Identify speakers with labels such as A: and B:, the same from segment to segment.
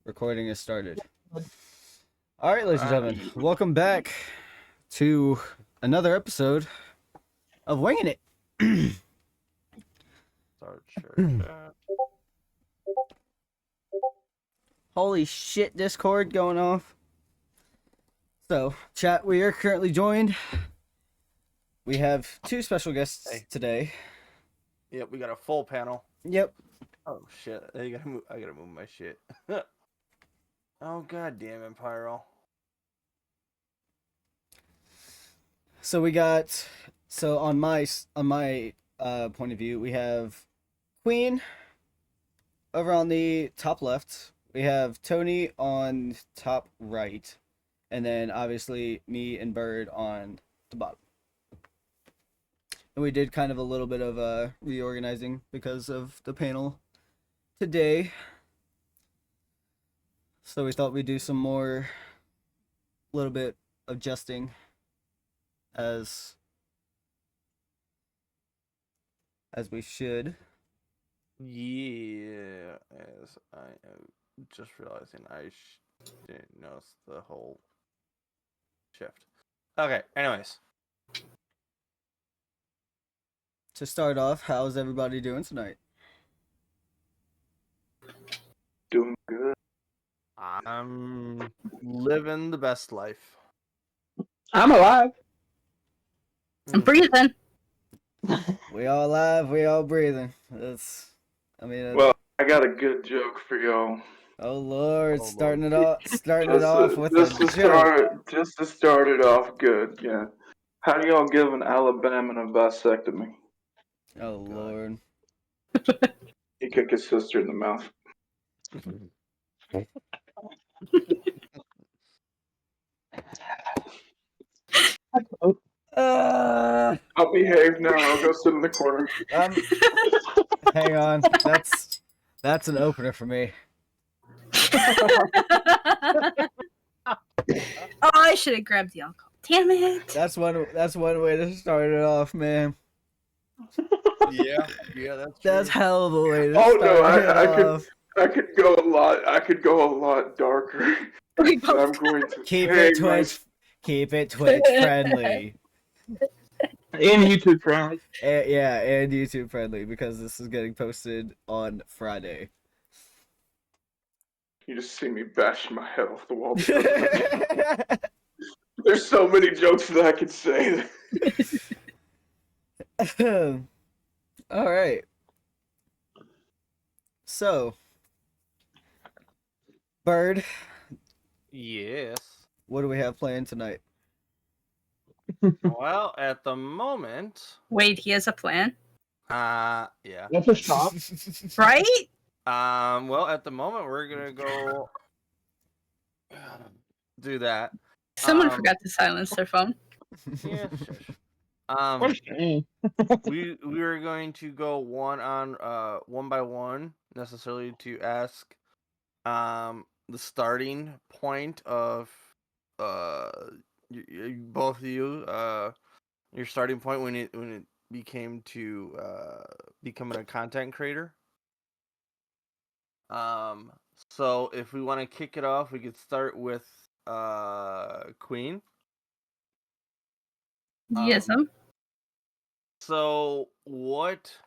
A: Recording is started. All right, ladies and gentlemen, welcome back to another episode of Wingin It.
B: Start share.
A: Holy shit, Discord going off. So, chat, we are currently joined. We have two special guests today.
B: Yep, we got a full panel.
A: Yep.
B: Oh shit! I gotta move my shit. Oh god damn it, Pyro.
A: So we got, on my point of view, we have Queen over on the top left. We have Tony on top right, and then obviously me and Bird on the bottom. And we did kind of a little bit of reorganizing because of the panel today. So we thought we'd do some more, little bit adjusting as we should.
B: Yeah, as I am just realizing I didn't notice the whole shift. Okay, anyways.
A: To start off, how's everybody doing tonight?
C: Doing good.
B: I'm living the best life.
D: I'm alive.
E: I'm breathing.
A: We all alive, we all breathing.
C: Well, I got a good joke for y'all.
A: Oh Lord,
B: Oh,
A: starting
B: Lord.
A: it off with
C: just
A: a joke.
C: Just to start it off good, yeah. How do y'all give an Alabaman a vasectomy?
A: Oh Lord.
C: He kicked his sister in the mouth. I'll behave now. I'll go sit in the corner.
A: Hang on, that's an opener for me.
E: Oh, I should have grabbed the alcohol. Damn it!
A: That's one way to start it off, man.
B: Yeah, that's true.
A: That's hell of a way to
C: Oh
A: start
C: no,
A: it off.
C: I could go a lot darker.
E: We
C: But I'm
E: both
C: going to
A: Keep it Twitch friendly.
D: And YouTube friendly.
A: And YouTube friendly because this is getting posted on Friday.
C: You just see me bash my head off the wall. There's so many jokes that I could say.
A: All right. So, Bird,
B: Yes.
A: what do we have planned tonight?
B: Well, at the moment,
E: Wait, he has a plan,
B: yeah.
D: That's a stop.
E: right?
B: Well, at the moment, we're gonna go do that.
E: Someone forgot to silence their phone.
B: Yeah, sure.
D: What a shame.
B: we are going to go one by one, necessarily to ask the starting point of both of you your starting point when it became to becoming a content creator. So if we want to kick it off, we could start with Queen.
E: Yes,
B: So what?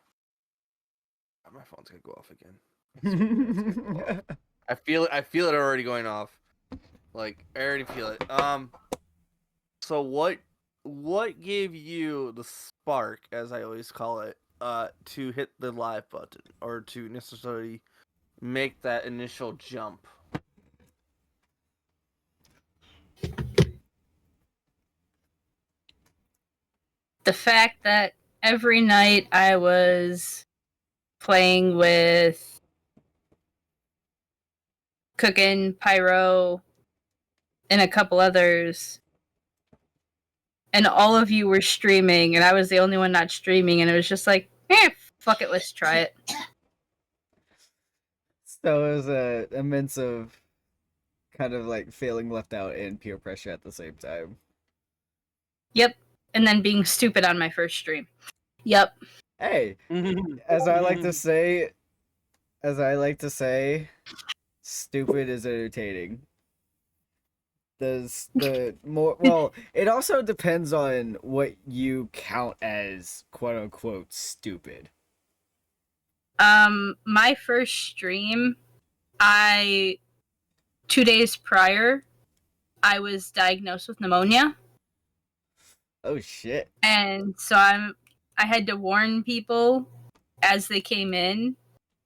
B: Oh, my phone's gonna go off again. I feel it already going off. Like I already feel it. So what gave you the spark, as I always call it, to hit the live button or to necessarily make that initial jump?
E: the fact that every night I was playing with Cookin, Pyro, and a couple others, and all of you were streaming, and I was the only one not streaming, and it was just like, fuck it, let's try it.
A: So it was a mix of kind of like feeling left out and peer pressure at the same time.
E: Yep. And then being stupid on my first stream. Yep.
A: Hey, as I like to say, stupid is entertaining. Does the more well, it also depends on what you count as quote unquote stupid.
E: My first stream, 2 days prior, I was diagnosed with pneumonia.
A: Oh shit.
E: And so I had to warn people as they came in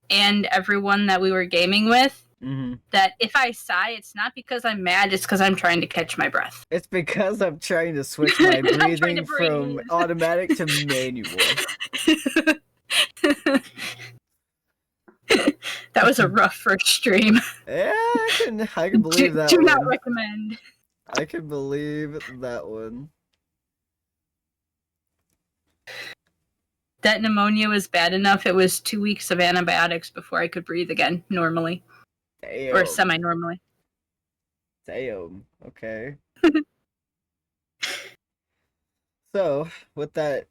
E: and everyone that we were gaming with that if I sigh, it's not because I'm mad, it's because I'm trying to catch my breath.
A: It's because I'm trying to switch my
E: I'm trying
A: breathing
E: to
A: from
E: breathe.
A: automatic to manual.
E: That was a rough first stream.
A: Yeah, I can believe that
E: do
A: one.
E: not recommend.
A: I can believe that one.
E: That pneumonia was bad enough. It was 2 weeks of antibiotics before I could breathe again normally.
A: Damn.
E: Or semi-normally.
A: Damn. Okay. So, with that,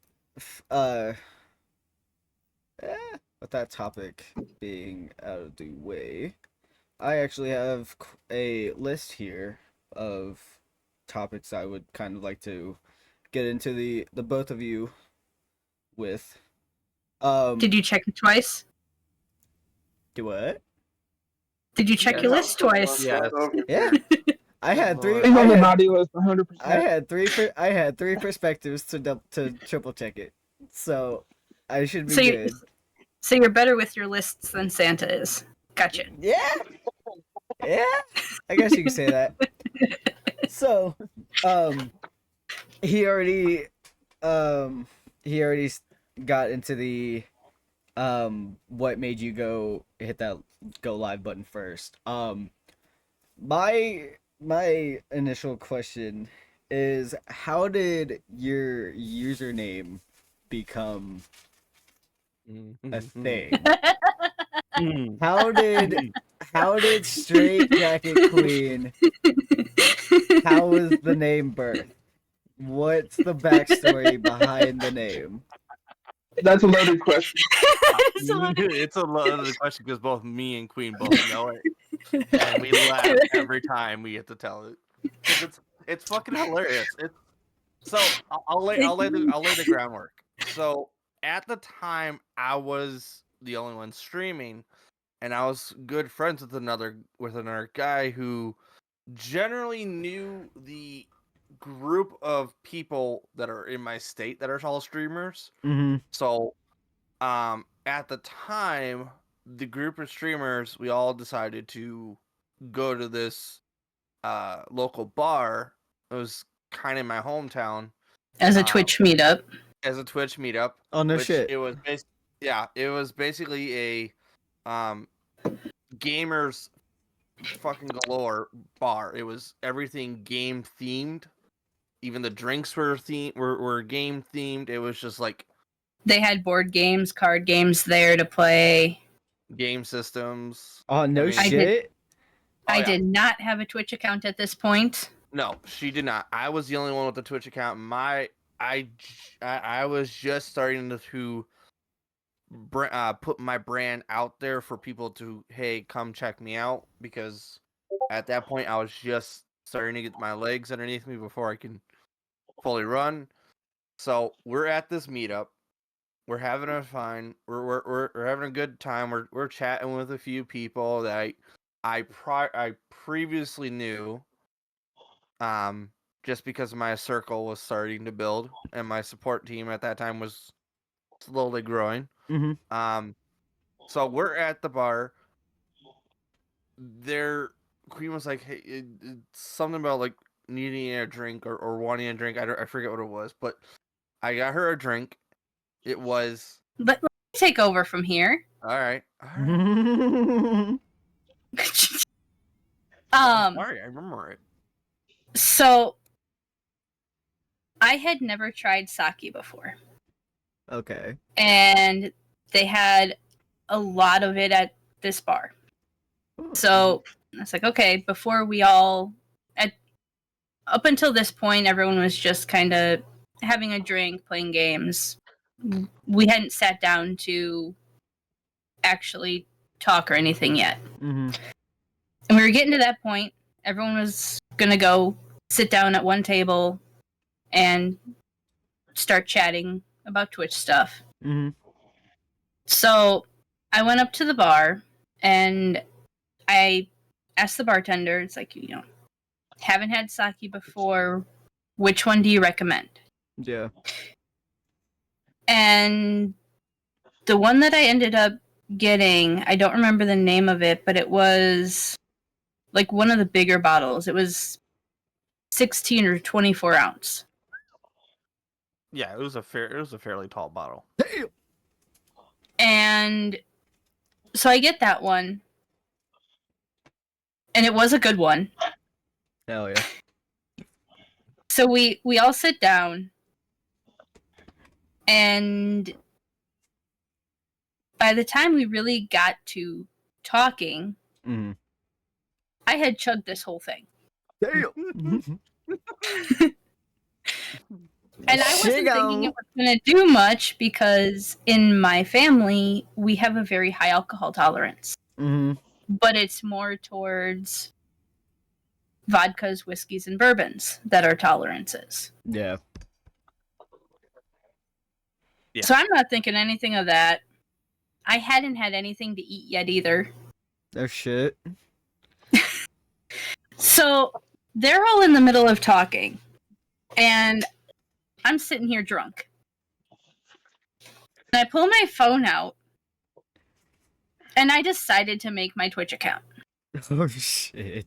A: with that topic being out of the way, I actually have a list here of topics I would kind of like to get into the both of you with.
E: Did you check it twice?
A: Do what?
E: Did you check your list twice?
B: Yes.
A: Yeah. I had three.
D: I think on the
A: I had,
D: naughty list 100%.
A: I had three perspectives to triple check it, so I should be
E: So
A: good.
E: So you're better with your lists than Santa is. Gotcha.
A: Yeah, yeah. I guess you can say that. So, he already got into the what made you go hit that go live button first. My initial question is, how did your username become a thing? How did StraightJacketQueen, how was the name birthed? What's the backstory behind the name?
D: That's a loaded question.
B: It's a loaded question because both me and Queen both know it, and we laugh every time we get to tell it. 'Cause it's fucking hilarious. So I'll lay the groundwork. So at the time, I was the only one streaming, and I was good friends with another guy who generally knew the group of people that are in my state that are all streamers.
A: Mm-hmm.
B: So at the time, the group of streamers, we all decided to go to this local bar. It was kind of in my hometown.
E: As a Twitch meetup.
B: As a Twitch meetup.
A: Oh no
B: which
A: shit.
B: It was it was basically a gamers fucking galore bar. It was everything game themed. Even the drinks were game themed. It was just like
E: They had board games, card games there to play.
B: game systems.
A: Oh no
B: I mean-
A: shit.
E: I did not have a Twitch account at this point.
B: No, she did not. I was the only one with the Twitch account. I was just starting to put my brand out there for people to, hey, come check me out, because at that point I was just starting to get my legs underneath me before I can fully run. So we're at this meetup. We're having a fun. We're having a good time. We're chatting with a few people that I previously knew. Just because my circle was starting to build and my support team at that time was slowly growing.
A: Mm-hmm.
B: So we're at the bar. Queen was like, hey, it's something about like needing a drink or wanting a drink. I forget what it was, but I got her a drink. It was
E: Let me take over from here.
B: all right. Sorry, I remember it.
E: So I had never tried sake before.
A: Okay.
E: And they had a lot of it at this bar. So I was like, okay, before we all up until this point, everyone was just kind of having a drink, playing games. We hadn't sat down to actually talk or anything yet.
A: Mm-hmm.
E: And we were getting to that point. Everyone was gonna go sit down at one table and start chatting about Twitch stuff.
A: Mm-hmm.
E: So I went up to the bar and I asked the bartender, it's like, haven't had sake before. Which one do you recommend?
A: Yeah.
E: And the one that I ended up getting, I don't remember the name of it, but it was like one of the bigger bottles. It was 16 or 24 ounce.
B: Yeah, it was a fairly tall bottle.
A: Damn.
E: And so I get that one. And it was a good one.
A: Hell yeah.
E: So we all sit down. And by the time we really got to talking,
A: Mm-hmm.
E: I had chugged this whole thing.
A: Damn.
E: And I wasn't thinking it was going to do much because in my family, we have a very high alcohol tolerance.
A: Mm-hmm.
E: But it's more towards vodkas, whiskeys, and bourbons that are tolerances.
A: Yeah.
B: Yeah.
E: So I'm not thinking anything of that. I hadn't had anything to eat yet either.
A: No shit.
E: So they're all in the middle of talking. And I'm sitting here drunk. And I pull my phone out. And I decided to make my Twitch account.
A: Oh shit.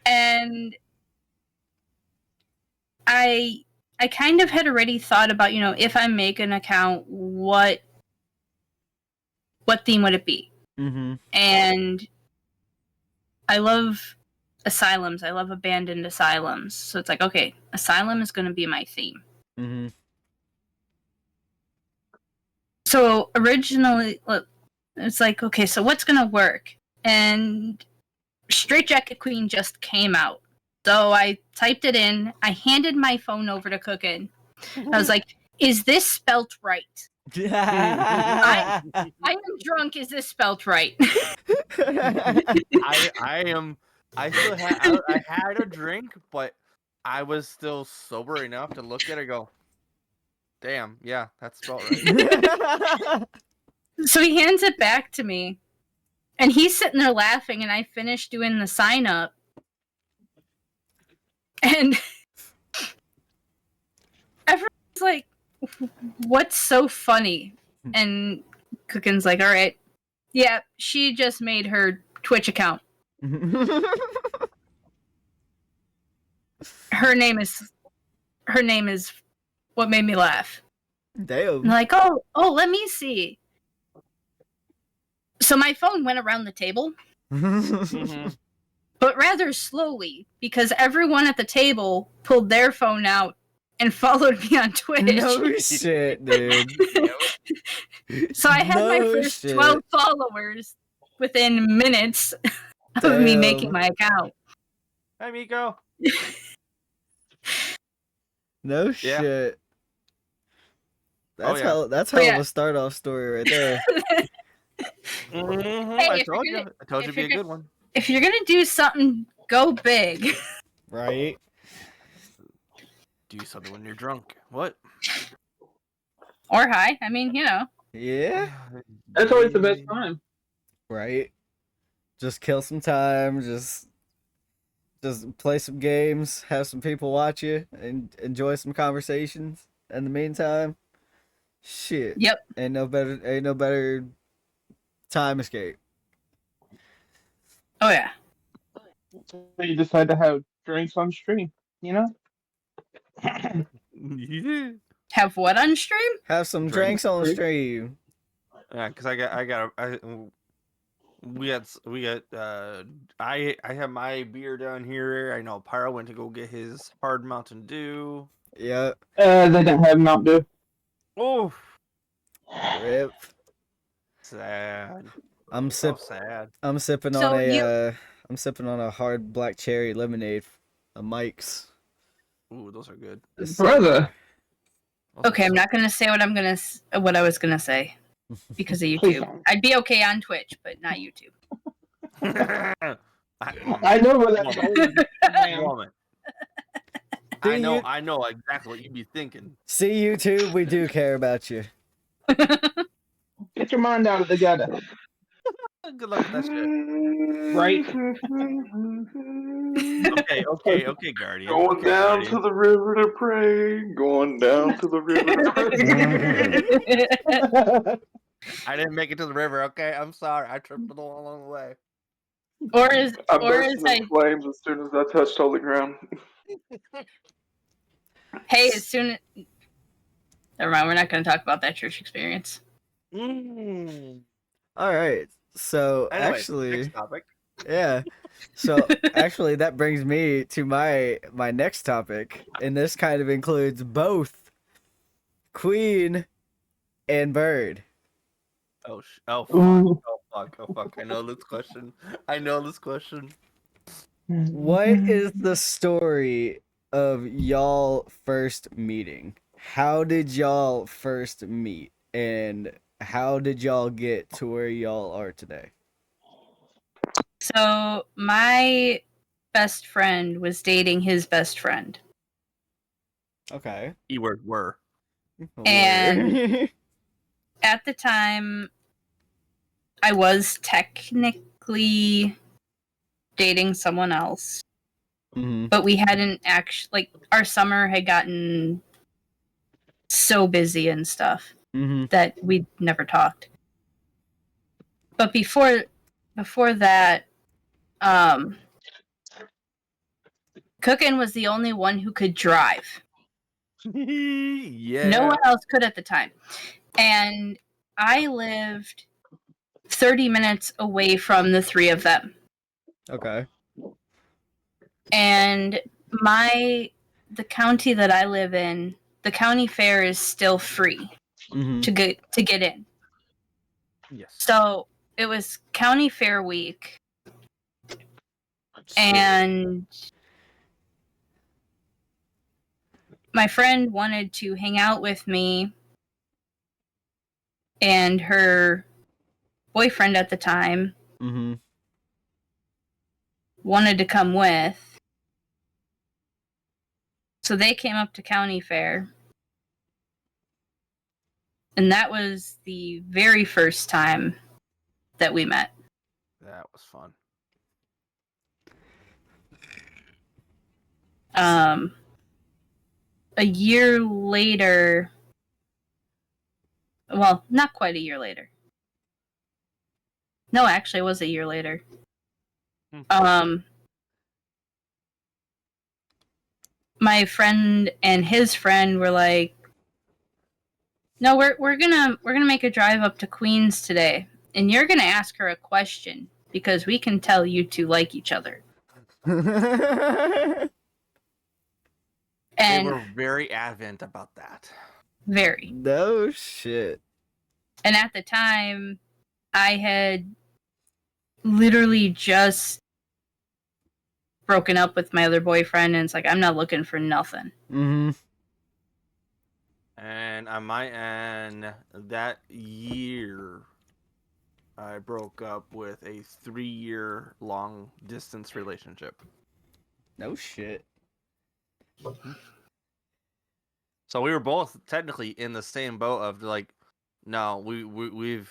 E: And I kind of had already thought about, if I make an account, what theme would it be?
A: Mm-hmm.
E: And I love asylums. I love abandoned asylums. So it's like, okay, asylum is going to be my theme.
A: Mm-hmm.
E: So originally, it's like, okay, so what's going to work? And StraightJacketQueen just came out. So I typed it in. I handed my phone over to Cookin. I was like, is this spelt right? I am drunk. Is this spelt right?
B: I am. I still had. I had a drink, but I was still sober enough to look at it and go, "Damn, yeah, that's spelled right."
E: So he hands it back to me, and he's sitting there laughing. And I finished doing the sign up, and everyone's like, "What's so funny?" And Cookin's like, "All right, yeah, she just made her Twitch account. Her name is what made me laugh."
A: Damn.
E: I'm like, oh, let me see. So my phone went around the table,
B: Mhm.
E: but rather slowly, because everyone at the table pulled their phone out and followed me on Twitch.
A: No shit, dude.
E: So I had my
A: No
E: first
A: shit.
E: 12 followers within minutes of me making
A: Damn.
E: my account.
B: Hi, Miko.
A: No
B: Yeah.
A: shit. That's
B: yeah.
A: that's
E: But
A: hell
E: yeah.
A: of a start off story right there.
B: Mhm,
E: Hey,
B: I
E: if
B: told
E: you're
B: you.
E: gonna-
B: I told you
E: if
B: it'd be a
E: you're
B: good one.
E: If you're gonna do something, go big.
A: Right?
B: Do something when you're drunk. What?
E: Or high. I mean,
A: Yeah.
D: That's always the best time.
A: Right? Just kill some time, just play some games, have some people watch you, and enjoy some conversations. In the meantime, shit.
E: Yep.
A: Ain't no better time escape.
E: Oh yeah.
D: So you decide to have drinks on stream, you know?
B: Yeah.
E: Have what on stream?
A: Have some
B: Drinks.
A: drinks on stream.
B: Yeah, because I have my beer down here. I know Pyro went to go get his hard Mountain Dew.
A: Yeah.
D: They didn't have Mount Dew.
B: Oh,
A: Rip.
B: sad.
A: I'm
B: So
A: sip.
B: sad.
A: I'm sipping
E: So
A: on a.
E: you-
A: I'm sipping on a hard black cherry lemonade. A Mike's.
B: Ooh, those are good.
A: Yes,
D: Brother.
B: Those are
E: Okay, I'm
B: so-
E: not gonna say what I was gonna say because of
D: Please
E: YouTube.
D: don't.
E: I'd be okay on Twitch, but not YouTube.
D: I know where that's going, ma'am.
B: Woman. I know exactly what you'd be thinking.
A: See, YouTube, we do care about you.
D: Get your mind out of the gutter.
B: Good luck with that shit.
D: Right.
B: Okay, Guardian.
C: Going
B: Okay,
C: down
B: Guardian.
C: to the river to pray. Going down to the river to pray.
B: I didn't make it to the river, okay? I'm sorry. I tripped along the way.
E: or is
C: I
E: or
C: burst
E: is
C: into flames as soon as I touched holy ground.
E: hey, as soon never mind, we're not going to talk about that church experience.
B: Mm.
A: All right. So
B: Anyway,
A: actually,
B: next topic.
A: yeah. So actually, that brings me to my next topic, and this kind of includes both Queen and Bird.
B: Oh fuck.
D: Ooh.
B: Oh fuck. I know this question.
A: What is the story of y'all first meeting? How did y'all first meet, and how did y'all get to where y'all are today?
E: So my best friend was dating his best friend.
A: Okay.
B: Keyword were.
E: And at the time, I was technically dating someone else,
A: Mhm.
E: but we hadn't actually, like, our summer had gotten so busy and stuff
A: Mhm.
E: that we'd never talked. But before that, Cookin was the only one who could drive.
B: Yeah.
E: No one else could at the time. And I lived 30 minutes away from the three of them.
A: Okay.
E: And the county that I live in, the county fair is still free
A: Mhm.
E: to get in.
B: Yes.
E: So it was county fair week, and my friend wanted to hang out with me and her boyfriend at the time
A: Mhm.
E: wanted to come with. So they came up to county fair. And that was the very first time that we met.
B: That was fun.
E: A year later, well, not quite a year later. No, actually, it was a year later. My friend and his friend were like, "No, we're gonna make a drive up to Queens today, and you're gonna ask her a question because we can tell you two like each other."
B: They
E: And
B: were very adamant about that.
E: very.
A: No shit.
E: And at the time, I had literally just broken up with my other boyfriend, and it's like, I'm not looking for nothing.
A: Mhm.
B: And on my end, that year, I broke up with a 3-year long distance relationship.
A: No shit.
B: So we were both technically in the same boat of like, no, we've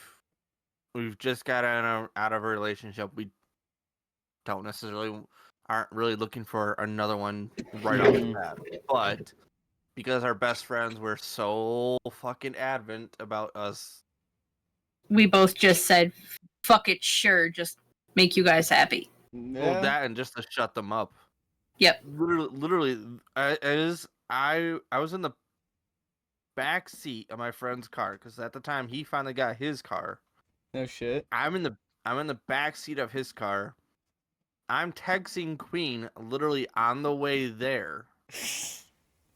B: just got out of a relationship. We aren't really looking for another one right off the bat. But because our best friends were so fucking adamant about us,
E: We both just said, fuck it, sure, just make you guys happy.
B: well, that and just to shut them up.
E: Yep.
B: Literally, I was in the back seat of my friend's car because at the time he finally got his car.
A: No shit.
B: I'm in the back seat of his car. I'm texting Queen literally on the way there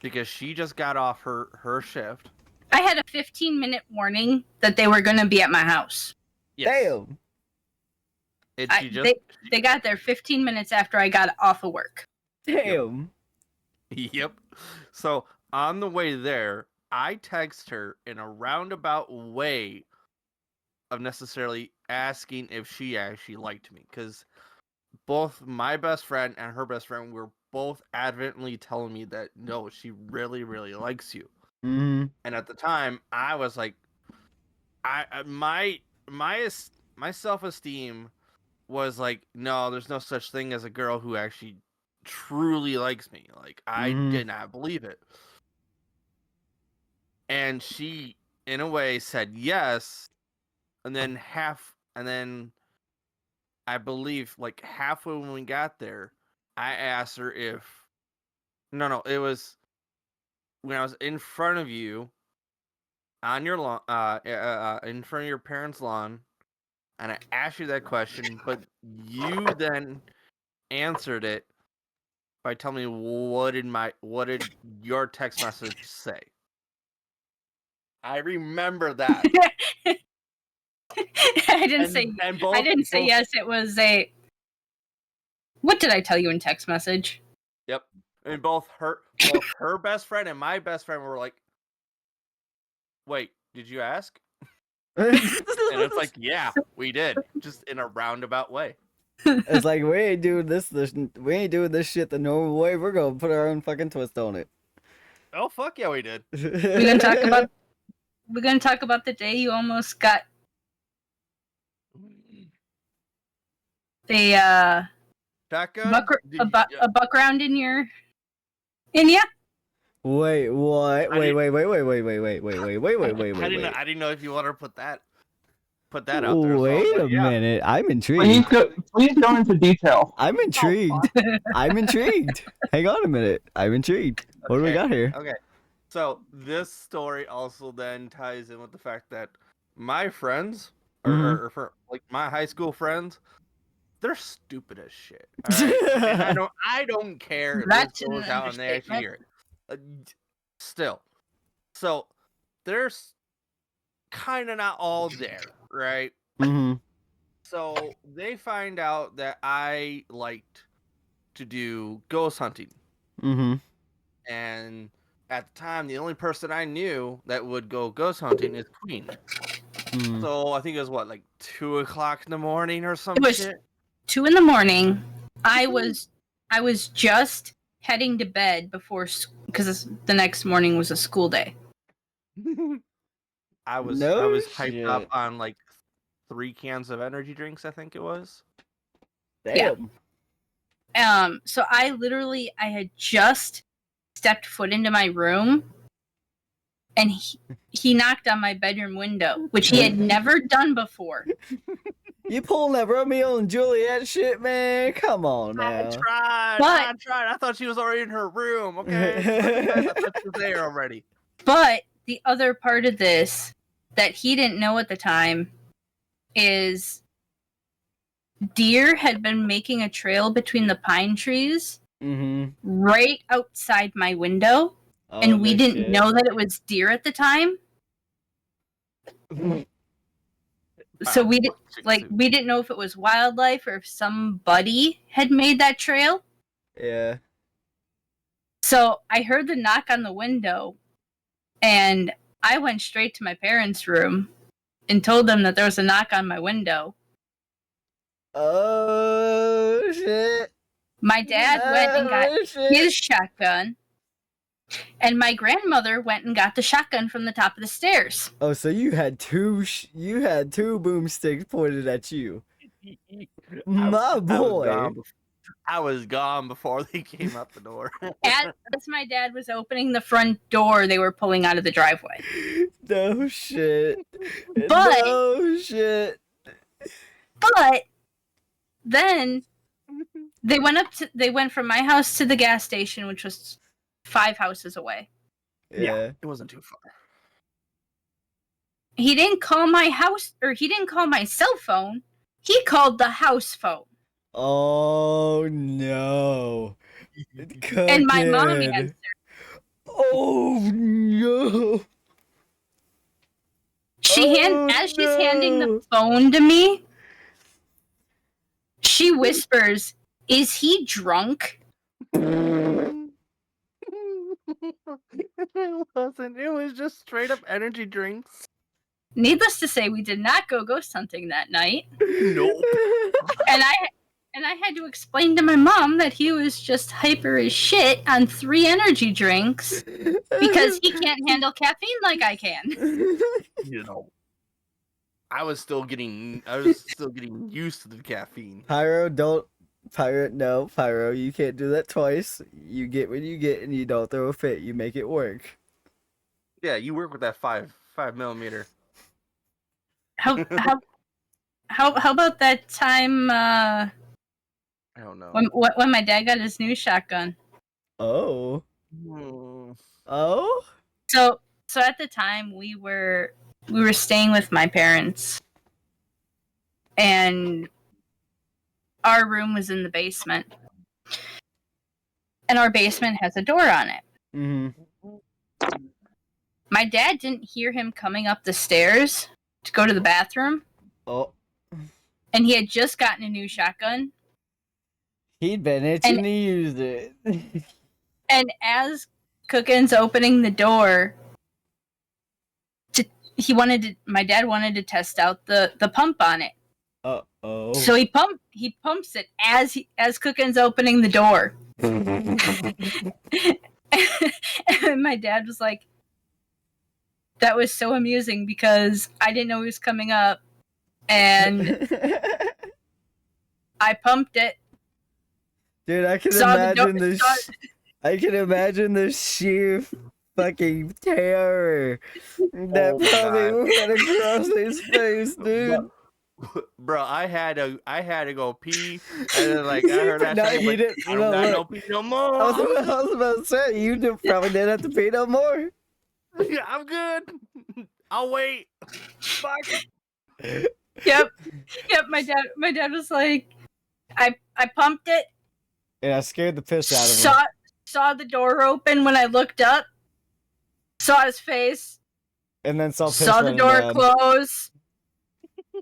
B: because she just got off her shift.
E: I had a 15-minute warning that they were going to be at my house.
B: Yes.
A: Damn.
B: And
E: they got there 15 minutes after I got off of work.
A: Damn.
B: Yep. So on the way there, I text her in a roundabout way of necessarily asking if she actually liked me, because both my best friend and her best friend were both adamantly telling me that no, she really, really likes you.
A: Mm-hmm.
B: And at the time, I was like, my self-esteem was like, no, there's no such thing as a girl who actually truly likes me. Like, I
A: Mhm.
B: did not believe it. And she, in a way, said yes, and then I believe, like, halfway when we got there, I asked her if, no, it was when I was in front of you on your lawn, in front of your parents' lawn, and I asked you that question, but you then answered it by telling me what did your text message say. I remember that.
E: I didn't say yes. It was a. What did I tell you in text message?
B: Yep. And both her best friend and my best friend were like, "Wait, did you ask?" And it's like, "Yeah, we did, just in a roundabout way."
A: It's like we ain't doing this. We ain't doing this shit the normal way. We're gonna put our own fucking twist on it.
B: Oh fuck yeah, we did.
E: We're gonna talk about. We're gonna talk about the day you almost got a
B: Shotgun?
E: a buck round in ya.
A: Wait, what?
B: I
A: Wait.
B: I didn't know if you wanted to put that out there. So,
A: Wait
B: but
A: a
B: yeah.
A: minute. I'm intrigued.
D: Please go into detail.
A: I'm intrigued. I'm intrigued. Hang on a minute. I'm intrigued. What do we got here?
B: Okay. So this story also then ties in with the fact that my friends, or for like my high school friends, they're stupid as shit. All right? And I don't care if
E: That's
B: this goes
E: an
B: out and they actually hear it. Still, so there's kind of not all there, right?
A: Mm-hmm.
B: So they find out that I liked to do ghost hunting.
A: Mm-hmm.
B: And at the time, the only person I knew that would go ghost hunting is Queen.
A: Mm.
B: So I think it was what, like 2:00 in the morning or some
E: It was
B: shit.
E: 2 a.m. I was just heading to bed because the next morning was a school day.
B: I was hyped up on like 3 cans of energy drinks, I think it was.
A: Damn.
E: So I had just stepped foot into my room, and he knocked on my bedroom window, which he had never done before.
A: You pulling that Romeo and Juliet shit, man? Come on now.
B: I tried. I thought she was already in her room. Okay, I thought she was there already.
E: But the other part of this that he didn't know at the time is deer had been making a trail between the pine trees right outside my window, and we didn't know that it was deer at the time. So we didn't know if it was wildlife or if somebody had made that trail.
A: Yeah.
E: So I heard the knock on the window, and I went straight to my parents' room and told them that there was a knock on my window.
A: Oh shit.
E: My dad went and got his shotgun, and my grandmother went and got the shotgun from the top of the stairs.
A: Oh, so you had two boomsticks pointed at you. My boy.
B: I was gone before they came out the door.
E: As my dad was opening the front door, they were pulling out of the driveway.
A: No shit.
E: But
A: no shit.
E: But then they went from my house to the gas station, which was 5 houses away.
A: Yeah.
B: It wasn't too far.
E: He didn't call my house, or he didn't call my cell phone. He called the house phone.
A: Oh no.
E: And my mom answered.
A: Oh no.
E: As she's handing the phone to me, she whispers, "Is he drunk?"
B: It wasn't. It was just straight up energy drinks.
E: needless to say, we did not go ghost hunting that night.
B: Nope.
E: And I had to explain to my mom that he was just hyper as shit on 3 energy drinks because he can't handle caffeine like I can.
B: You know, I was still getting used to the caffeine.
A: Pyro, you can't do that twice. You get what you get, and you don't throw a fit. You make it work.
B: Yeah, you work with that 5mm.
E: How about that time
B: I don't know.
E: when my dad got his new shotgun?
A: Oh.
B: Hmm.
A: Oh.
E: So at the time we were staying with my parents, and our room was in the basement, and our basement has a door on it.
A: Mm-hmm.
E: My dad didn't hear him coming up the stairs to go to the bathroom,
A: Oh.
E: and he had just gotten a new shotgun.
A: He'd been itching to use it.
E: And as Cookin's opening the door, my dad wanted to test out the pump on it.
A: Uh-oh.
E: So he pumps it as Cookin's opening the door. And my dad was like, that was so amusing because I didn't know he was coming up, and I pumped it.
A: Dude, I can imagine the sheer fucking terror that probably went across his face, dude.
B: Bro, I had to go pee, and then like I heard that.
A: No,
B: I
A: you didn't.
B: I don't got no pee no more.
A: I was about to say, you probably didn't have to pee no more.
B: Yeah, I'm good. I'll wait. Fuck.
E: Yep. My dad was like, I pumped it.
A: And I scared the piss out of him.
E: Saw the door open when I looked up. Saw his face.
A: And then saw
E: the door
A: down.
E: close.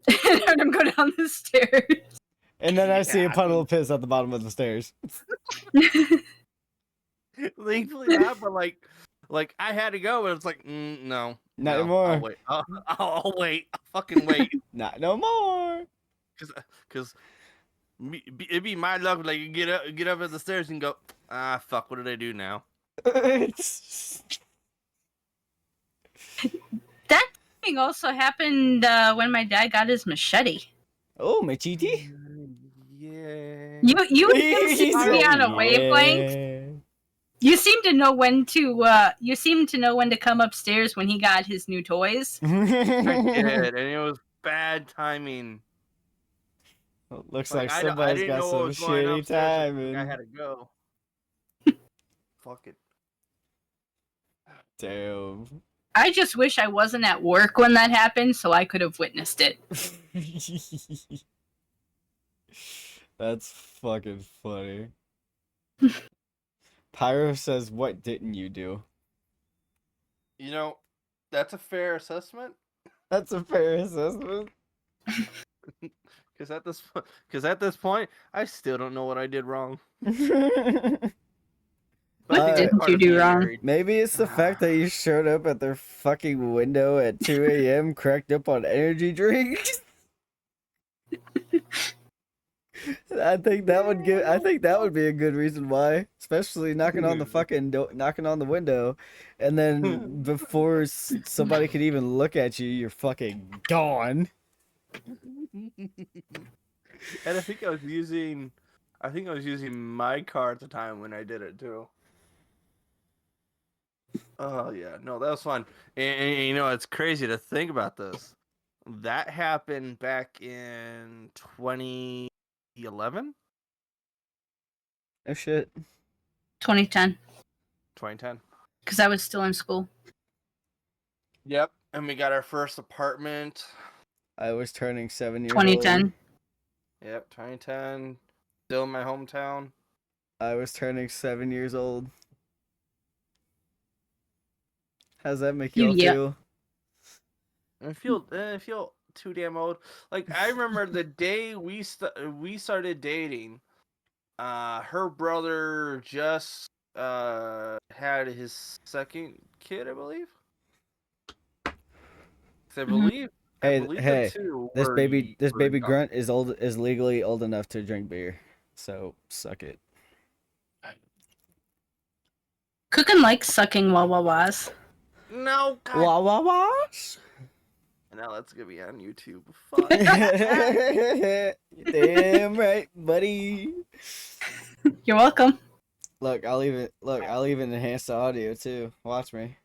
E: And heard him go down the stairs.
A: And then I see a puddle of piss at the bottom of the stairs.
B: Thankfully not, but like I had to go, and it's like, no.
A: Not
B: no,
A: anymore.
B: I'll wait. I'll wait. I'll fucking wait.
A: Not no more.
B: Cause it'd be my luck. Like you get up at the stairs and go, fuck. What did I do now?
E: That thing also happened when my dad got his machete.
A: Oh, machete.
B: Yeah.
E: You seem to be on a wavelength. You seem to know when to come upstairs when he got his new toys.
B: I did, and it was bad timing.
A: Well, looks like
B: I
A: somebody's
B: didn't
A: got
B: know
A: some
B: what was going
A: shitty
B: upstairs,
A: timing.
B: I had to go. Fuck it.
A: Damn.
E: I just wish I wasn't at work when that happened so I could have witnessed it.
A: That's fucking funny. Pyro says, what didn't you do?
B: You know, that's a fair assessment.
A: That's a fair assessment.
B: Because at this point, I still don't know what I did wrong.
E: What didn't you do wrong?
A: Maybe it's the fact that you showed up at their fucking window at 2 a.m. cracked up on energy drinks. I think that would be a good reason why, especially knocking on the window, and then before somebody could even look at you, you're fucking gone.
B: And I think I was using my car at the time when I did it too. Oh yeah, no, that was fun. And you know, it's crazy to think about this. That happened back in 2011?
A: Oh shit.
E: 2010.
B: 2010.
E: Because I was still in school.
B: Yep. And we got our first apartment.
A: I was turning 7 years
E: 2010.
A: old.
B: Yep, 2010. Still in my hometown.
A: I was turning 7 years old. How's that make you all feel?
B: I feel too damn old. Like I remember the day we started dating. Her brother just had his second kid, I believe. I I believe. I
A: Hey,
B: believe
A: hey,
B: the two
A: this
B: were
A: baby
B: were
A: grunt is legally old enough to drink beer. So suck it.
E: Cookin likes sucking wawawas.
B: No, God.
A: Wah wah wah.
B: Now that's gonna be on YouTube. Fuck.
A: Damn right, buddy.
E: You're welcome.
A: Look, I'll even enhance the audio too. Watch me.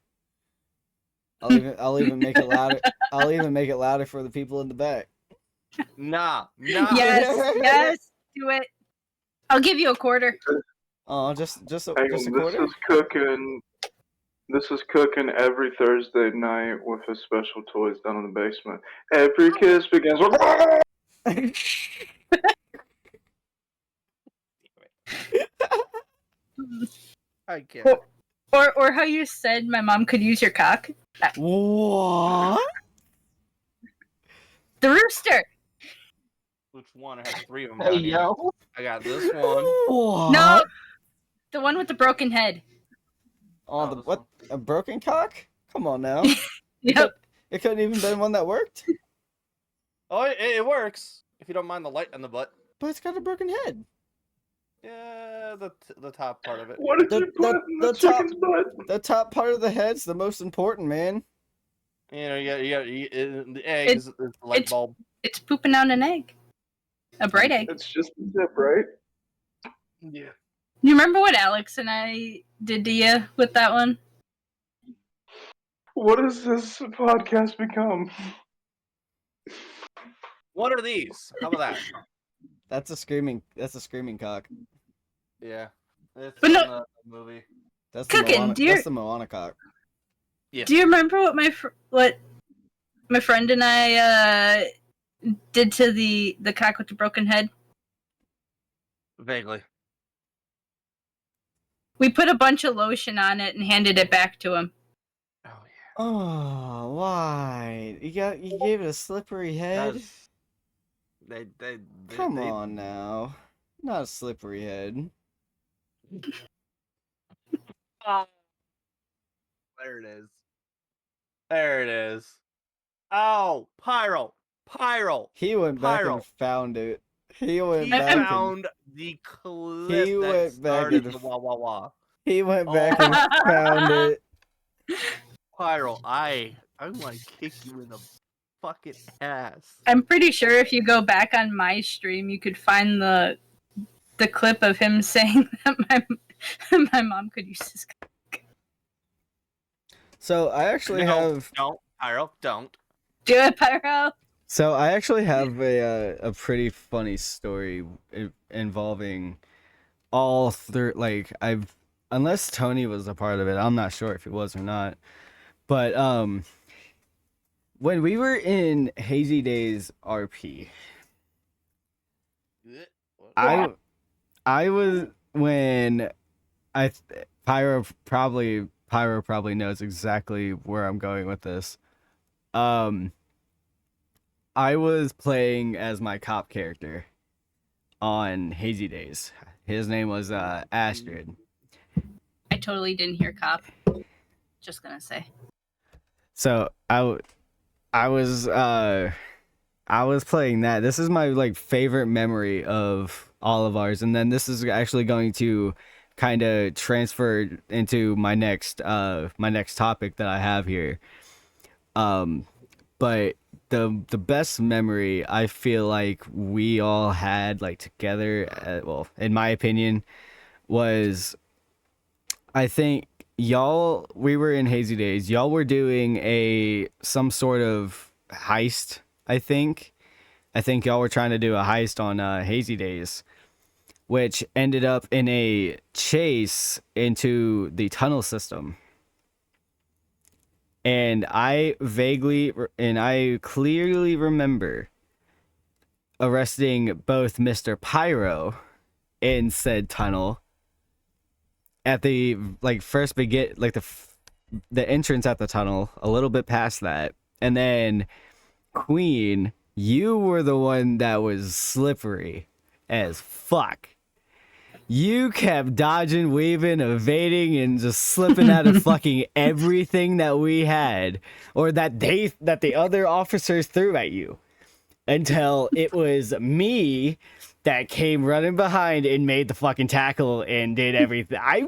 A: I'll even make it louder. I'll even make it louder for the people in the back.
B: Nah.
E: Yes, do it. I'll give you a quarter.
A: Oh, just a
C: Hang on,
A: quarter.
C: This is cooking every Thursday night with his special toys down in the basement. Every kiss begins with.
B: I can't.
E: Or how you said my mom could use your cock.
A: What?
E: The rooster.
B: Which one? I have 3 of them
D: Hey,
B: down here.
D: yo.
B: I got this one.
A: What?
E: No, the one with the broken head.
A: Oh,
B: this
A: what?
B: one.
A: A broken cock? Come on now.
E: Yep.
A: It couldn't even been one that worked.
B: Oh, it works if you don't mind the light on the butt.
A: But it's got a broken head.
B: Yeah, the top part of it.
C: What did
A: The-
C: you put in the
A: the top-
C: chicken's butt?
A: The top part of the head's the most important, man.
B: You know, the egg is the light bulb.
E: It's pooping out an egg. A bright egg.
C: It's just a zip, right?
B: Yeah.
E: You remember what Alex and I did to you with that one?
C: What has this podcast become?
B: What are these? How about that?
A: That's a screaming cock.
B: Yeah. It's
E: But no-
B: in the movie.
A: That's the
E: Cookin',
A: Moana,
E: do you-
A: that's the Moana cock.
B: Yeah.
E: Do you remember what my friend and I did to the cock with the broken head?
B: Vaguely.
E: We put a bunch of lotion on it and handed it back to him.
B: Oh yeah.
A: Oh, why? You gave it a slippery head?
B: They
A: Come on now. Not a slippery head.
B: Oh. There it is. There it is. Oh, Pyro.
A: He went back
B: Pyro.
A: and found it. He went
B: He
A: back and
B: found the clip
A: He
B: that
A: went back
B: started
A: and-
B: the wah wah wah.
A: he went
B: Oh.
A: back and found it.
B: Pyro, I'm gonna kick you in the fucking ass.
E: I'm pretty sure if you go back on my stream, you could find the clip of him saying that my mom could use this.
A: So I actually have
B: Don't, Pyro, don't.
E: Do it, Pyro.
A: So I actually have a pretty funny story involving all three. Like unless Tony was a part of it, I'm not sure if he was or not. But when we were in Hazy Days RP, I was when Pyro probably knows exactly where I'm going with this. I was playing as my cop character on Hazy Days. His name was Astrid.
E: I totally didn't hear cop. Just gonna say.
A: So I was playing that. This is my favorite memory of all of ours, and then this is actually going to kind of transfer into my next topic that I have here. But the best memory I feel like we all had together, well, in my opinion, was I think we were in Hazy Days. Y'all were doing some sort of heist. I think y'all were trying to do a heist on Hazy Days, which ended up in a chase into the tunnel system. And I clearly remember arresting both Mr. Pyro in said tunnel at the first the entrance at the tunnel, a little bit past that. And then Queen, you were the one that was slippery as fuck. You kept dodging, weaving, evading, and just slipping out of fucking everything that we had, or that the other officers threw at you, until it was me that came running behind and made the fucking tackle and did everything. I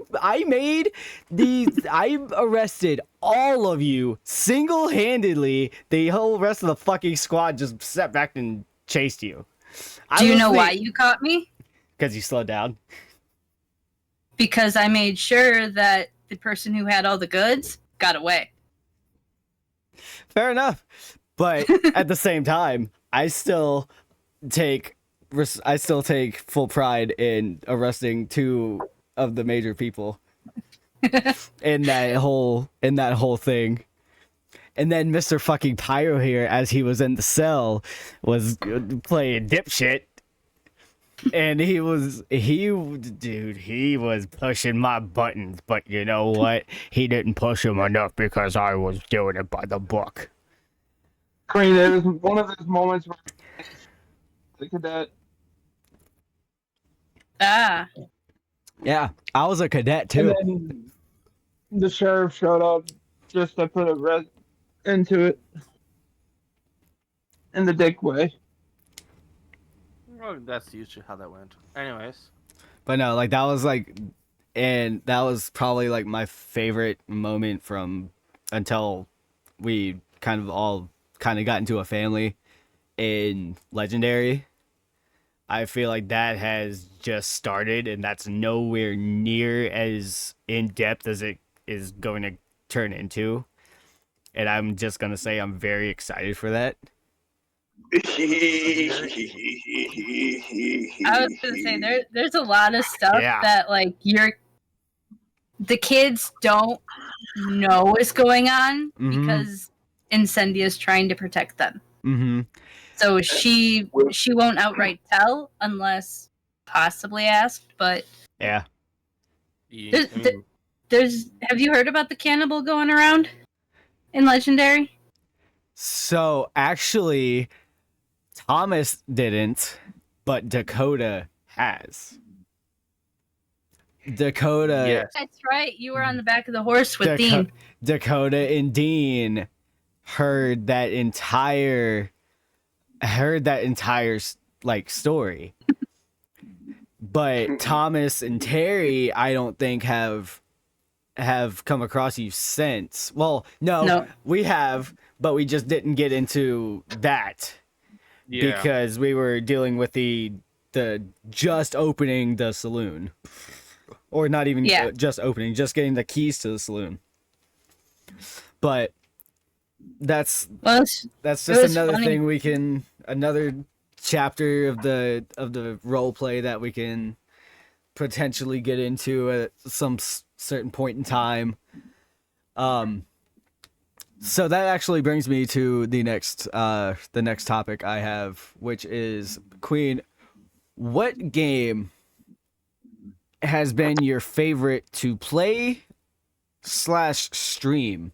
A: arrested all of you single-handedly. The whole rest of the fucking squad just sat back and chased you.
E: Do you know why you caught me?
A: Because you slowed down.
E: Because I made sure that the person who had all the goods got away.
A: Fair enough. But at the same time, I still take full pride in arresting 2 of the major people in that whole thing. And then Mr. fucking Pyro here, as he was in the cell, was playing dipshit. And he was pushing my buttons, but you know what? He didn't push them enough because I was doing it by the book.
D: Queen, it was one of those moments where the cadet.
E: Ah.
A: Yeah, I was a cadet too.
D: And then the sheriff showed up just to put a red into it in the dick way.
B: Well, that's usually how that went. Anyways.
A: But no, like that was probably like my favorite moment from until we kind of got into a family in Legendary. I feel like that has just started, and that's nowhere near as in depth as it is going to turn into. And I'm just gonna say I'm very excited for that.
E: I was gonna say there's a lot of stuff that like the kids don't know is going on because Incendia is trying to protect them.
A: Mm-hmm.
E: So she won't outright tell unless possibly asked. But
A: yeah,
E: there's have you heard about the cannibal going around in Legendary?
A: So actually, Thomas didn't, but Dakota has. Dakota.
B: Yes.
E: That's right. You were on the back of the horse with Dean.
A: Dakota and Dean heard that entire like story. But Thomas and Terry, I don't think have come across you since. Well, no, we have, but we just didn't get into that because we were dealing with the just opening the saloon, or not even just opening, just getting the keys to the saloon. But that's just another thing another chapter of the role play that we can potentially get into at some certain point in time. So that actually brings me to the next topic I have, which is, Queen, what game has been your favorite to play / stream?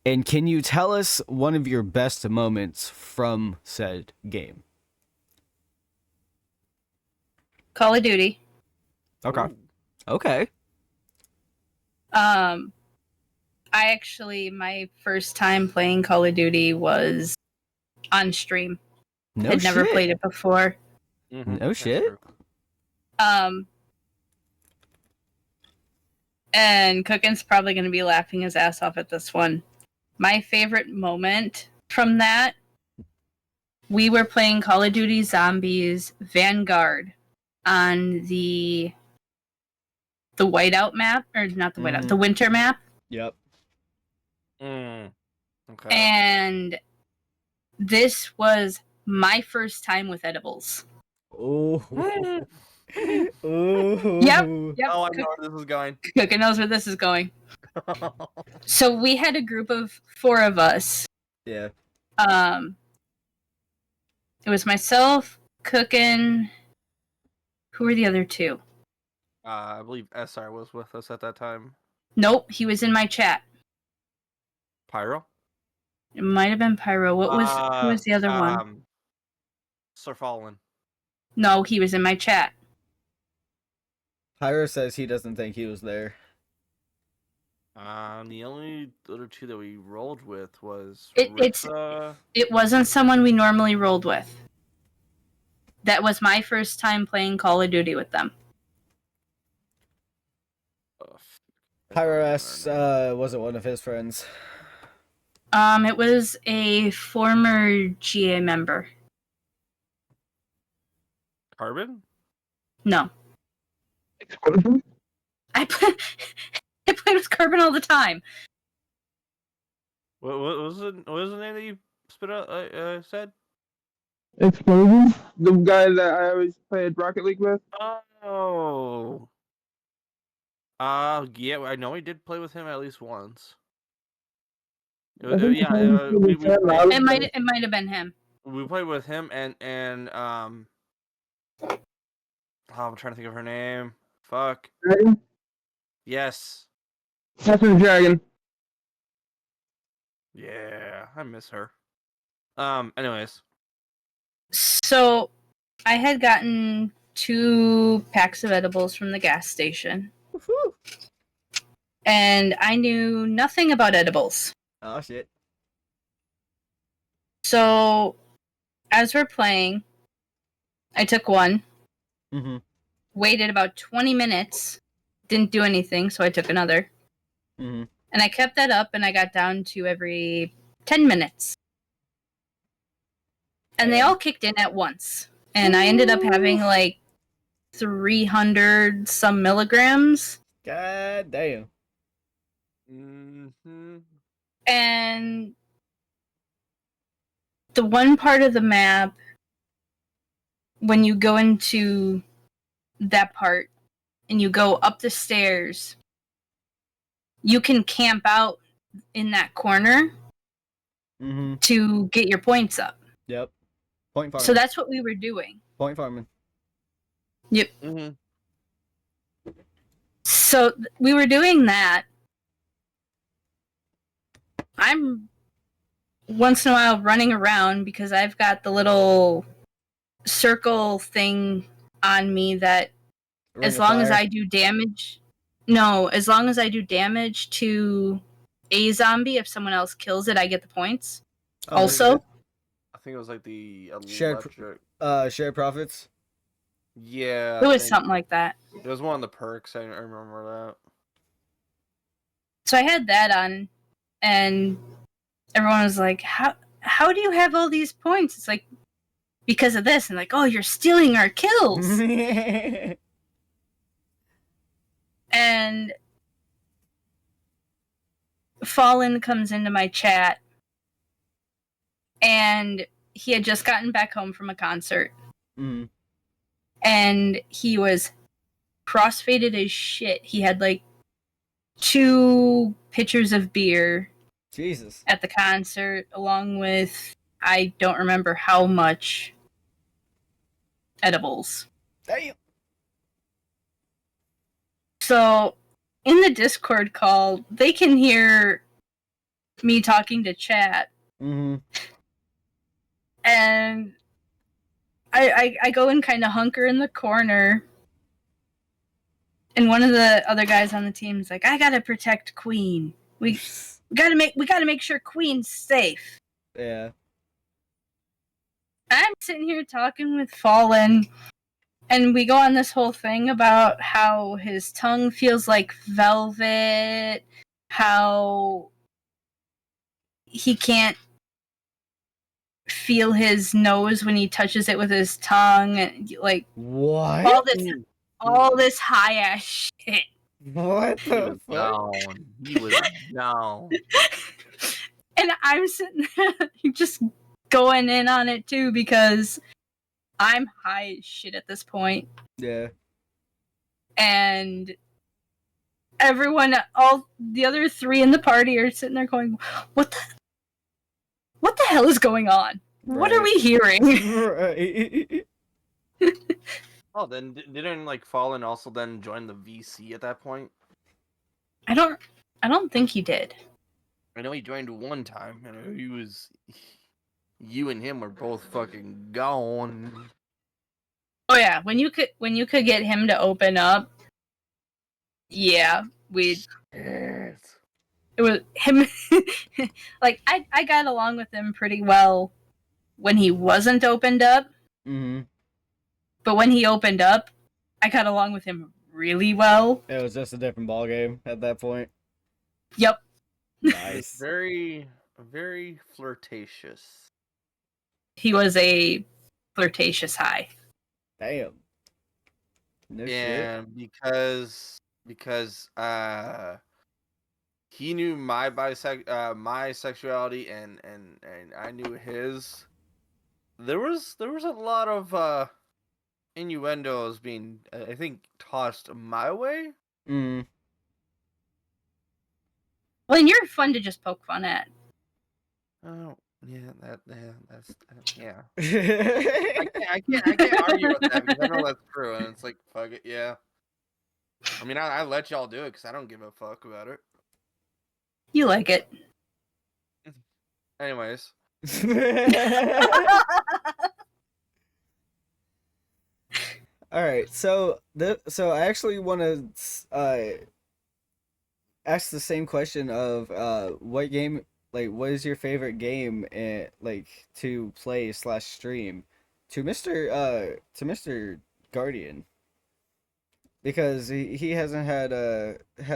A: And can you tell us one of your best moments from said game?
E: Call of Duty.
A: Okay.
E: My first time playing Call of Duty was on stream. I'd never played it before.
B: Mm-hmm.
A: No shit.
E: And Cookin's probably going to be laughing his ass off at this one. My favorite moment from that, we were playing Call of Duty Zombies Vanguard on the whiteout map, or not the whiteout, the winter map.
A: Yep.
B: Okay.
E: And this was my first time with edibles.
A: Oh.
E: Yep.
B: Oh, I know where this is going.
E: Cookin knows where this is going. So we had a group of 4 of us.
A: Yeah.
E: It was myself, Cookin. Who were the other 2?
B: I believe SR was with us at that time.
E: Nope, he was in my chat.
B: Pyro?
E: It might have been Pyro. Who was the other one?
B: Sir Fallen.
E: No, he was in my chat.
A: Pyro says he doesn't think he was there.
B: The only other two that we rolled with was
E: It's
B: Ritza.
E: it wasn't someone we normally rolled with. That was my first time playing Call of Duty with them.
A: Pyro asks, was it one of his friends?
E: It was a former GA member.
B: Carbon?
E: No. I played with Carbon all the time.
B: What was it? What was the name that you spit out? Said?
D: Explosion? The guy that I always played Rocket League with?
B: Oh. Yeah, I know we did play with him at least once.
D: I think
B: Yeah,
D: we played
E: It might have been him.
B: we played with him and oh, I'm trying to think of her name. Fuck.
D: Dragon?
B: Yes.
D: That's a dragon.
B: Yeah, I miss her. Anyways.
E: So, I had gotten 2 packs of edibles from the gas station.
A: Woohoo!
E: And I knew nothing about edibles.
A: Oh shit.
E: So, as we're playing, I took one,
A: Mm-hmm.
E: waited about 20 minutes, didn't do anything, so I took another.
A: Mm-hmm.
E: And I kept that up, and I got down to every 10 minutes. And they all kicked in at once. And I ended up having like 300 some milligrams.
A: God damn.
B: Mm-hmm.
E: And the one part of the map, when you go into that part and you go up the stairs, you can camp out in that corner
A: Mm-hmm.
E: to get your points up.
A: Yep. Point farming.
E: So that's what we were doing.
A: Point farming.
E: Yep.
B: Mm-hmm.
E: So we were doing that. I'm once in a while running around because I've got the little circle thing on me that
A: Ring
E: as
A: of
E: long as
A: fire.
E: I do damage, as long as I do damage to a zombie, if someone else kills it, I get the points.
A: Oh,
E: Also,
B: I think it was like the
A: Shared
B: electric.
A: share profits.
B: Yeah.
E: it
B: I
E: was
B: think
E: something like that.
B: It was one of the perks. I remember that.
E: So I had that on, and everyone was like, how do you have all these points? It's like, because of this. And like, oh, you're stealing our kills. And Fallen comes into my chat, and he had just gotten back home from a concert,
A: Mm-hmm.
E: and he was crossfaded as shit. He had like 2 pitchers of beer
A: Jesus.
E: at the concert, along with I don't remember how much edibles.
A: Damn.
E: So in the Discord call, they can hear me talking to chat,
A: Mm-hmm.
E: and I go and kind of hunker in the corner, and one of the other guys on the team is like, I gotta protect Queen. We gotta make sure Queen's safe.
A: Yeah.
E: I'm sitting here talking with Fallen, and we go on this whole thing about how his tongue feels like velvet, how he can't feel his nose when he touches it with his tongue, and like
A: What?
E: all this high ass shit.
A: What
B: He
A: the
B: was
A: fuck?
B: down. He was down.
E: And I'm sitting there just going in on it too because I'm high as shit at this point.
A: Yeah.
E: And all the other 3 in the party are sitting there going, what the hell is going on? What are
A: Right.
E: we hearing?
A: Right.
B: Oh, then didn't like Fallen also then join the VC at that point?
E: I don't think he did.
B: I know he joined one time, and you and him were both fucking gone.
E: Oh yeah, when you could get him to open up, Yeah, we.
B: Yes.
E: It was him. Like I got along with him pretty well when he wasn't opened up,
A: Mm-hmm.
E: but when he opened up, I got along with him really well.
A: It was just a different ball game at that point.
E: Yep.
B: It's
A: Nice.
B: very, very flirtatious.
E: He was a flirtatious high.
A: Damn. No shit.
B: And because he knew my my sexuality and I knew his. There was a lot of innuendos being I think tossed my way.
A: Mm.
E: Well, and you're fun to just poke fun at.
B: Oh yeah, that's yeah.
A: I
B: I can't argue with that because I know that's true, and it's like fuck it, yeah. I mean, I let y'all do it because I don't give a fuck about it.
E: You like it.
B: Anyways,
A: All right, so I actually want to ask the same question of what game, like, what is your favorite game like to play / stream to Mr. Guardian, because he hasn't had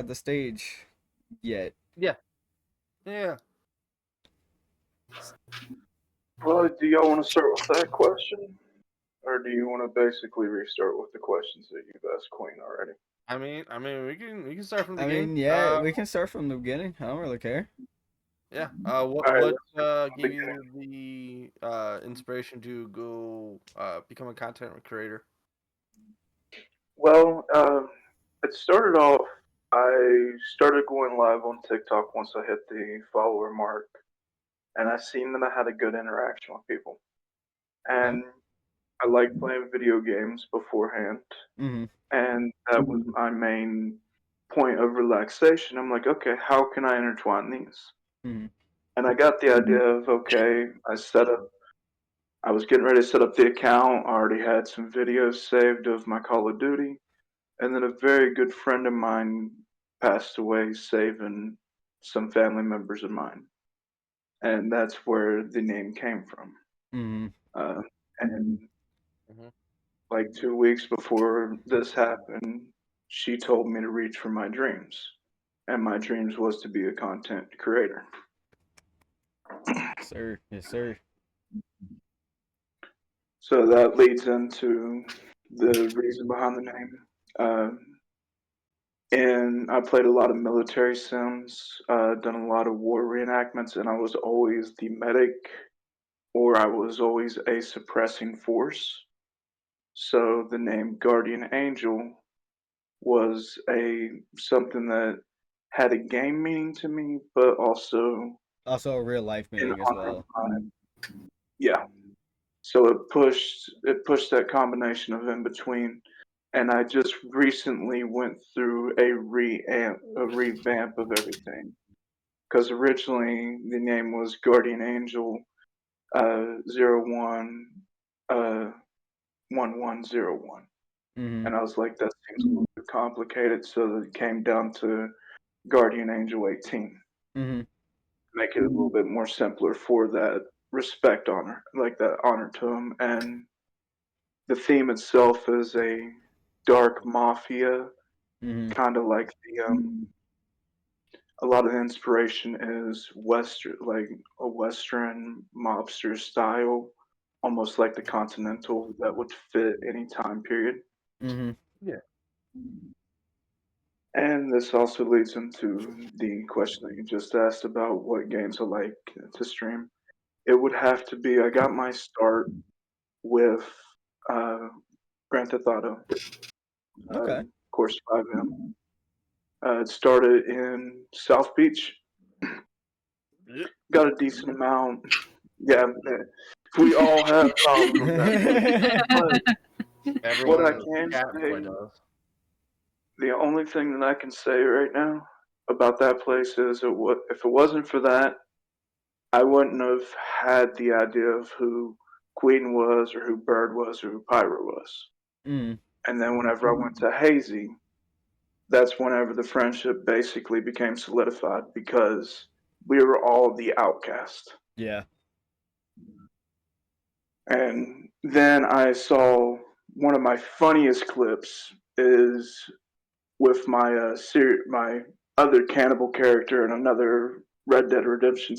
A: the stage yet.
B: yeah.
C: Well, do y'all want to start with that question? Or do you want to basically restart with the questions that you've asked Queen already?
B: I mean, we can start from the
A: I
B: beginning.
A: mean, yeah, we can start from the beginning. I don't really care.
B: Yeah.
C: All right,
B: What gave you the inspiration to go become a content creator?
C: Well, it started off, I started going live on TikTok once I hit the follower mark, and I seen that I had a good interaction with people. And I liked playing video games beforehand,
A: Mm-hmm.
C: and that was my main point of relaxation. I'm like, okay, how can I intertwine these?
A: Mm-hmm.
C: And I got the idea of, okay, I was getting ready to set up the account. I already had some videos saved of my Call of Duty. And then a very good friend of mine passed away, saving some family members of mine. And that's where the name came from.
A: Mm-hmm.
C: And
B: Mhm.
C: like 2 weeks before this happened, she told me to reach for my dreams. And my dreams was to be a content creator.
A: Sir, yes, sir.
C: So that leads into the reason behind the name. And I played a lot of military sims, done a lot of war reenactments, and I was always the medic or I was always a suppressing force. So the name Guardian Angel was something that had a game meaning to me, but also
A: Also a real life
C: in
A: meaning as
C: honor of
A: well.
C: yeah. So it pushed that combination of in between. And I just recently went through a revamp of everything. Because originally the name was Guardian Angel 01 1101.
A: Mm-hmm.
C: And I was like, that seems a little bit complicated. So it came down to Guardian Angel 18.
A: Mm-hmm.
C: Make it a little bit more simpler for that respect honor, like that honor to him. And the theme itself is a dark mafia,
A: Mm-hmm.
C: kind of like a lot of the inspiration is Western, like a Western mobster style, almost like the Continental that would fit any time period.
A: Mm-hmm.
C: And this also leads into the question that you just asked about what games I like to stream. It would have to be, I got my start with uh, Grand Theft Auto,
A: Okay.
C: Course 5M. It started in South Beach. Got a decent amount. Yeah, we all have problems with that. But
B: Everyone
C: what I
B: in the
C: can
B: chat
C: say,
B: probably does.
C: the only thing that I can say right now about that place is if it wasn't for that, I wouldn't have had the idea of who Queen was or who Bird was or who Pyro was.
A: Mm.
C: And then whenever I went to Hazy, that's whenever the friendship basically became solidified because we were all the outcast.
A: Yeah.
C: And then I saw one of my funniest clips is with my my other cannibal character in another Red Dead Redemption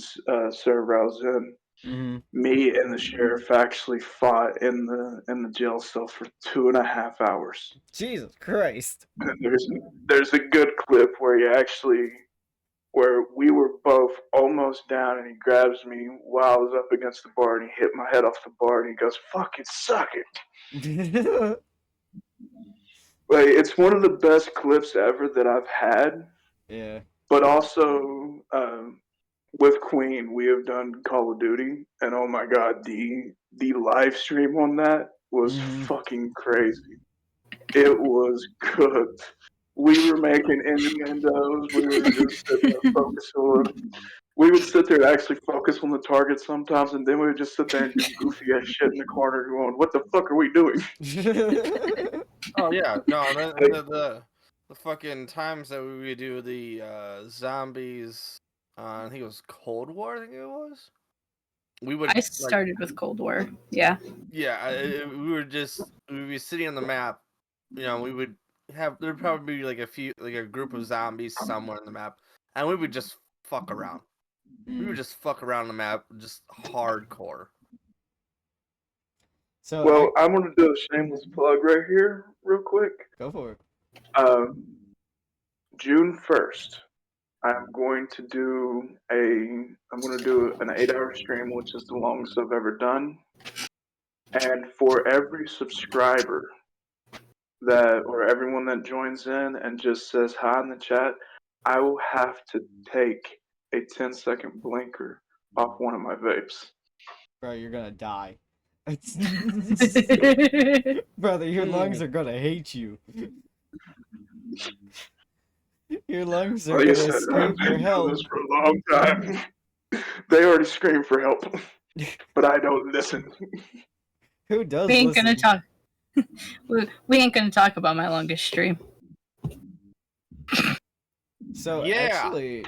C: server I was in.
A: Mm-hmm.
C: Me and the sheriff actually fought in the jail cell for 2.5 hours.
A: Jesus Christ.
C: There's a good clip where we were both almost down and he grabs me while I was up against the bar and he hit my head off the bar and he goes, "Fucking suck it." Like, it's one of the best clips ever that I've had.
A: Yeah.
C: But also, with Queen, we have done Call of Duty, and oh my god, the live stream on that was fucking crazy. It was good. We were making innuendos. We were just sitting there focusing on. We would sit there and actually focus on the target sometimes, and then we would just sit there and do goofy ass shit in the corner, going, "What the fuck are we doing?"
B: Oh yeah, no, the fucking times that we would do the zombies. I think it was Cold War. I think it was. We would.
E: I started with Cold War. Yeah.
B: Yeah, we would be sitting on the map. You know, we would have there'd probably be like a group of zombies somewhere on the map, and we would just fuck around. We would just fuck around the map, just hardcore.
A: So
C: Well, I'm gonna do a shameless plug right here, real quick.
A: go for it.
C: June 1st, I'm going to do an 8-hour stream, which is the longest I've ever done. And for every subscriber or everyone that joins in and just says hi in the chat, I will have to take a 10-second blinker off one of my vapes.
A: Bro, you're gonna die. Brother, your lungs are gonna hate you. Your lungs are
C: Like I
A: gonna
C: said,
A: scream
C: I've
A: for
C: been
A: help.
C: doing this for a long time. They already scream for help, but I don't listen.
A: Who does
E: We ain't
A: listen?
E: gonna talk. We ain't gonna talk about my longest stream.
A: So
B: Yeah.
A: actually,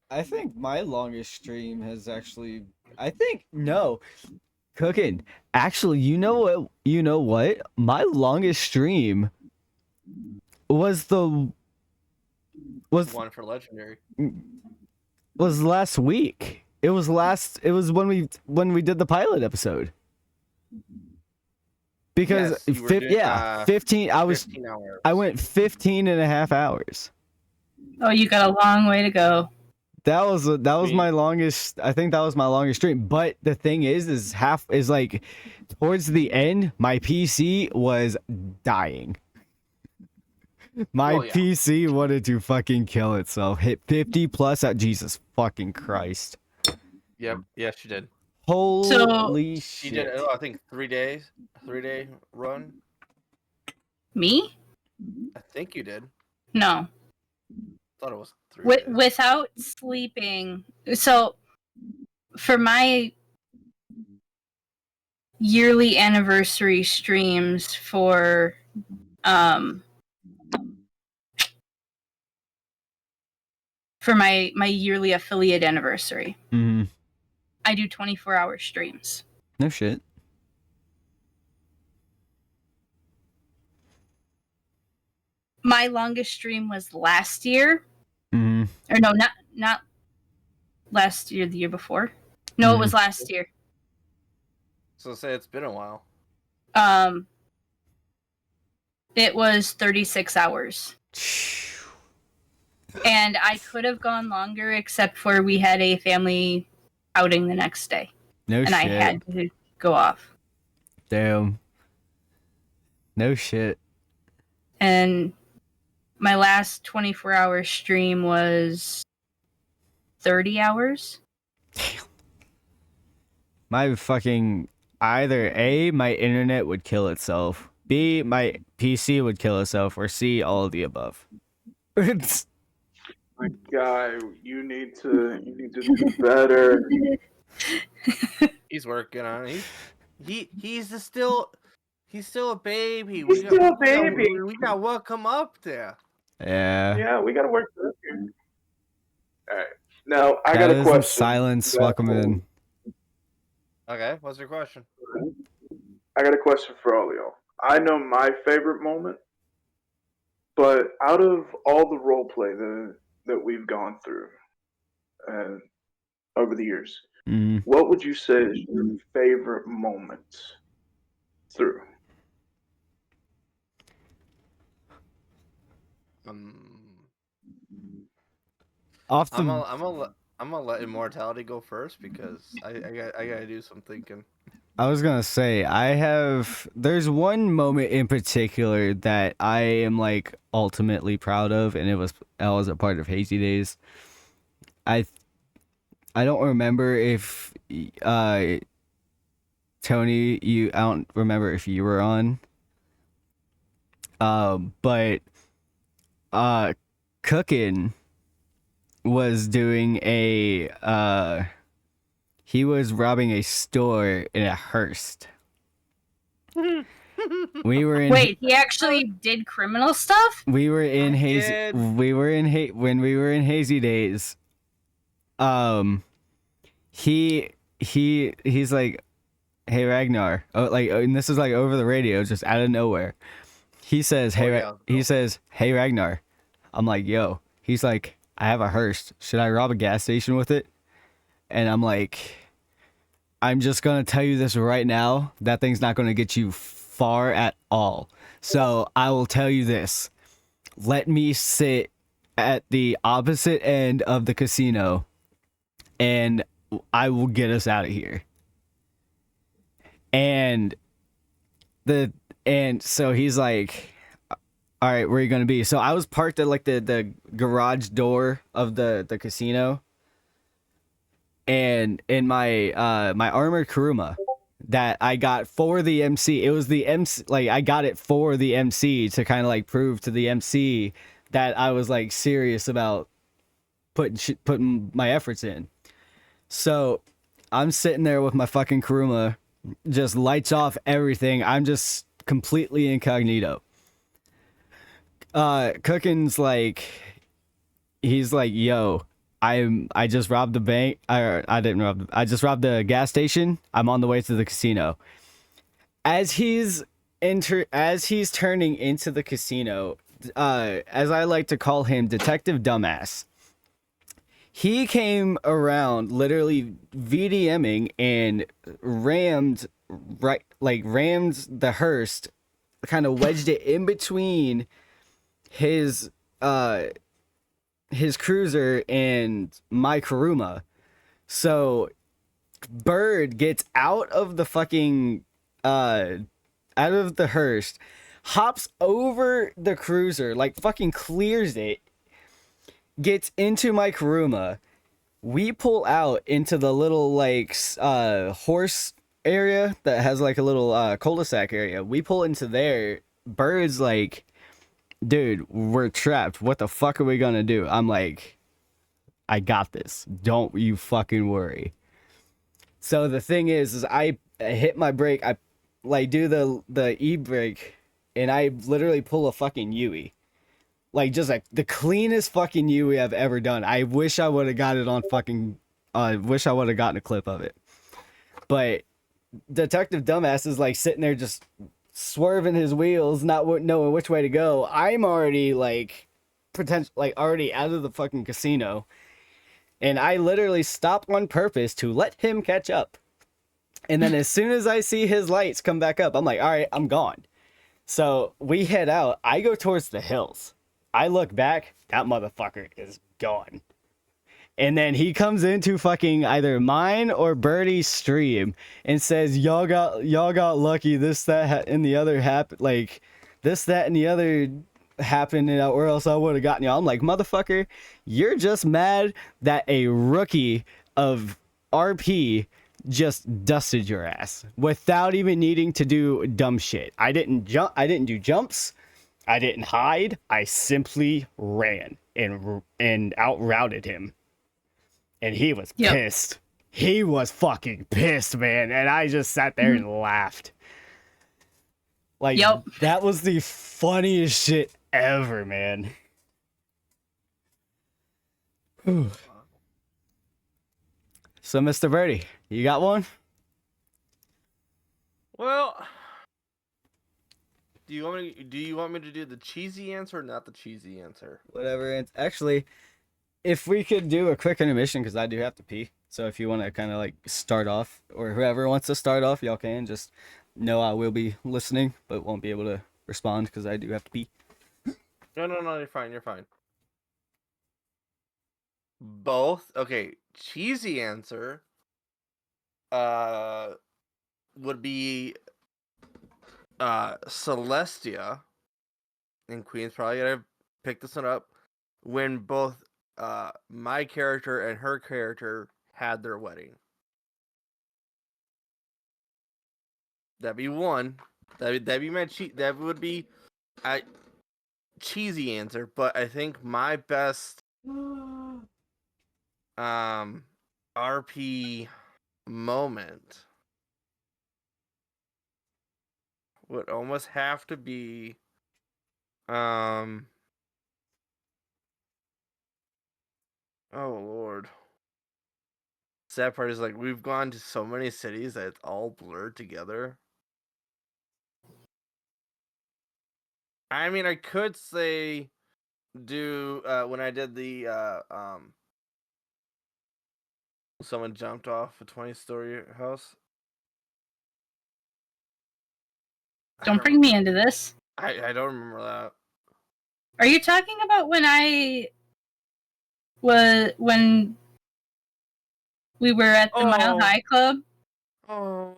A: I think my longest stream has actually. I think no, Cookin. Actually, you know what? You know what? My longest stream was
B: One for legendary.
A: last week. It was when we did the pilot episode. Because
B: Yes, you were doing,
A: 15 I
B: 15 hours.
A: I went 15 and a half hours.
E: Oh, you got a long way to go.
A: That was my longest. I think that was my longest stream. But the thing is like towards the end, my PC was dying. My PC wanted to fucking kill itself. Hit 50 plus at Jesus fucking Christ.
B: Yep. Yes, she did.
A: Holy shit.
B: She did. I think 3 days. 3-day run.
E: Me?
B: I think you did.
E: No.
B: Thought it was 3 days.
E: Without sleeping. So, for my yearly anniversary streams for my yearly affiliate anniversary, I do 24-hour streams.
A: No shit.
E: My longest stream was last year.
A: Mm-hmm.
E: Or no, not last year, the year before. No, it was last year.
B: So say it's been a while.
E: It was 36 hours. And I could have gone longer, except for we had a family outing the next day.
A: No shit.
E: And I had to go off.
A: Damn. No shit.
E: And my last 24-hour stream was 30 hours.
A: Damn. My fucking either A, my internet would kill itself. B, my PC would kill itself, or C, all of the above.
C: My guy, you need to do better.
B: He's working on it. He's still a baby.
C: He's still a baby.
B: We got what come up there.
A: Yeah.
C: Yeah, we gotta work through here. All right. Now I got a
A: Shadows and
C: question.
A: silence,
C: that
A: welcome in.
B: Okay, what's your question?
C: I got a question for all y'all. I know my favorite moment, but out of all the role play that we've gone through and over the years,
A: Mm.
C: what would you say is your favorite moment through?
A: Off
B: I'm
A: the
B: gonna let Immortality go first because I gotta do some thinking.
A: I was gonna say there's one moment in particular that I am like ultimately proud of, and I was a part of Hazy Days. I don't remember if Tony, I don't remember if you were on. But Cookin was doing he was robbing a store in a Hearst. We were in
E: Wait, he actually did criminal stuff?
A: we were in
B: I
A: Hazy
B: did.
A: we were in when we were in Hazy Days. He's like, "Hey Ragnar." And this is like over the radio, just out of nowhere. He says, "Hey Ragnar." I'm like, "Yo." He's like, "I have a Hearst. Should I rob a gas station with it?" And I'm like, "I'm just gonna tell you this right now. That thing's not gonna get you far at all. So I will tell you this. Let me sit at the opposite end of the casino, and I will get us out of here." And so he's like, "All right, where are you gonna be?" So I was parked at like the garage door of the casino, and in my my armored Kuruma that I got for the MC. It was the MC, like I got it for the MC to kind of like prove to the MC that I was like serious about putting my efforts in. So I'm sitting there with my fucking Kuruma, just lights off everything. I'm just completely incognito. Cookin's like, he's like, "Yo, I just robbed the bank. I didn't rob. I just robbed the gas station. I'm on the way to the casino." As he's turning into the casino, as I like to call him, Detective Dumbass. He came around literally VDMing and rammed the Hearst, kind of wedged it in between his cruiser and my Kuruma. So Bird gets out of the fucking out of the Hearst, hops over the cruiser, like fucking clears it, gets into my Kuruma. We pull out into the little like horse area that has like a little cul-de-sac area. We pull into there. Bird's like, "Dude, we're trapped. What the fuck are we gonna do?" I'm like, "I got this. Don't you fucking worry." So the thing is I hit my brake. I like do the e-brake, and I literally pull a fucking Yui. Like just like the cleanest fucking Yui I've ever done. I wish I would have got it on fucking. Wish I would have gotten a clip of it. But Detective Dumbass is like sitting there just swerving his wheels, not knowing which way to go. I'm already like already out of the fucking casino, and I literally stop on purpose to let him catch up. And then as soon as I see his lights come back up, I'm like, "All right, I'm gone." So we head out. I go towards the hills. I look back, that motherfucker is gone. And then he comes into fucking either mine or Birdie's stream and says, y'all got lucky. This, that, and the other happened. Like, this, that, and the other happened, or else I would have gotten y'all. I'm like, motherfucker, you're just mad that a rookie of RP just dusted your ass without even needing to do dumb shit. I didn't do jumps. I didn't hide. I simply ran and outrouted him. And he was pissed. He was fucking pissed, man. And I just sat there and laughed. Like, that was the funniest shit ever, man. So, Mr. Birdie, you got one?
B: Well, do you want me to do the cheesy answer or not the cheesy answer?
A: Whatever. And actually, if we could do a quick intermission, because I do have to pee. So if you want to kind of like start off, or whoever wants to start off, y'all can. Just know I will be listening, but won't be able to respond because I do have to pee.
B: No, you're fine. You're fine. Both. Okay, cheesy answer. Would be Celestia and Queen's probably gonna pick this one up when both my character and her character had their wedding. That'd be one. That'd be my that would be a cheesy answer, but I think my best RP moment would almost have to be oh Lord. Sad part is like we've gone to so many cities that it's all blurred together. I mean, I could say do when I did the someone jumped off a 20-story house.
E: Don't bring me into this.
B: I don't remember that.
E: Are you talking about when we were at the Mile High Club?
B: Oh,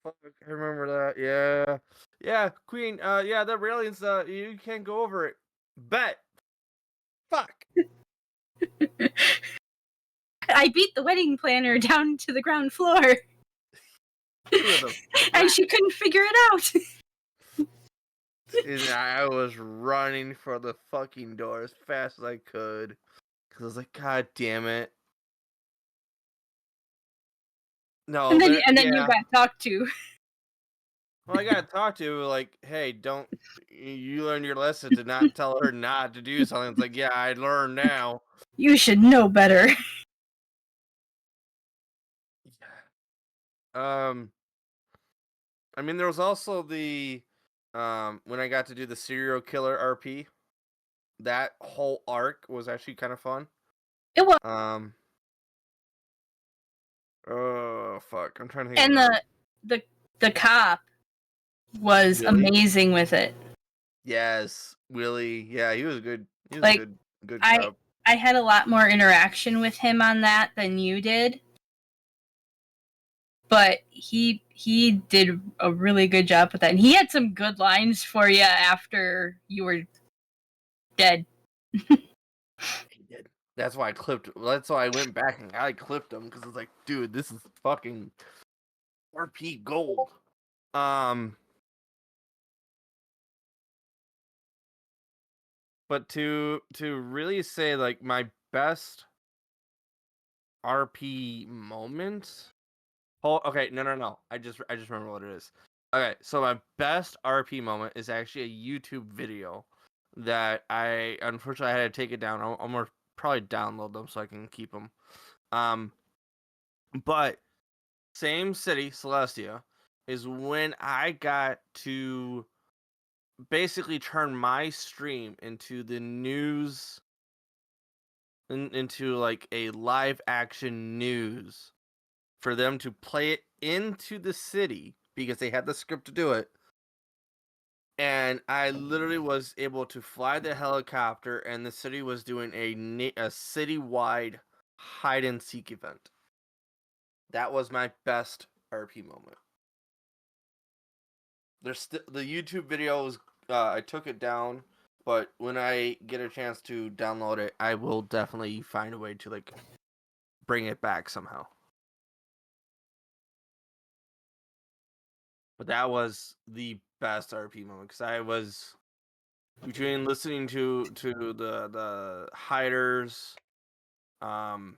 B: fuck, I remember that. Yeah. Yeah, Queen, yeah, the railings, you can't go over it. Bet. Fuck.
E: I beat the wedding planner down to the ground floor. And she couldn't figure it out.
B: And I was running for the fucking door as fast as I could. Because I was like, God damn it. No,
E: and then you got talked to.
B: Well, I got talked to, like, hey, don't, you learned your lesson to not tell her not to do something. It's like, yeah, I learned now.
E: You should know better.
B: I mean, there was also the, when I got to do the serial killer RP. That whole arc was actually kind of fun.
E: It was.
B: Oh fuck! I'm trying to think.
E: And the cop was
B: Willie?
E: amazing with it.
B: Yes, Willie. Yeah, he was good. He was
E: Like,
B: a good cop.
E: I had a lot more interaction with him on that than you did. But he did a really good job with that. And he had some good lines for you after you were dead.
B: He did. That's why I clipped. That's why I went back and I clipped him because I was like, dude, this is fucking RP gold. But to really say like my best RP moment. Oh, okay, no. I just remember what it is. Okay, so my best RP moment is actually a YouTube video that I unfortunately I had to take it down. I'm gonna probably download them so I can keep them. But same city, Celestia, is when I got to basically turn my stream into the news, into like a live action news for them to play it into the city because they had the script to do it. And I literally was able to fly the helicopter, and the city was doing a citywide hide and seek event. That was my best RP moment. There's the YouTube video was I took it down, but when I get a chance to download it, I will definitely find a way to like bring it back somehow. But that was the best RP moment because I was between listening to the hiders, trying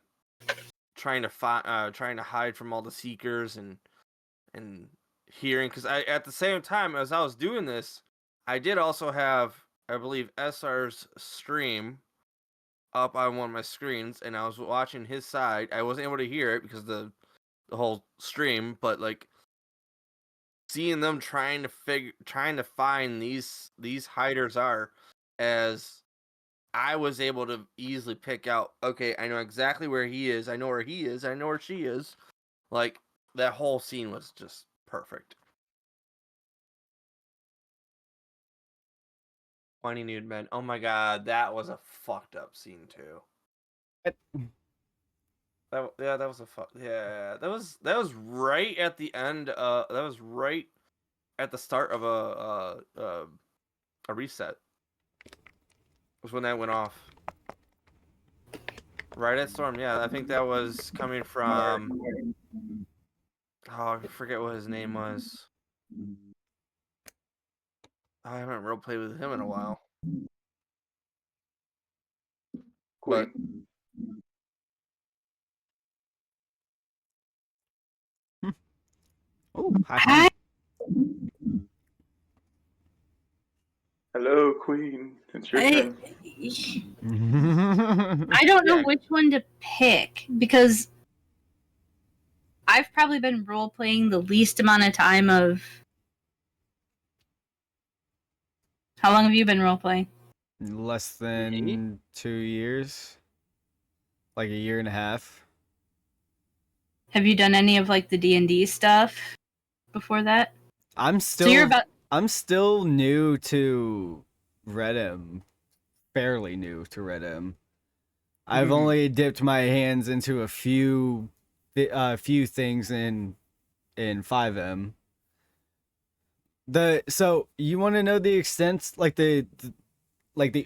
B: to hide from all the seekers and hearing, because I at the same time as I was doing this, I did also have, I believe, SR's stream up on one of my screens, and I was watching his side. I wasn't able to hear it because the whole stream, but like seeing them trying to find these hiders are, as I was able to easily pick out. Okay, I know exactly where he is. I know where he is. I know where she is. Like that whole scene was just perfect. Whiny nude men. Oh my god, that was a fucked up scene too. That was a that was right at the end. That was right at the start of a reset. Was when that went off. Right at Storm. Yeah, I think that was coming from. Oh, I forget what his name was. I haven't role played with him in a while. But
C: Queen.
A: Oh, hi.
C: Hello, Queen. It's your
E: I
C: turn.
E: don't know
B: Yeah.
E: which one to pick because I've probably been role playing the least amount of time of. How long have you been role playing?
A: Less than 2 years. Like a year and a half.
E: Have you done any of like the D&D stuff before that?
A: I'm
E: So you're about
A: still new to Redem. Fairly new to Redem. I've
C: Mhm.
A: only dipped my hands into a few things in 5M. So you want to know the extent, like the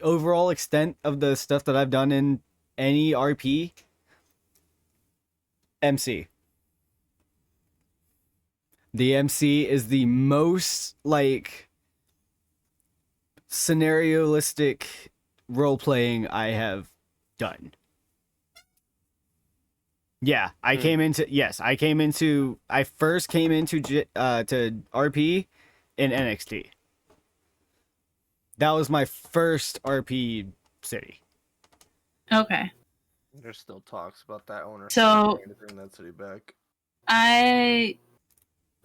A: overall extent of the stuff that I've done in any RP? MC. The MC is the most like scenariostic role playing I have done. Yeah, I first came into to RP in NXT. That was my first RP city.
E: okay.
B: there's still talks about that owner.
E: So-
B: trying to bring that city back.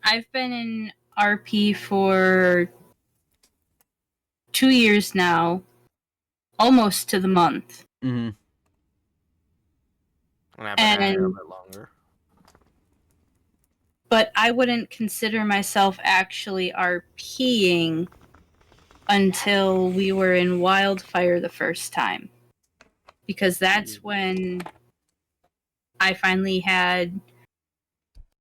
E: I've been in RP for 2 years now, almost to the month.
A: Mm-hmm.
B: And I've been at it a
E: And
B: bit longer.
E: but I wouldn't consider myself actually RPing until we were in Wildfire the first time. Because that's when I finally had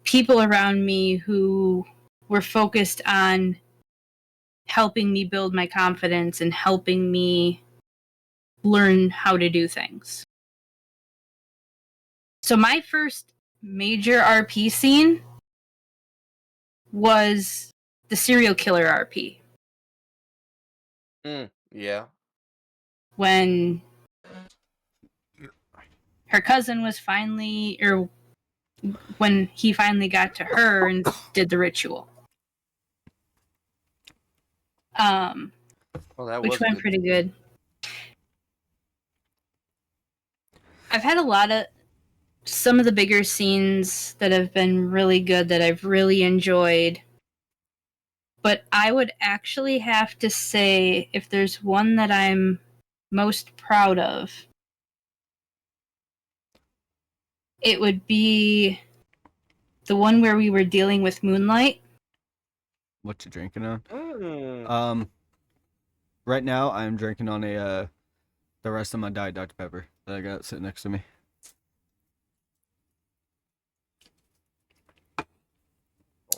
E: people around me who were focused on helping me build my confidence and helping me learn how to do things. So my first major RP scene was the serial killer RP.
B: Yeah.
E: When her cousin was finally, or when he finally got to her and did the ritual.
B: Well, that
E: Which
B: was
E: went
B: good.
E: pretty good. I've had some of the bigger scenes that have been really good that I've really enjoyed. But I would actually have to say, if there's one that I'm most proud of, it would be the one where we were dealing with Moonlight.
A: What you drinking on?
B: Mm.
A: Right now I'm drinking on the rest of my Diet Dr. Pepper that I got sitting next to me.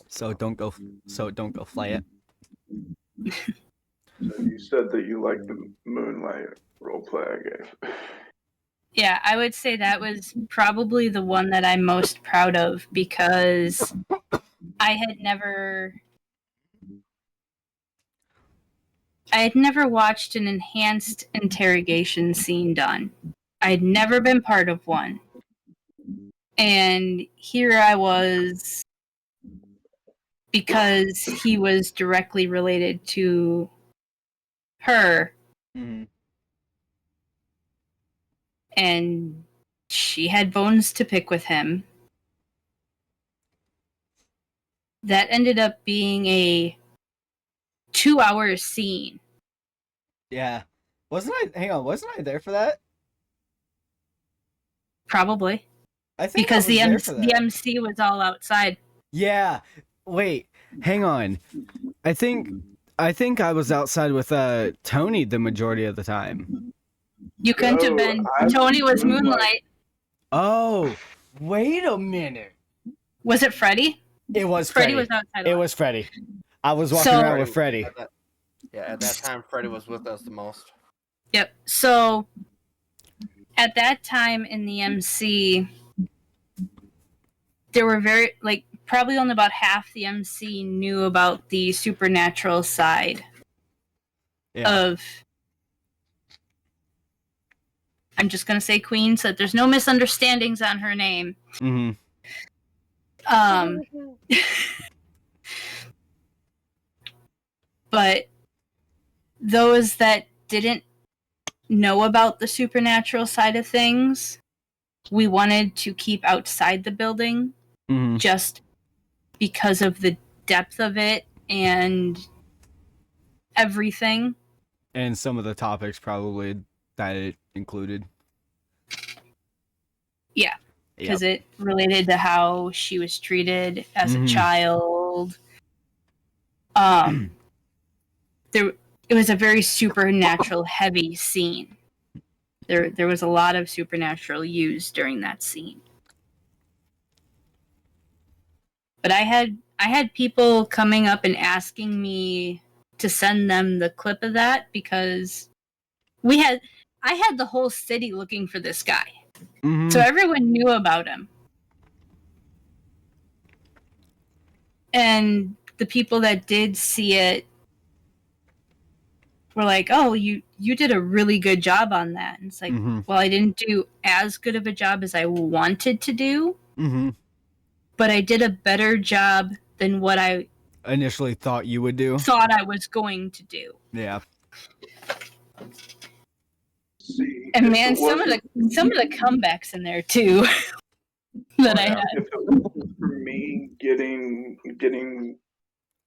A: So don't go fly it.
C: So you said that you like the Moonlight roleplay I gave.
E: Yeah, I would say that was probably the one that I'm most proud of because I had never watched an enhanced interrogation scene done. I'd never been part of one. And here I was, because he was directly related to her,
A: Mm-hmm.
E: and she had bones to pick with him. That ended up being a 2-hour scene.
A: Yeah. Wasn't I there for that?
E: Probably.
A: I think
E: Because
A: I was there for
E: the
A: that.
E: MC was all outside.
A: Yeah. Wait, hang on. I think I was outside with Tony the majority of the time.
E: You couldn't have been. Tony was Moonlight.
A: Oh, wait a minute.
E: Was it Freddy?
A: It was
E: Freddy
A: Freddy.
E: was outside.
A: It was Freddy. I was walking
E: So-
A: around with Freddy.
B: At that time, Freddy was with us the most.
E: Yep. So at that time in the MC, there were probably only about half the MC knew about the supernatural side of. I'm just gonna say Queen, so that there's no misunderstandings on her name.
A: Mm-hmm.
E: But those that didn't know about the supernatural side of things, we wanted to keep outside the building just because of the depth of it and everything.
A: And some of the topics probably that it included.
E: Yeah. Because it related to how she was treated as a child. It was a very supernatural heavy scene. There was a lot of supernatural used during that scene. But I had people coming up and asking me to send them the clip of that because I had the whole city looking for this guy.
A: Mm-hmm.
E: So everyone knew about him. And the people that did see it were like, oh, you did a really good job on that. And it's like, well, I didn't do as good of a job as I wanted to do. But I did a better job than what I
A: initially thought you would do.
E: Thought I was going to do.
A: Yeah.
C: See,
E: and man, some of the comebacks in there too that I had.
C: If it wasn't for me getting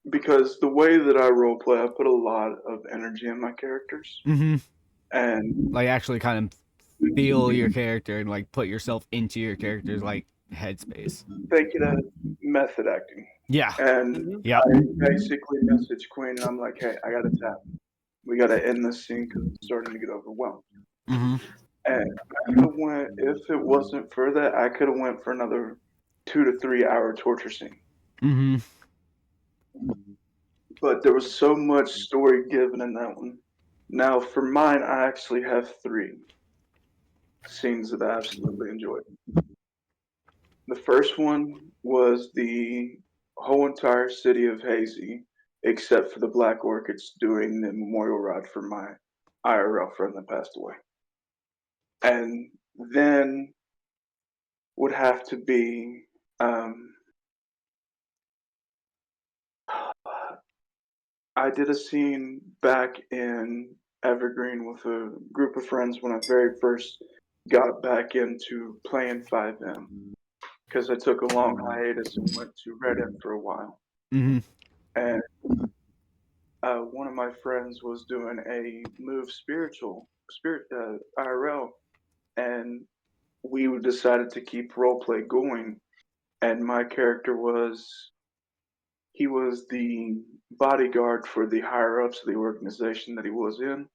C: because the way that I roleplay, I put a lot of energy in my characters, and
A: like actually kind of feel your character and like put yourself into your character's like headspace.
C: Think it as method acting.
A: Yeah.
C: And I basically message Queen and I'm like, hey, I gotta tap. We gotta end this scene because it's starting to get overwhelmed. And I could have went, if it wasn't for that, I could have went for another 2 to 3 hour torture scene. But there was so much story given in that one. Now for mine, I actually have 3 scenes that I absolutely enjoyed. The first one was the whole entire city of Hazy, except for the Black Orchids, doing the memorial ride for my IRL friend that passed away. And then would have to be I did a scene back in Evergreen with a group of friends when I very first got back into playing 5M. Because I took a long hiatus and went to Reddit for a while. And one of my friends was doing a move spirit IRL, and we decided to keep roleplay going. And my character was the bodyguard for the higher ups of the organization that he was in,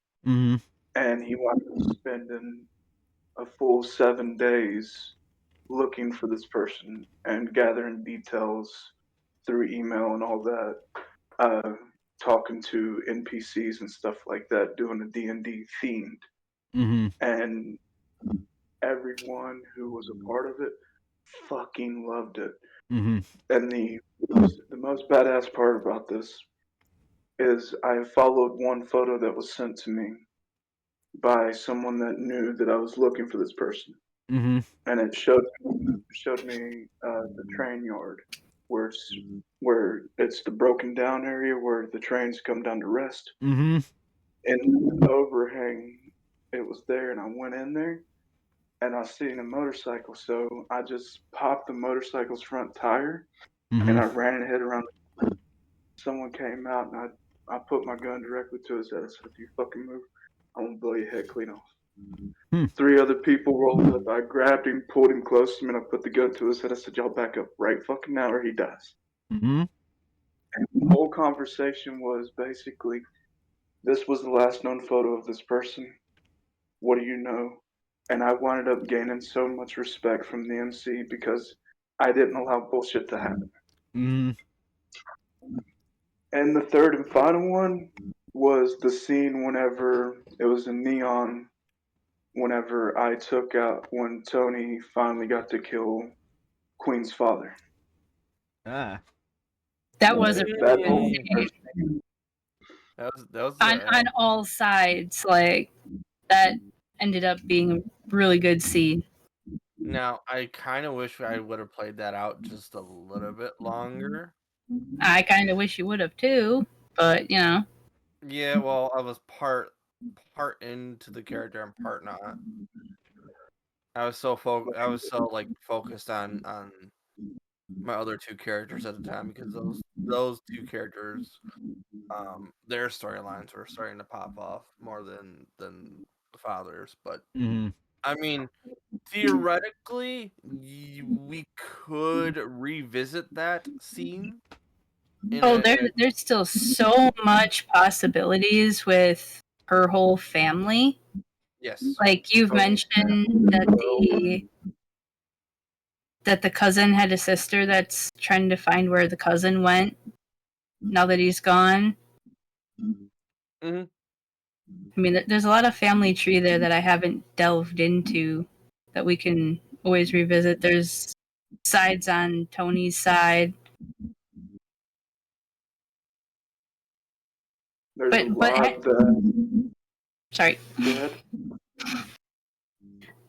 C: and he wound up spending a full 7 days looking for this person and gathering details through email and all that, talking to NPCs and stuff like that, doing a D&D themed. And everyone who was a part of it fucking loved it. And the most badass part about this is I followed one photo that was sent to me by someone that knew that I was looking for this person. And it showed me the train yard where it's the broken down area where the trains come down to rest. And the overhang, it was there, and I went in there, and I seen a motorcycle, so I just popped the motorcycle's front tire, and
A: Mm-hmm.
C: I ran and hit around. Someone came out, and I put my gun directly to his head. I said, "If you fucking move, I'm gonna blow your head clean off."
A: Hmm.
C: 3 other people rolled up. I grabbed him, pulled him close to me, and I put the gun to his head. I said, "Y'all back up right fucking now, or he dies."
A: Mm-hmm.
C: And the whole conversation was basically, "This was the last known photo of this person. What do you know?" And I wound up gaining so much respect from the MC because I didn't allow bullshit to happen.
A: Mm-hmm.
C: And the third and final one was the scene whenever it was in Neon, whenever I took out when Tony finally got to kill Queen's father.
A: Ah.
E: That was a
C: That
E: really
C: whole
E: good scene.
B: That was
E: On all sides. Like that ended up being a really good scene.
B: Now I kind of wish I would have played that out just a little bit longer.
E: I kind of wish you would have too, but you know.
B: Yeah, well, I was part into the character and part not. I was so like focused on my other two characters at the time because those two characters, their storylines were starting to pop off more than the father's. But
A: Mm-hmm.
B: I mean, theoretically, we could revisit that scene.
E: Oh, there's still so much possibilities with her whole family.
B: Yes.
E: Like you've mentioned that the cousin had a sister that's trying to find where the cousin went now that he's gone.
B: Mm-hmm.
E: I mean, there's a lot of family tree there that I haven't delved into that we can always revisit. There's sides on Tony's side.
C: There's
E: But
C: a lot that.
E: sorry.
C: Go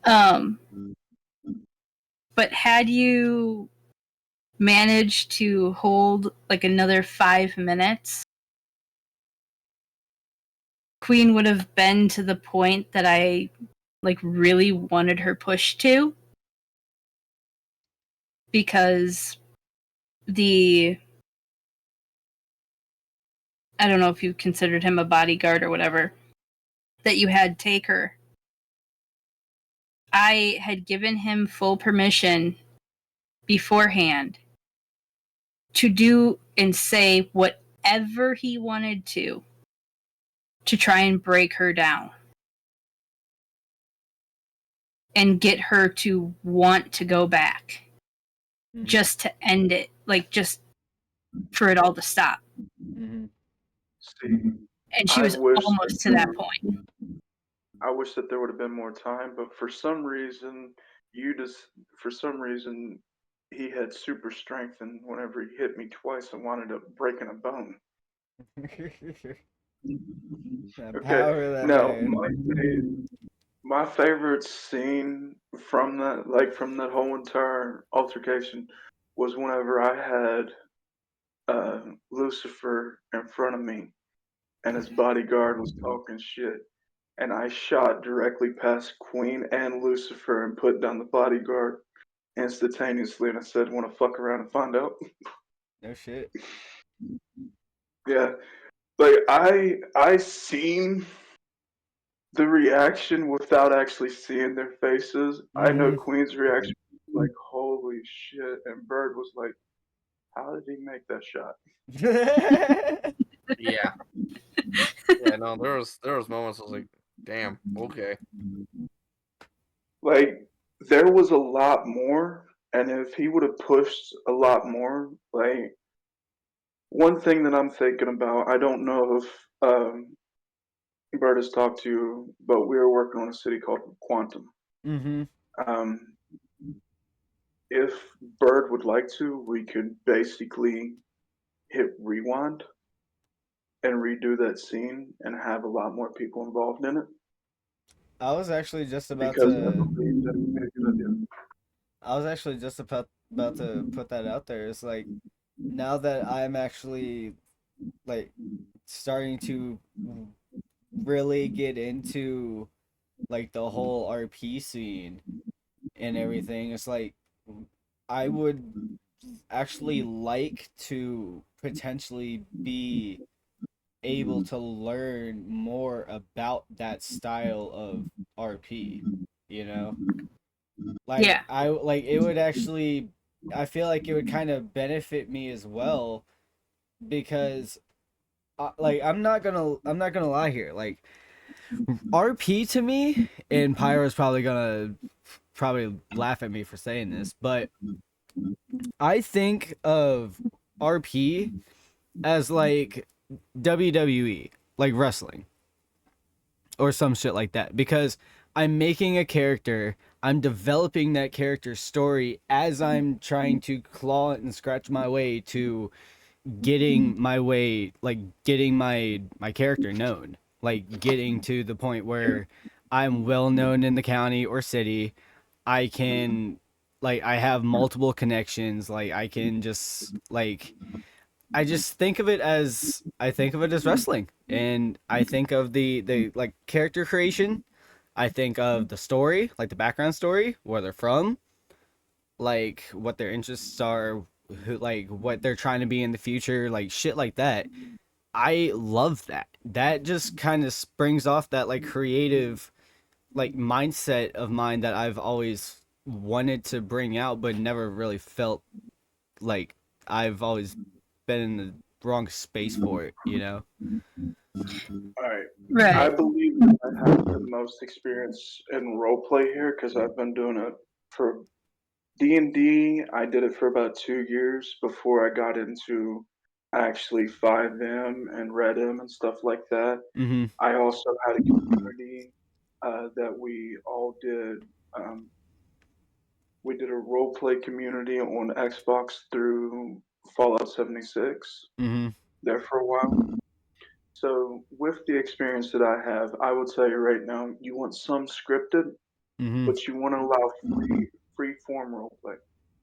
C: ahead.
E: But had you managed to hold like another 5 minutes, Queen would have been to the point that I like really wanted her pushed to, because I don't know if you considered him a bodyguard or whatever that you had take her. I had given him full permission beforehand to do and say whatever he wanted to try and break her down and get her to want to go back, just to end it, like just for it all to stop.
A: Mm-hmm.
C: See,
E: And she was almost to that point.
C: I wish that there would have been more time, but for some reason, he had super strength, and whenever he hit me twice, I wound up breaking a bone.
A: That
C: Okay,
A: power of that
C: now
A: man.
C: my favorite scene from that whole entire altercation was whenever I had Lucifer in front of me, and his bodyguard was talking shit, and I shot directly past Queen and Lucifer and put down the bodyguard instantaneously, and I said, "Want to fuck around and find out?"
A: No shit.
C: Yeah, like I seen the reaction without actually seeing their faces. I know
A: Mm-hmm.
C: Queen's reaction was like, "Holy shit," and Bird was like, "How did he make that shot?"
B: Yeah. Yeah. No, there was moments I was like, damn. Okay.
C: Like there was a lot more, and if he would have pushed a lot more, like one thing that I'm thinking about, I don't know if Bird has talked to you, but we are working on a city called Quantum.
A: Mm-hmm.
C: Um, if Bird would like to, we could basically hit rewind and redo that scene and have a lot more people involved in it.
A: I was actually just about
C: Because I
A: to.
C: believe that would be a good idea.
A: I was actually just about to put that out there. It's like now that I'm actually like starting to really get into like the whole RP scene and everything. It's like I would actually like to potentially be able to learn more about that style of RP, you know? Like
E: Yeah.
A: it would actually I feel like it would kind of benefit me as well because I'm not gonna lie here. Like RP to me, and Pyro's probably gonna laugh at me for saying this, but I think of RP as like WWE, like wrestling or some shit like that, because I'm making a character, I'm developing that character's story as I'm trying to claw and scratch my way to getting my character known, like getting to the point where I'm well known in the county or city. I can I have multiple connections, like I can just I think of it as wrestling, and I think of the like character creation. I think of the story, like the background story, where they're from, like what their interests are, who, like what they're trying to be in the future, like shit like that. I love that. That just kind of springs off that like creative like mindset of mine that I've always wanted to bring out, but never really felt like I've always been in the wrong space for it, you know?
C: All right. I
E: Right.
C: believe that I have the most experience in roleplay here because I've been doing it for D&D. I did it for about 2 years before I got into actually 5M and Red M and stuff like that.
A: Mm-hmm.
C: I also had a community that we all did. Um, we did a roleplay community on Xbox through Fallout 76
A: Mm-hmm.
C: there for a while. So, with the experience that I have, I will tell you right now, you want some scripted,
A: Mm-hmm.
C: but you want to allow free form roleplay.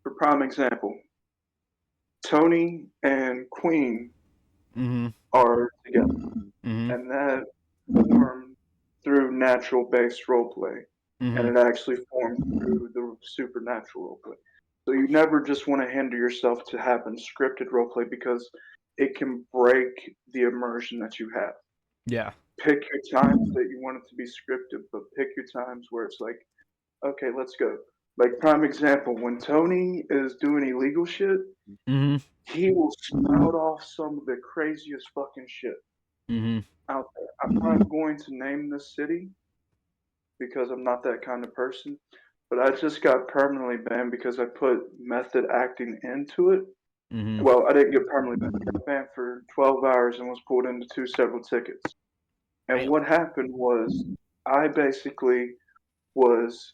C: For prime example, Tony and Queen
A: Mm-hmm.
C: are together,
A: Mm-hmm.
C: and that formed through natural based roleplay, and
A: Mm-hmm.
C: it actually formed through the supernatural roleplay. So you never just want to hinder yourself to happen scripted roleplay because it can break the immersion that you have.
A: Yeah.
C: Pick your times that you want it to be scripted, but pick your times where it's like, okay, let's go. Like prime example, when Tony is doing illegal shit,
A: Mm-hmm.
C: he will spout off some of the craziest fucking shit
A: Mm-hmm.
C: out there. I'm not going to name this city because I'm not that kind of person, but I just got permanently banned because I put method acting into it.
A: Mm-hmm.
C: Well, I didn't get permanently banned. I got banned for 12 hours and was pulled into two several tickets. And
A: Damn.
C: what happened was I basically was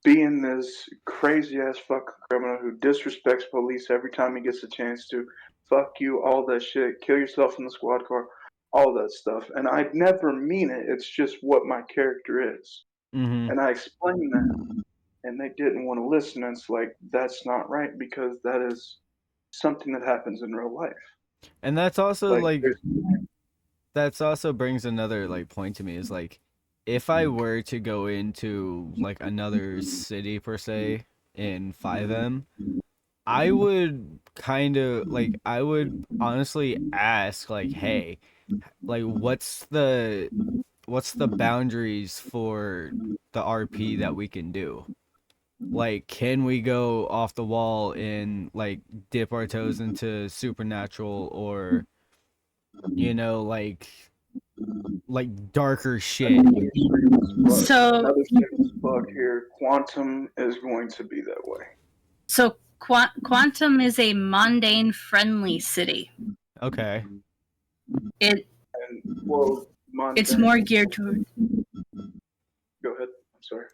C: being this crazy ass fucking criminal who disrespects police every time he gets a chance to. Fuck you, all that shit. Kill yourself in the squad car, all that stuff. And I never mean it. It's just what my character is.
A: Mm-hmm.
C: And I explained that, and they didn't want to listen. And it's like, that's not right because that is something that happens in real life.
A: And that's also
C: Like,
A: like
C: there's
A: that's also brings another like point to me is like if I were to go into like another city per se in 5M, I would kind of like I would honestly ask like, hey, like what's the boundaries for the RP that we can do? Like, can we go off the wall and like dip our toes into supernatural or like darker shit?
C: another shameless plug.
E: So
C: Another shameless plug here. Quantum is going to be that way.
E: so Quantum is a mundane friendly city.
A: Okay.
E: It
C: And well,
E: it's more geared to
C: Go ahead. I'm sorry.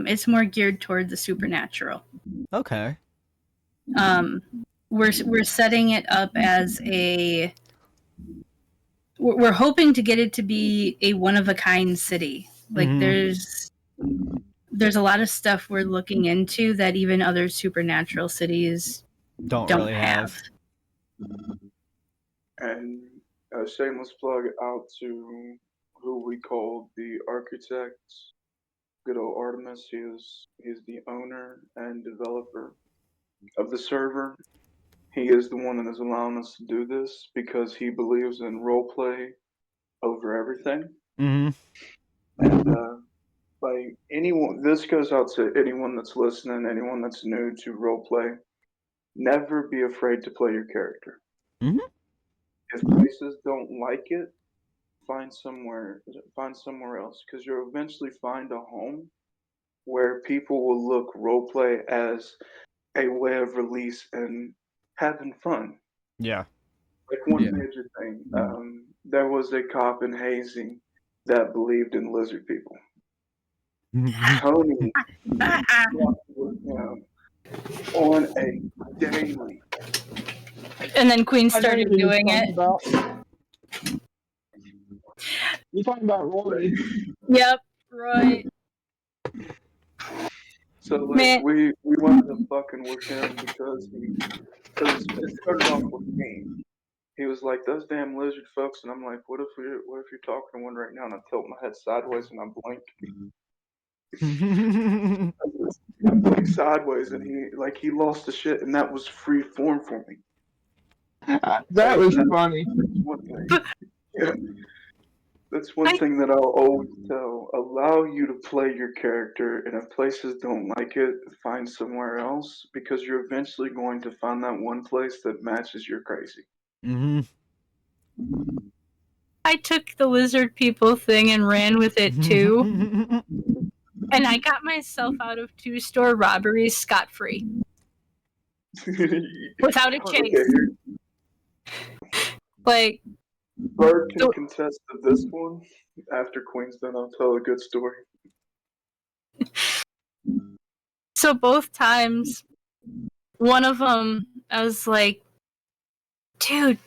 E: it's more geared toward the supernatural.
A: Okay.
E: We're setting it up as we're hoping to get it to be a one of a kind city. Like
A: Mm-hmm.
E: there's a lot of stuff we're looking into that even other supernatural cities
A: Don't
E: don't
A: really
E: have.
C: And a shameless plug out to who we call the architects good old Artemis. He's the owner and developer of the server. He is the one that is allowing us to do this because he believes in roleplay over everything.
A: Mm-hmm.
C: And like anyone, this goes out to anyone that's listening, anyone that's new to roleplay. Never be afraid to play your character.
A: Mhm.
C: If places don't like it, find somewhere else, because you'll eventually find a home where people will look roleplay as a way of release and having fun.
A: Yeah.
C: Like one
B: Yeah.
C: major thing, there was a cop in Hazy that believed in lizard people. Tony walked with him on a daily.
E: And then Queen
D: I know
E: started
D: who you're
E: doing
D: talking
E: it.
D: about. You're talking about Roy.
E: Yep, right.
C: So like
E: Man.
C: we wanted to fucking with him because it started off with me. He was like, "Those damn lizard folks," and I'm like, "What if you're talking to one right now?" And I tilt my head sideways and I blink. I blink sideways and he lost the shit, and that was free form for me.
D: That was funny.
C: That's one thing. Yeah. That's one thing that I'll always tell. Allow you to play your character, and if places don't like it, find somewhere else, because you're eventually going to find that one place that matches your crazy.
A: Mm-hmm.
E: I took the lizard people thing and ran with it too. And I got myself out of 2 store robberies scot-free. Without a chase. Like,
C: Bird can contest to this one. After Queen's done, I'll tell a good story.
E: so both times, one of them, I was like, dude,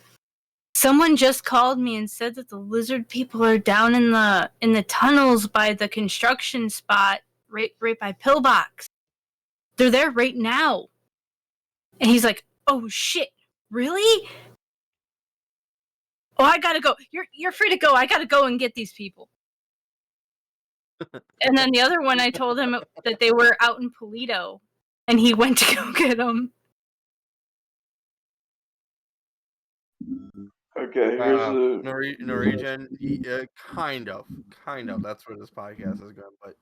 E: someone just called me and said that the lizard people are down in the tunnels by the construction spot, right by Pillbox. They're there right now. And he's like, oh shit, really? Oh, I gotta go. You're free to go. I gotta go and get these people. And then the other one, I told him that they were out in Polito, and he went to go get them.
C: Okay, here's a
B: Norwegian, kind of. That's where this podcast is going, but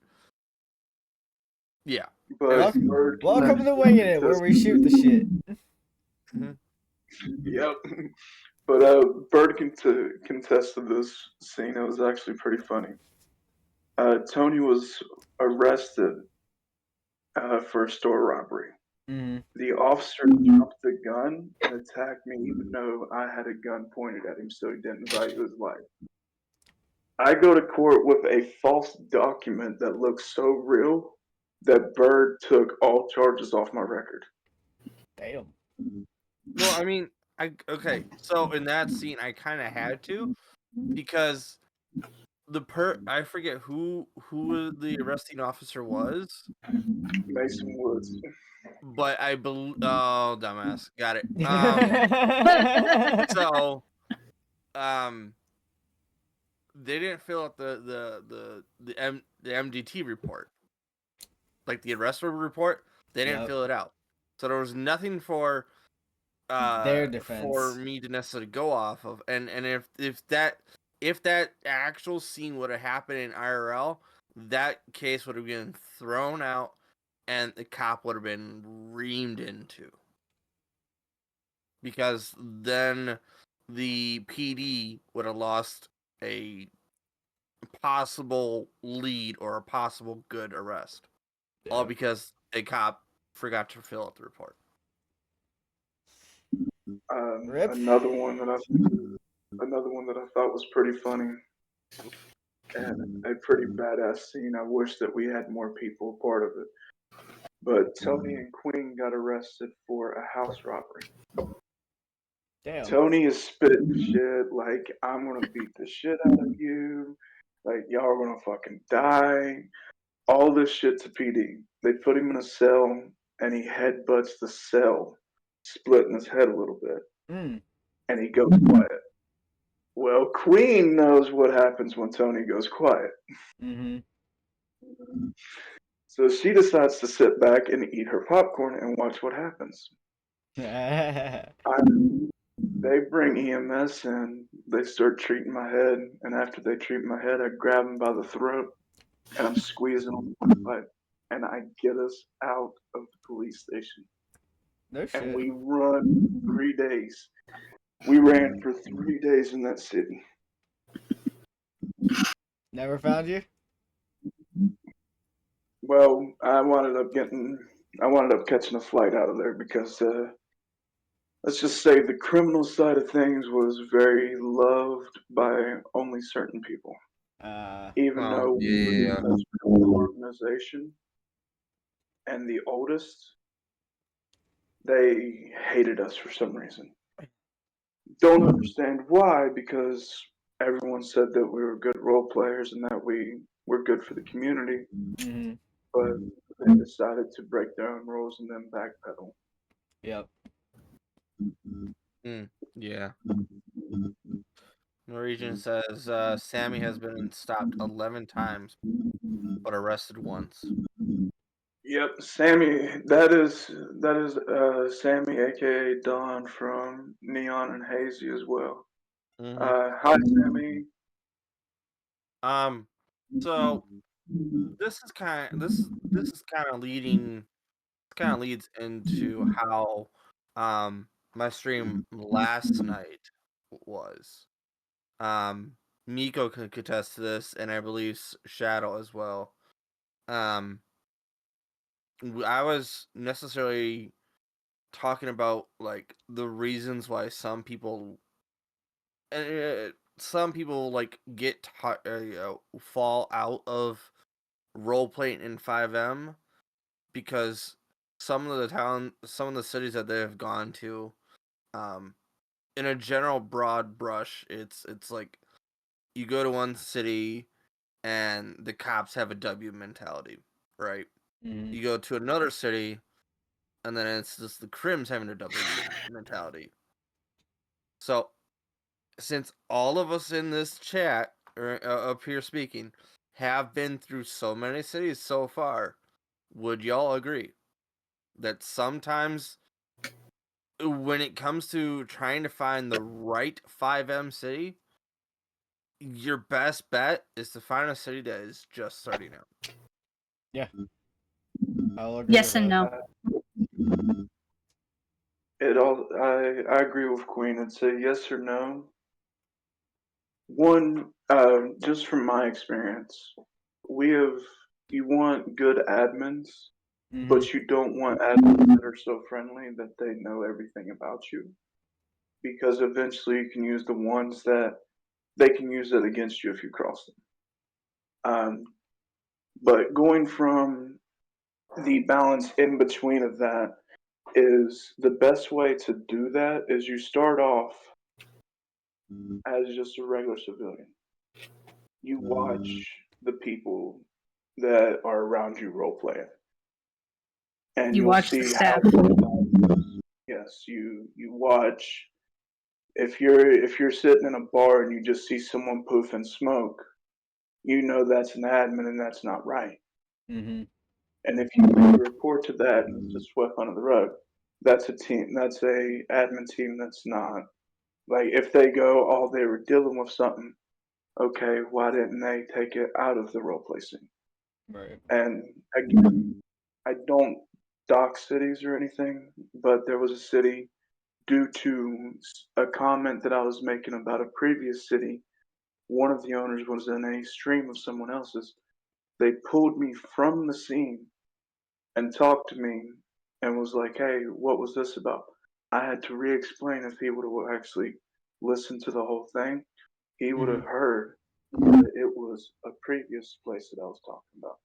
B: yeah.
C: but Bird can
A: Welcome to
C: actually
A: Wingin It, where
C: contest-
A: we shoot the shit.
C: Yep. But Bird can contest to this scene. It was actually pretty funny. Tony was arrested for a store robbery.
A: Mm-hmm.
C: The officer dropped the gun and attacked me, even though I had a gun pointed at him, so he didn't value his life. I go to court with a false document that looks so real that Bird took all charges off my record.
A: Damn.
B: Well, I mean, okay. So in that scene, I kind of had to, because I forget who the arresting officer was,
C: Mason Woods.
B: but I believe. Oh, dumbass, got it. So, they didn't fill out the MDT report, like the arrest report. They didn't fill it out, so there was nothing for
A: their defense
B: for me to necessarily go off of. And if that actual scene would have happened in IRL, that case would have been thrown out, and the cop would have been reamed into, because then the PD would have lost a possible lead or a possible good arrest, all because a cop forgot to fill out the report.
A: Rip.
C: Another one that I thought was pretty funny and a pretty badass scene. I wish that we had more people part of it. But Tony and Queen got arrested for a house robbery.
A: Damn.
C: Tony is spitting shit like, "I'm gonna beat the shit out of you. Like, y'all are gonna fucking die." All this shit to PD. They put him in a cell, and he headbutts the cell, splitting his head a little bit. And he goes quiet. Well, Queen knows what happens when Tony goes quiet.
A: Mm-hmm.
C: So she decides to sit back and eat her popcorn and watch what happens. They bring EMS and they start treating my head. And after they treat my head, I grab him by the throat and I'm squeezing on the pipe. And I get us out of the police station.
A: No
C: And
A: shit.
C: we run 3 days. We ran for 3 days in that city.
A: Never found you?
C: Well, I wound up catching a flight out of there because let's just say the criminal side of things was very loved by only certain people. Even
B: Oh,
C: though we were the
B: yeah.
C: best criminal organization and the oldest, they hated us for some reason. Don't understand why, because everyone said that we were good role players and that we were good for the community,
A: Mm-hmm.
C: but they decided to break their own rules and then backpedal.
A: Yep.
B: Yeah. Norwegian says Sammy has been stopped 11 times, but arrested once.
C: Yep, Sammy. That is Sammy, aka Don from Neon and Hazy as well. Hi, Sammy.
B: So this is kind of leads into how my stream last night was. Miko can contest to this, and I believe Shadow as well. I was necessarily talking about like the reasons why some people like get fall out of role playing in 5M because some of the cities that they have gone to, in a general broad brush, it's like you go to one city and the cops have a W mentality, right?
A: Mm-hmm.
B: You go to another city and then it's just the Crims having a W mentality. So, since all of us in this chat or up here speaking have been through so many cities so far, would y'all agree that sometimes when it comes to trying to find the right 5M city, your best bet is to find a city that is just starting out?
A: Yeah. I'll agree
E: Yes
A: with
E: and
A: that.
E: no.
C: I agree with Queen and say yes or no. One, just from my experience, you want good admins,
A: Mm-hmm.
C: but you don't want admins that are so friendly that they know everything about you, because eventually you can use the ones that they can use it against you if you cross them. But going from the balance in between of that is the best way to do that is you start off as just a regular civilian. You watch the people that are around you role playing, and
E: You
C: you'll
E: watch the
C: see
E: staff.
C: yes, you watch. If you're sitting in a bar and you just see someone poofing smoke, you know that's an admin and that's not right.
A: Mm-hmm.
C: And if you make a report to that and it's just swept under the rug, that's a admin team that's not. Like if they go, oh, they were dealing with something. Okay, why didn't they take it out of the roleplay scene?
A: Right.
C: And again, I don't dock cities or anything, but there was a city due to a comment that I was making about a previous city. One of the owners was in a stream of someone else's. They pulled me from the scene and talked to me and was like, hey, what was this about? I had to re explain. If he would have actually listened to the whole thing, he would have heard that it was a previous place that I was talking about.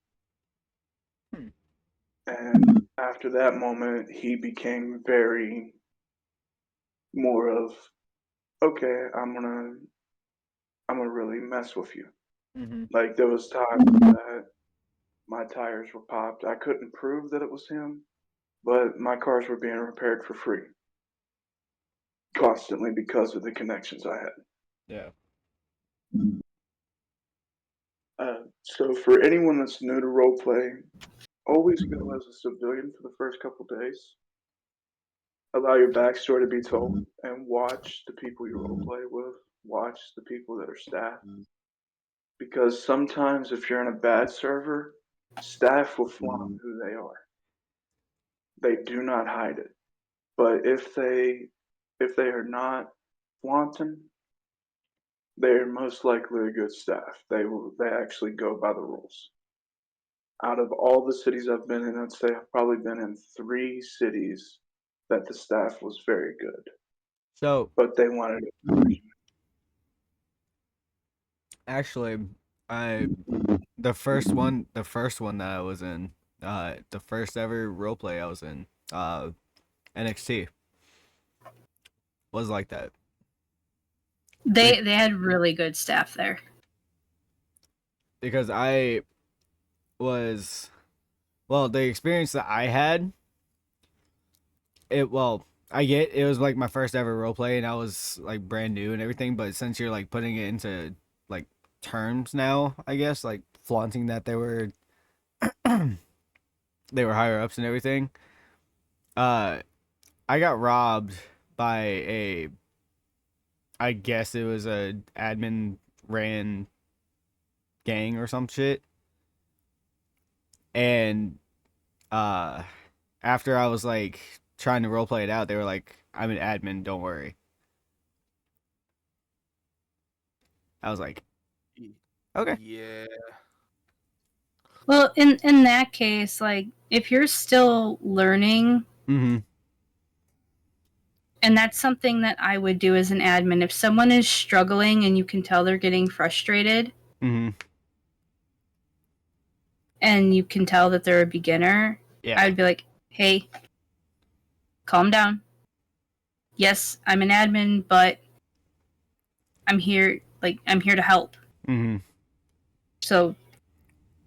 C: And after that moment, he became very more of, okay, I'm gonna really mess with you.
A: Mm-hmm.
C: Like there was times that my tires were popped. I couldn't prove that it was him, but my cars were being repaired for free constantly because of the connections I had.
A: Yeah.
C: So for anyone that's new to roleplaying, always go as a civilian for the first couple days. Allow your backstory to be told, and watch the people you roleplay with. Watch the people that are staff. Because sometimes if you're in a bad server, staff will flaunt who they are. They do not hide it. But if they are not flaunting, they are most likely a good staff. They actually go by the rules. Out of all the cities I've been in, I'd say I've probably been in 3 cities that the staff was very good.
A: So
C: But they wanted it.
A: actually, the first one that I was in, the first ever roleplay I was in, NXT was like that.
E: They had really good staff there.
A: Because I was, well, the experience that I had, it was like my first ever roleplay, and I was like brand new and everything. But since you're like putting it into like terms now, I guess like flaunting that they were higher ups and everything. I got robbed by I guess it was a admin ran gang or some shit. And after I was like trying to roleplay it out, they were like, "I'm an admin, don't worry." I was like, "Okay."
B: Yeah.
E: Well, in that case, like if you're still learning,
A: Mm-hmm.
E: and that's something that I would do as an admin, if someone is struggling and you can tell they're getting frustrated,
A: Mm-hmm.
E: and you can tell that they're a beginner,
A: Yeah.
E: I'd be like, "Hey, calm down. Yes, I'm an admin, but I'm here to help.
A: Mm-hmm.
E: So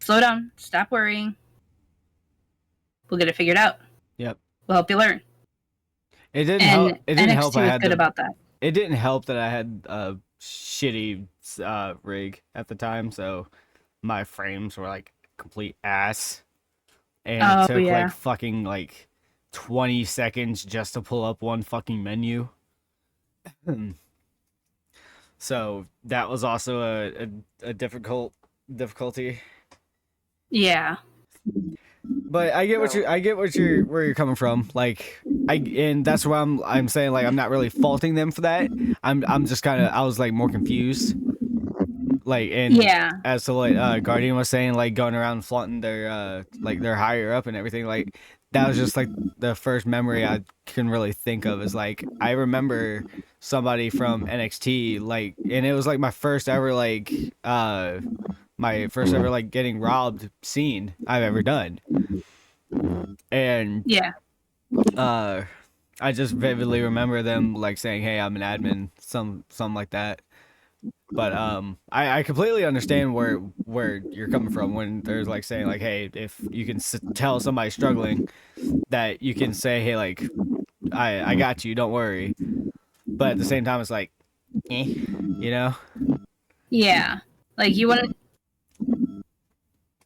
E: slow down, stop worrying. We'll get it figured out.
A: Yep.
E: We'll help you learn."
A: It didn't
E: And
A: help. It didn't help.
E: NXT
A: I
E: was
A: had
E: good about that.
A: It didn't help that I had a shitty rig at the time, so my frames were like complete ass, and it took
E: yeah.
A: like fucking like 20 seconds just to pull up one fucking menu. So that was also a difficulty.
E: Yeah.
A: But I get where you're coming from. Like and that's why I'm saying like I'm not really faulting them for that. I'm just kind of I was like more confused. Like and
E: Yeah.
A: as to like Guardian was saying, like going around flaunting their like their higher up and everything, like that was just like the first memory I can really think of is like I remember somebody from NXT like, and it was like my first ever like getting robbed scene I've ever done, and
E: Yeah.
A: I just vividly remember them like saying, "Hey, I'm an admin," something like that. But I completely understand where you're coming from when there's like saying like, hey, if you can tell somebody struggling that you can say, hey, like I got you, don't worry. But at the same time, it's like, you know?
E: Yeah. Like you want to.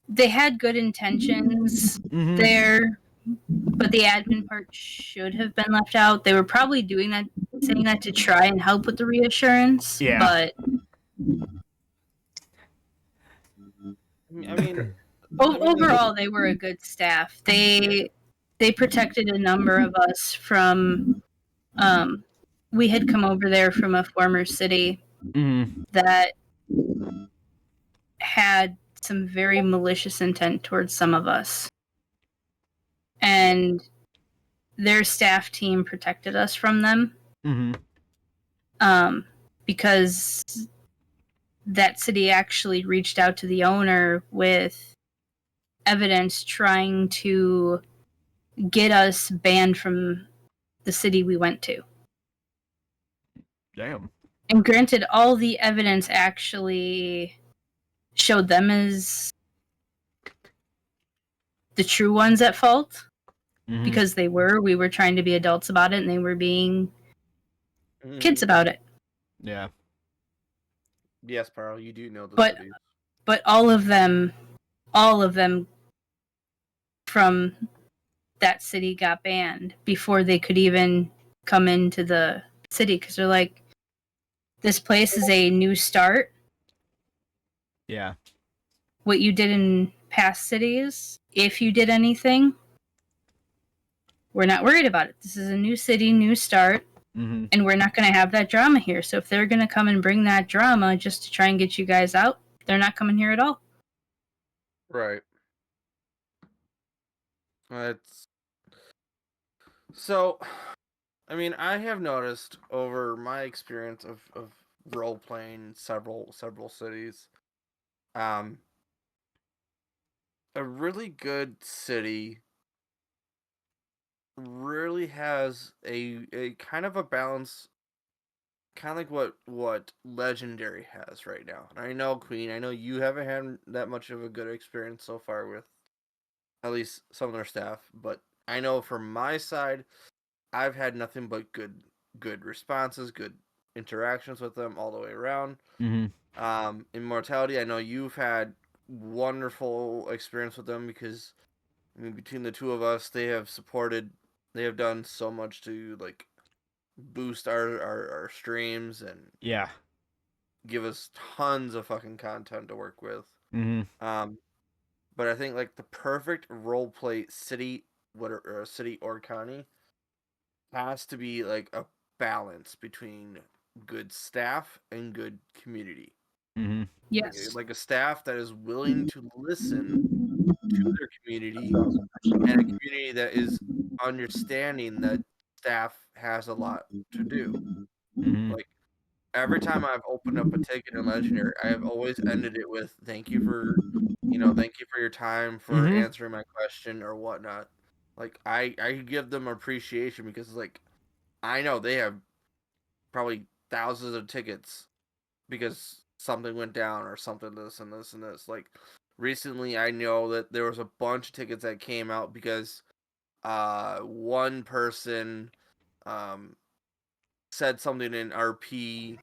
E: They had good intentions
A: Mm-hmm.
E: there, but the admin part should have been left out. They were probably doing that, saying that to try and help with the reassurance.
A: Yeah.
E: But
B: I mean,
E: overall, they were a good staff. They protected a number of us from. We had come over there from a former city
A: Mm-hmm.
E: that had some very malicious intent towards some of us. And their staff team protected us from them.
A: Mm-hmm.
E: Because that city actually reached out to the owner with evidence trying to get us banned from the city we went to.
A: Damn.
E: And granted, all the evidence actually showed them as the true ones at fault.
A: Mm-hmm.
E: Because we were trying to be adults about it, and they were being kids about it.
A: Yeah.
B: Yes, Pearl, you do know the
E: But
B: cities.
E: but all of them from that city got banned before they could even come into the city because they're like, this place is a new start.
A: Yeah.
E: What you did in past cities, if you did anything, we're not worried about it. This is a new city, new start, and we're not going to have that drama here. So if they're going to come and bring that drama just to try and get you guys out, they're not coming here at all.
B: Right. It's so. I mean, I have noticed over my experience of role playing several cities, a really good city really has a kind of a balance, kind of like what Legendary has right now. And I know, Queen, I know you haven't had that much of a good experience so far with at least some of their staff, but I know from my side, I've had nothing but good responses, good interactions with them all the way around. Immortality, I know you've had wonderful experience with them because I mean between the two of us, they have done so much to like boost our streams and
A: Yeah.
B: give us tons of fucking content to work with. But I think like the perfect roleplay city, city or county, has to be like a balance between good staff and good community.
E: Yes.
B: Like a staff that is willing to listen to their community and a community that is understanding that staff has a lot to do. Like every time I've opened up a ticket in Legendary, I have always ended it with thank you for your time for answering my question or whatnot. Like I give them appreciation because like I know they have probably thousands of tickets because something went down or something this and this and this. Like recently I know that there was a bunch of tickets that came out because one person said something in RP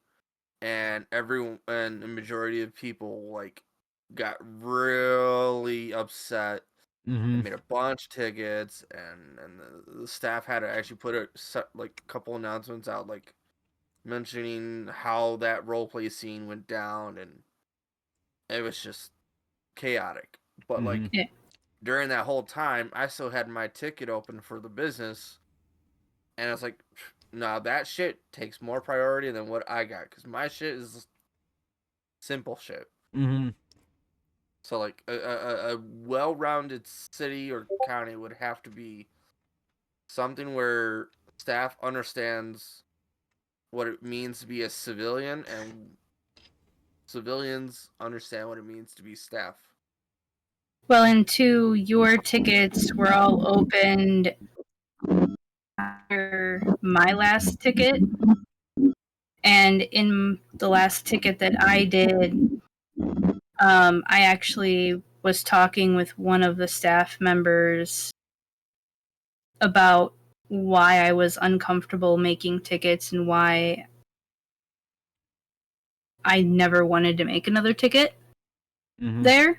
B: and everyone and the majority of people like got really upset and made a bunch of tickets and the staff had to actually put a couple announcements out like mentioning how that roleplay scene went down and it was just chaotic. But like
E: Yeah.
B: during that whole time I still had my ticket open for the business and I was like, nah, that shit takes more priority than what I got because my shit is simple shit. So like a well-rounded city or county would have to be something where staff understands what it means to be a civilian and civilians understand what it means to be staff.
E: Well, and two, your tickets were all opened after my last ticket. And in the last ticket that I did, I actually was talking with one of the staff members about why I was uncomfortable making tickets and why I never wanted to make another ticket there.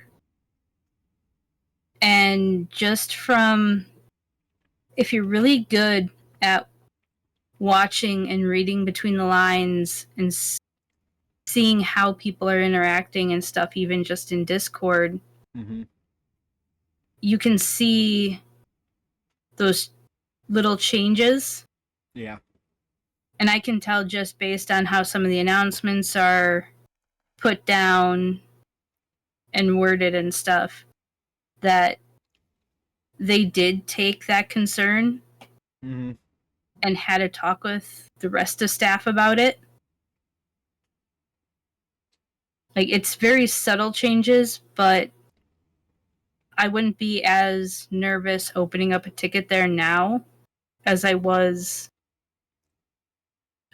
E: And just from, if you're really good at watching and reading between the lines and seeing how people are interacting and stuff, even just in Discord, you can see those little changes.
A: Yeah.
E: And I can tell just based on how some of the announcements are put down and worded and stuff that they did take that concern and had a talk with the rest of staff about it. Like, it's very subtle changes, but I wouldn't be as nervous opening up a ticket there now as I was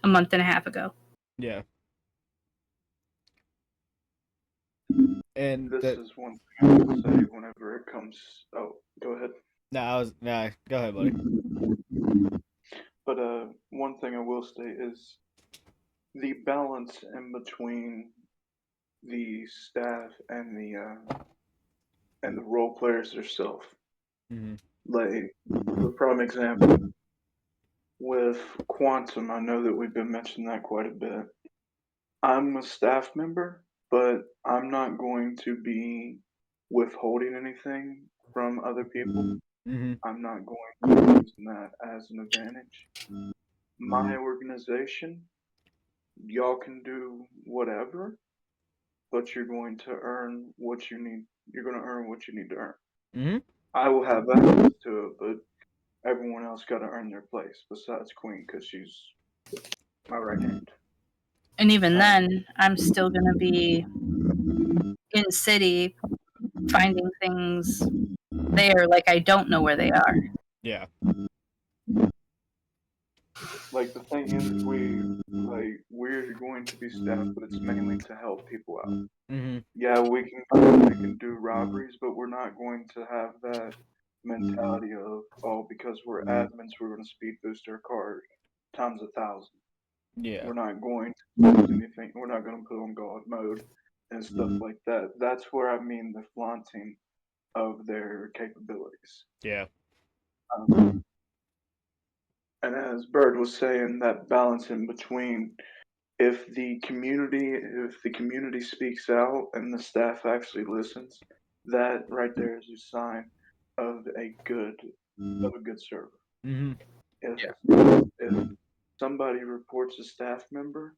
E: a month and a half ago.
A: Yeah. And
C: This is one thing I will say whenever it comes. Oh, go ahead.
A: Go ahead, buddy.
C: But one thing I will say is the balance in between the staff and the role players themselves.
A: Mhm.
C: Like the prime example with Quantum, I know that we've been mentioning that quite a bit. I'm a staff member, but I'm not going to be withholding anything from other people.
A: Mhm.
C: I'm not going to be using that as an advantage. My organization, y'all can do whatever, but you're going to earn what you need. You're going to earn what you need to earn.
A: Mhm.
C: I will have access to it, but everyone else got to earn their place besides Queen because she's my right hand.
E: And even then, I'm still gonna be in city finding things there, like I don't know where they are.
A: Yeah.
C: Like the thing is, we're going to be staff, but it's mainly to help people out.
A: Mhm.
C: Yeah, we can do robberies, but we're not going to have that mentality of, oh, because we're admins, we're going to speed boost our card times 1,000.
A: Yeah.
C: We're not going to do anything. We're not going to put on God mode and stuff like that. That's where I mean the flaunting of their capabilities.
A: Yeah.
C: And as Bird was saying, that balance in between, if the community speaks out and the staff actually listens, that right there is a sign of a good server.
A: Mhm.
C: If
B: Yeah.
C: if somebody reports a staff member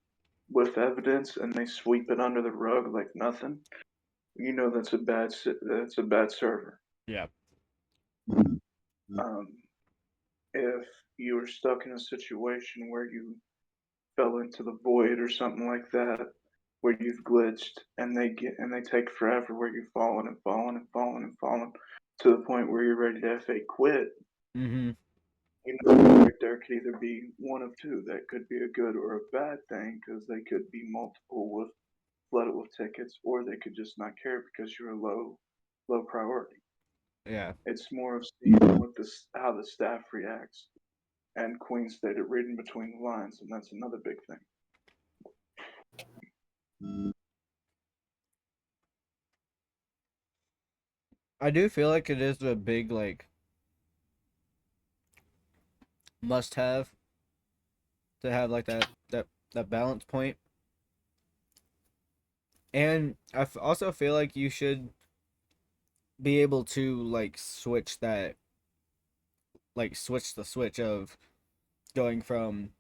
C: with evidence and they sweep it under the rug like nothing, you know that's a bad server.
A: Yeah.
C: Um, if you're stuck in a situation where you fell into the void or something like that, where you've glitched and they take forever, where you've fallen and fallen and fallen and fallen to the point where you're ready to FA quit,
A: Mhm.
C: you know, right there could either be one of two. That could be a good or a bad thing because they could be multiple with flooded with tickets, or they could just not care because you're a low priority.
A: Yeah.
C: It's more of seeing what how the staff reacts. And Queen stated reading between the lines, and that's another big thing.
A: I do feel like it is a big like must have to have like that balance point. And also feel like you should be able to like switch the switch of going from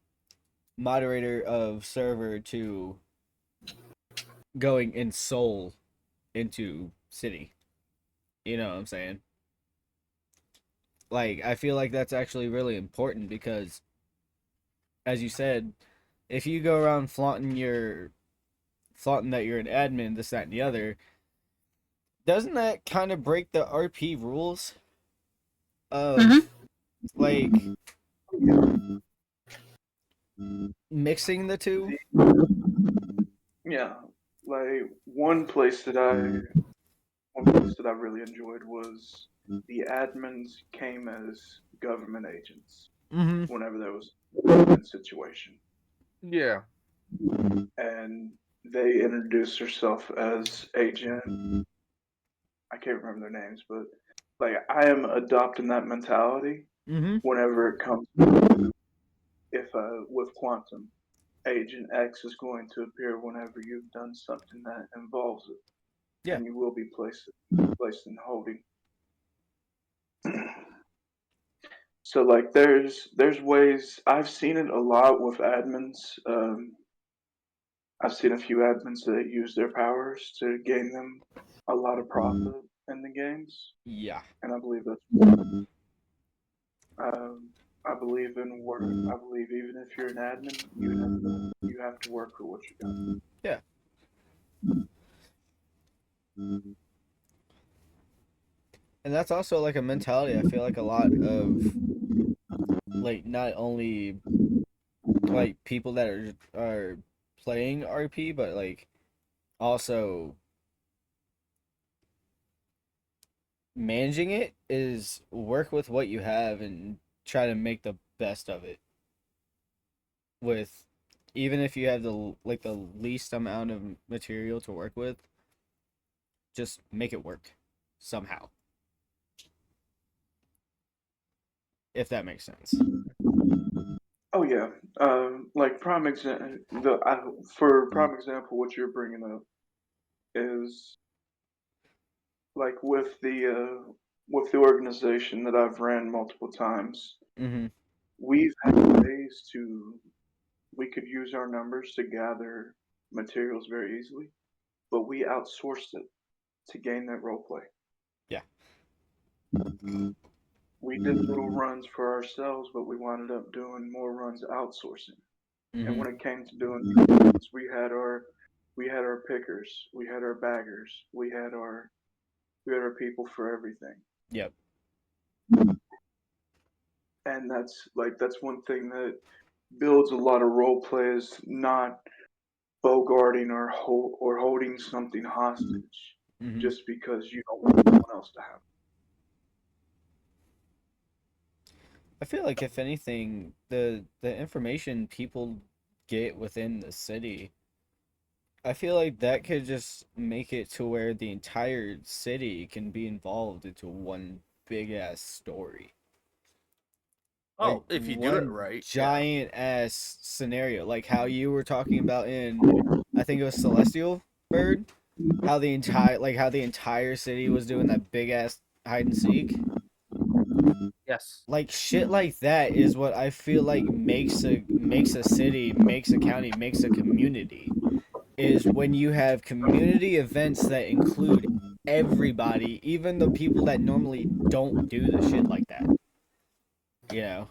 A: moderator of server to going in soul into city. You know what I'm saying? Like I feel like that's actually really important because as you said, if you go around flaunting that you're an admin, this, that, and the other, doesn't that kind of break the RP rules of like mixing the two?
C: Yeah, like one place that I really enjoyed was the admins came as government agents
A: Mm-hmm.
C: whenever there was a government situation,
B: Yeah.
C: and they introduced herself as agent. I can't remember their names, but like I am adopting that mentality
A: Mm-hmm.
C: whenever it comes to if with quantum. Agent X is going to appear whenever you've done something that involves it,
A: Yeah.
C: and you will be placed in holding. So like there's ways I've seen it a lot with admins. I've seen a few admins that use their powers to gain them a lot of profit in the games,
A: Yeah.
C: and I believe that's. Um, I believe in work. I believe even if you're an admin, you have to work for what you got.
A: Yeah. And that's also like a mentality I feel like a lot of like not only like people that are playing RP but like also managing it is work with what you have and try to make the best of it with even if you have the least amount of material to work with, just make it work somehow. If that makes sense.
C: Oh yeah, like prime example. For prime example, what you're bringing up is like with the organization that I've ran multiple times.
A: Mm-hmm.
C: We've had ways we could use our numbers to gather materials very easily, but we outsourced it to gain that role play.
A: Yeah.
C: We did little runs for ourselves, but we wound up doing more runs outsourcing.
A: Mm-hmm.
C: And when it came to doing runs, we had our pickers, we had our baggers, we had our people for everything.
A: Yep.
C: And that's one thing that builds a lot of role play is not bogarting or holding something hostage
A: Mm-hmm.
C: just because you don't want someone else to have it.
A: I feel like if anything, the information people get within the city, I feel like that could just make it to where the entire city can be involved into one big ass story.
B: Oh, if you do it right,
A: giant ass scenario, like how you were talking about in, I think it was Celestial Bird, how the entire city was doing that big ass hide and seek.
B: Yes.
A: Like shit like that is what I feel like makes a city, makes a county, makes a community. Is when you have community events that include everybody, even the people that normally don't do the shit like that. You know?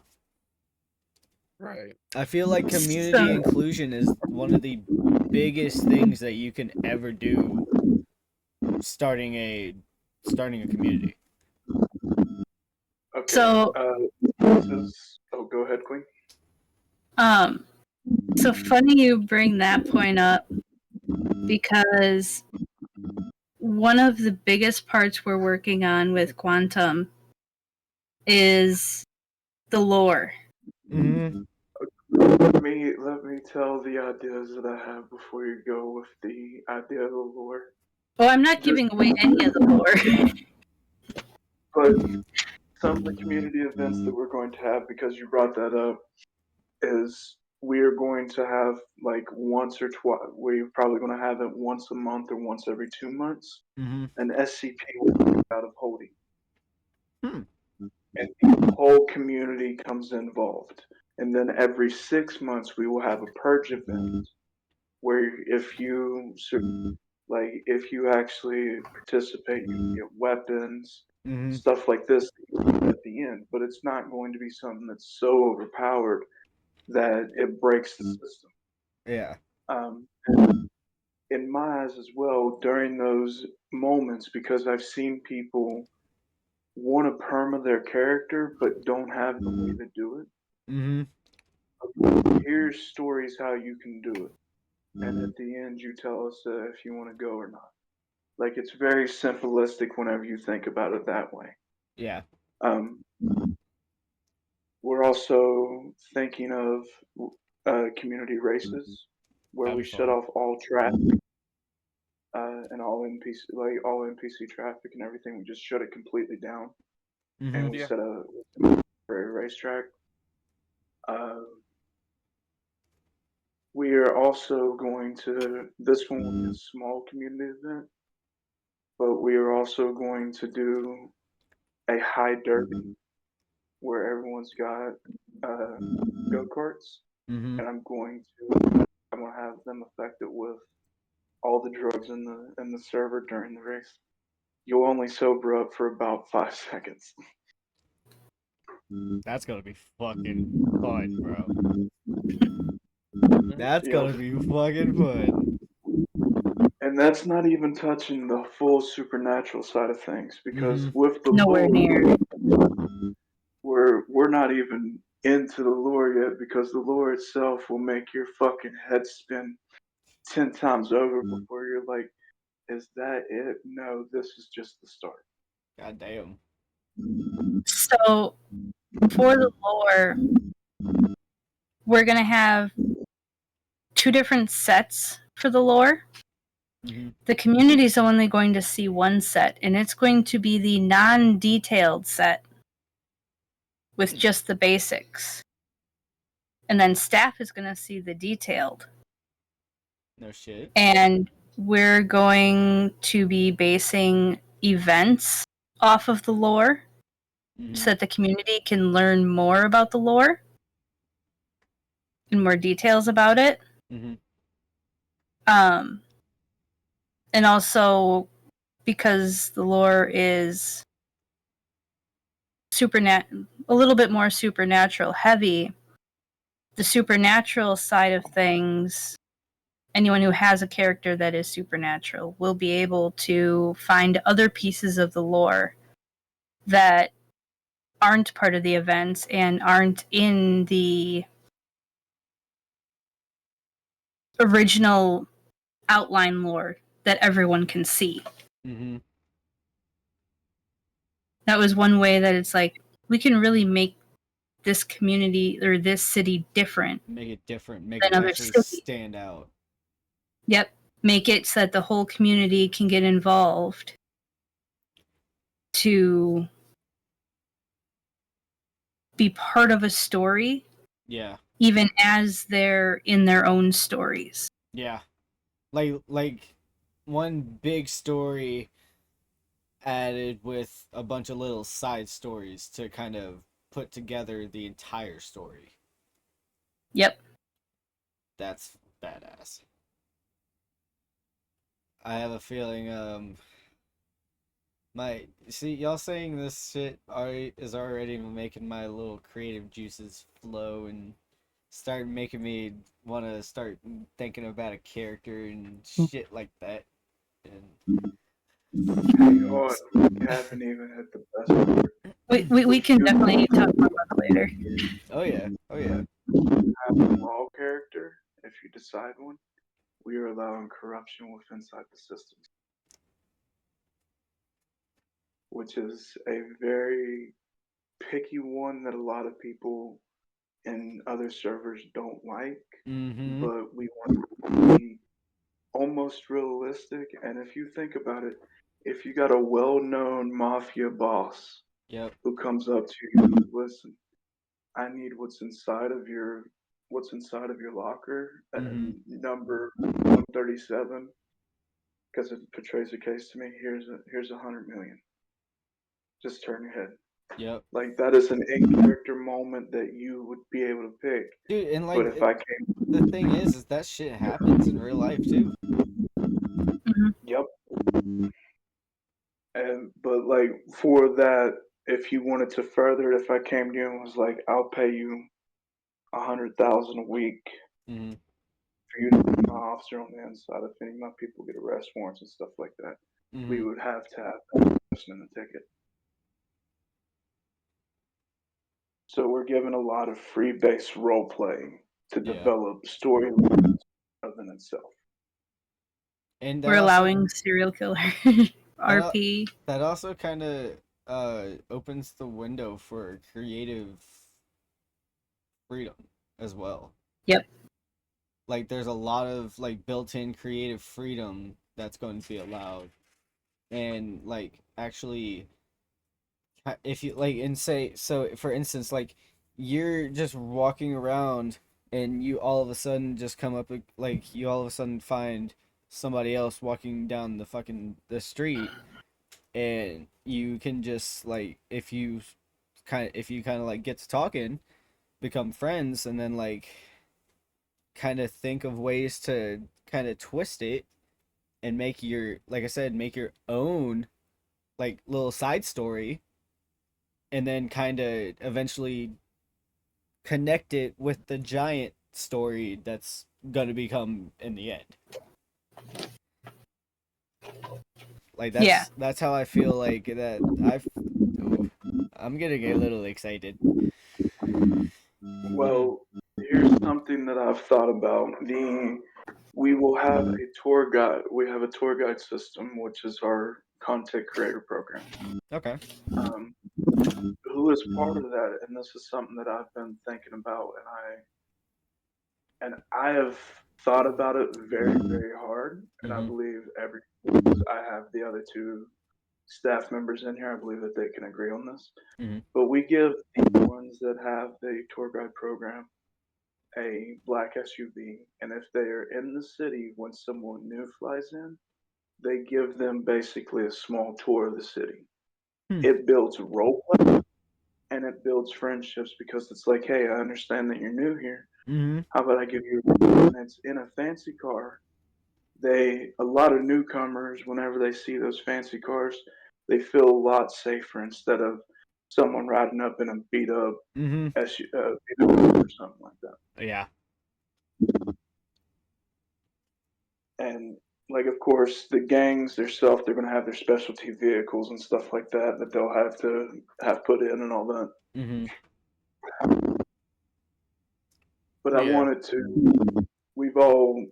B: Right.
A: I feel like community inclusion is one of the biggest things that you can ever do starting a community.
C: Okay.
E: So,
C: go ahead, Queen.
E: So funny you bring that point up because one of the biggest parts we're working on with Quantum is the lore.
A: Mm-hmm.
C: Let me tell the ideas that I have before you go with the idea of the lore.
E: Oh, I'm not giving away any of the lore.
C: But some of the community events that we're going to have, because you brought that up, is we're going to have like once or twice. We're probably going to have it once a month or once every 2 months.
A: Mm-hmm.
C: An SCP will out of holding.
A: Hmm.
C: And the whole community comes involved. And then every 6 months we will have a purge event where if you actually participate, you get weapons,
A: Mm-hmm.
C: stuff like this at the end. But it's not going to be something that's so overpowered that it breaks the system.
A: Yeah.
C: In my eyes as well, during those moments, because I've seen people want to perma their character but don't have the way to do it.
A: Mm-hmm.
C: Here's stories how you can do it, and at the end you tell us if you want to go or not. Like it's very simplistic whenever you think about it that way.
A: Yeah.
C: We're also thinking of community races where
A: That'd
C: we
A: be
C: shut
A: fun.
C: off all traffic and all NPC traffic and everything. We just shut it completely down,
A: Mm-hmm.
C: and we
B: Yeah.
C: set a racetrack. We are also going to, this one will be a small community event, but we are also going to do a high derby where everyone's got go karts,
A: Mm-hmm.
C: and I'm going to have them affected with all the drugs in the server during the race. You'll only sober up for about 5 seconds.
A: That's gonna be fucking fun, bro. That's
C: Yep.
A: gonna be fucking fun.
C: And that's not even touching the full supernatural side of things, because
A: Mm-hmm.
C: with the
E: Nowhere
C: lore,
E: near.
C: we're not even into the lore yet, because the lore itself will make your fucking head spin 10 times over before you're like, is that it? No, this is just the start.
A: God damn.
E: So, for the lore, we're gonna have 2 different sets for the lore.
A: Mhm.
E: The community is only going to see one set, and it's going to be the non-detailed set with just the basics. And then staff is going to see the detailed.
A: No shit.
E: And we're going to be basing events off of the lore
A: Mhm.
E: so that the community can learn more about the lore and more details about it.
A: Mhm.
E: And also because the lore is a little bit more supernatural heavy, the supernatural side of things, anyone who has a character that is supernatural will be able to find other pieces of the lore that aren't part of the events and aren't in the original outline lore that everyone can see.
A: Mhm.
E: That was one way that it's like, we can really make this community or this city different.
A: Make it different. Make
E: than
A: it
E: other
A: actually
E: cities.
A: stand out.
E: Yep. Make it so that the whole community can get involved to be part of a story,
A: Yeah.
E: even as they're in their own stories.
A: Yeah. Like one big story added with a bunch of little side stories to kind of put together the entire story.
E: Yep.
A: That's badass. I have a feeling y'all saying this shit is already making my little creative juices flow and start making me want to start thinking about a character and shit like that. And
C: Hang on, we haven't even hit the best part.
E: We can definitely talk more about it later.
A: oh yeah.
C: Have a law character, if you decide one, we are allowing corruption with inside the systems, which is a very picky one that a lot of people in other servers don't like,
A: Mm-hmm.
C: but we want it to be almost realistic. And if you think about it, if you got a well-known mafia boss
A: Yep.
C: who comes up to you, listen, I need what's inside of your locker at number 137 because it portrays a case to me. Here's 100 million. Just turn your head.
A: Yep.
C: Like that is an in-character moment that you would be able to pick.
A: Dude, and
C: But
A: like
C: if I came,
A: the thing is that shit happens in real life too.
C: yep. And but like for that, if you wanted to further it, if I came to you and was like, I'll pay you 100,000 a week
A: Mm-hmm.
C: for you to be my officer on the inside, if any of my people get arrest warrants and stuff like that, we would have to have that person in the ticket. So we're given a lot of free-based role playing to develop storylines within itself.
A: And
E: We're allowing serial killer RP.
A: That also kind of opens the window for creative freedom as well.
E: Yep.
A: Like there's a lot of like built-in creative freedom that's going to be allowed. And like actually if you like and say so for instance like you're just walking around and you all of a sudden just come up like you all of a sudden find somebody else walking down the street and you can just like if you kind of like get to talking, become friends, and then like kind of think of ways to kind of twist it and make your like I said make your own like little side story and then kind of eventually connect it with the giant story that's going to become in the end. Like that's how I feel like that I'm getting a little excited.
C: Well, here's something that I've thought about. We will have a tour guide. We have a tour guide system, which is our content creator program.
A: Okay.
C: Who is part of that? And this is something that I've been thinking about, and I have thought about it very, very hard, and I believe I have the other two staff members in here. I believe that they can agree on this. But we give the ones that have the tour guide program a black SUV, and if they are in the city when someone new flies in, they give them basically a small tour of the city. It builds role play and it builds friendships because it's like, hey, I understand that you're new here. How about I give you a ride? And it's in a fancy car. A lot of newcomers, whenever they see those fancy cars, they feel a lot safer instead of someone riding up in a beat up or something like that.
A: Yeah.
C: And like, of course, the gangs themselves, they're going to have their specialty vehicles and stuff like that that they'll have to have put in and all that. But I wanted to, we've all,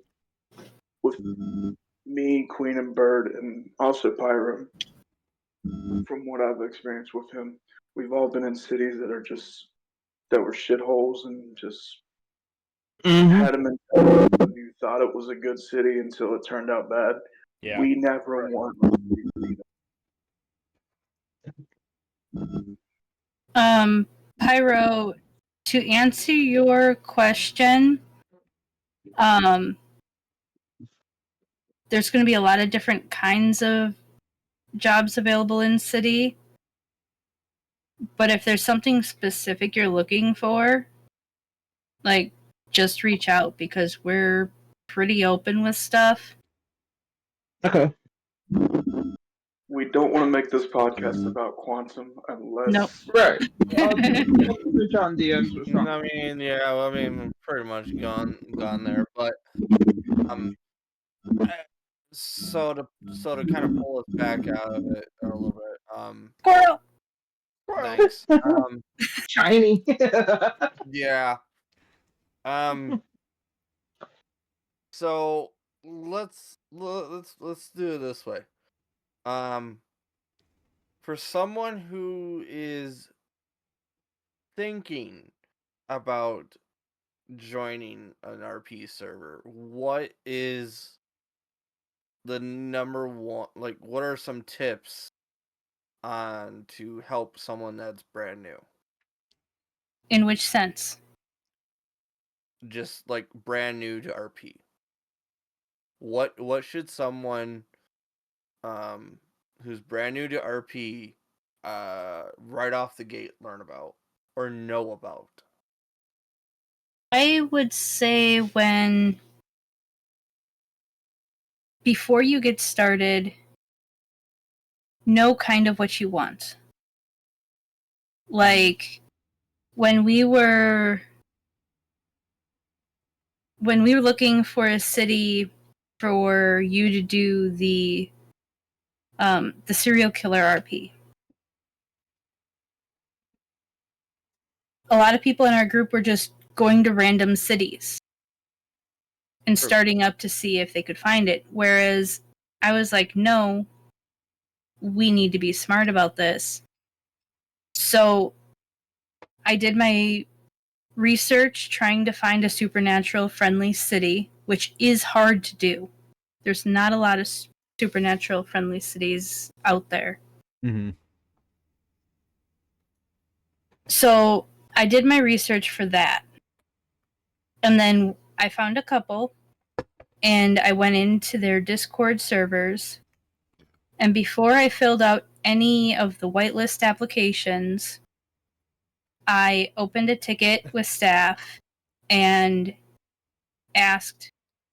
C: with me, Queen and Bird, and also Pyro, from what I've experienced with him, we've all been in cities that were shitholes and just had a mentality of you thought it was a good city until it turned out bad.
A: Yeah.
C: We never want to be that.
E: Pyro, to answer your question, there's going to be a lot of different kinds of jobs available in city. But if there's something specific you're looking for, like, just reach out because we're pretty open with stuff.
D: Okay.
C: We don't want to make this podcast about quantum unless.
E: Nope.
D: Right. I'll reach on DMs or something.
B: I mean, yeah, well, I mean, pretty much gone there, but so to kind of pull us back out of it a little bit,
E: Squirrel.
B: thanks.
D: Shiny.
B: Yeah. So let's do it this way. For someone who is thinking about joining an RP server, what is the number one, like, what are some tips on to help someone that's brand new?
E: In which sense?
B: Just like brand new to RP. What should someone who's brand new to RP right off the gate learn about or know about?
E: I would say before you get started, know kind of what you want. Like, when we were looking for a city for you to do the serial killer RP, a lot of people in our group were just going to random cities and starting up to see if they could find it. Whereas I was like, no, we need to be smart about this. So I did my research trying to find a supernatural friendly city, which is hard to do. There's not a lot of supernatural friendly cities out there. So I did my research for that. And then I found a couple, and I went into their Discord servers. And before I filled out any of the whitelist applications, I opened a ticket with staff and asked,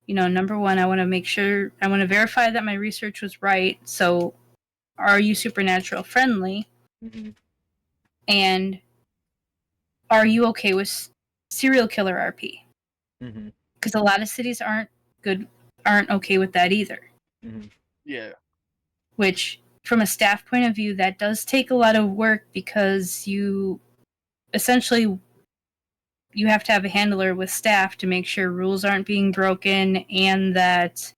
E: number one, I want to verify that my research was right. So, are you supernatural friendly? And are you okay with serial killer RP? Because a lot of cities aren't okay with that either.
B: Yeah.
E: Which, from a staff point of view, that does take a lot of work because you have to have a handler with staff to make sure rules aren't being broken and that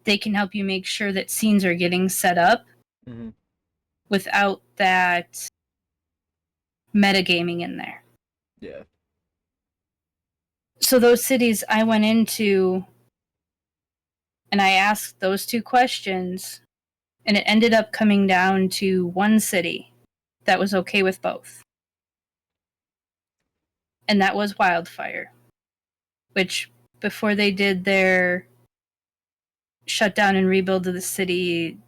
E: they can help you make sure that scenes are getting set up without that metagaming in there.
A: Yeah.
E: So those cities I went into and I asked those two questions, and it ended up coming down to one city that was okay with both. And that was Wildfire, which before they did their shutdown and rebuild of the city,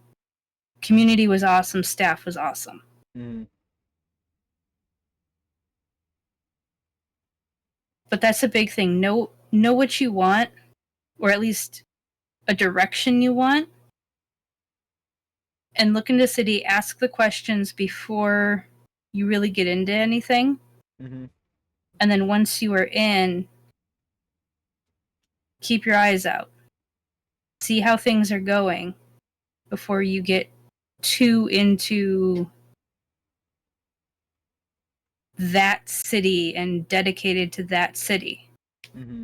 E: community was awesome, staff was awesome.
A: Mm.
E: But that's a big thing. Know what you want, or at least a direction you want, and look into the city, ask the questions before you really get into anything.
A: Mm-hmm.
E: And then once you are in, keep your eyes out. See how things are going before you get too into that city and dedicated to that city.
A: Mm-hmm.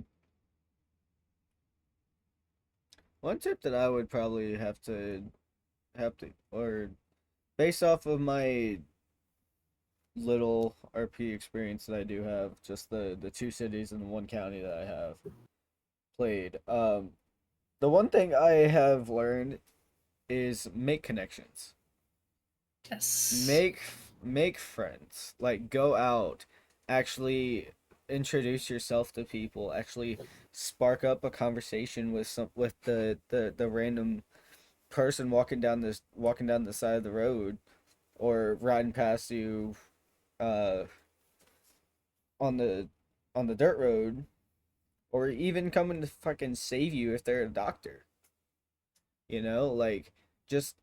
A: One tip that I would probably have to, or based off of my little RP experience that I do have, just the two cities and the one county that I have played. The one thing I have learned is make connections.
E: Yes.
A: Make friends. Like, go out, actually introduce yourself to people, actually spark up a conversation with the random person walking down the side of the road or riding past you uh on the dirt road, or even coming to fucking save you if they're a doctor. Like, just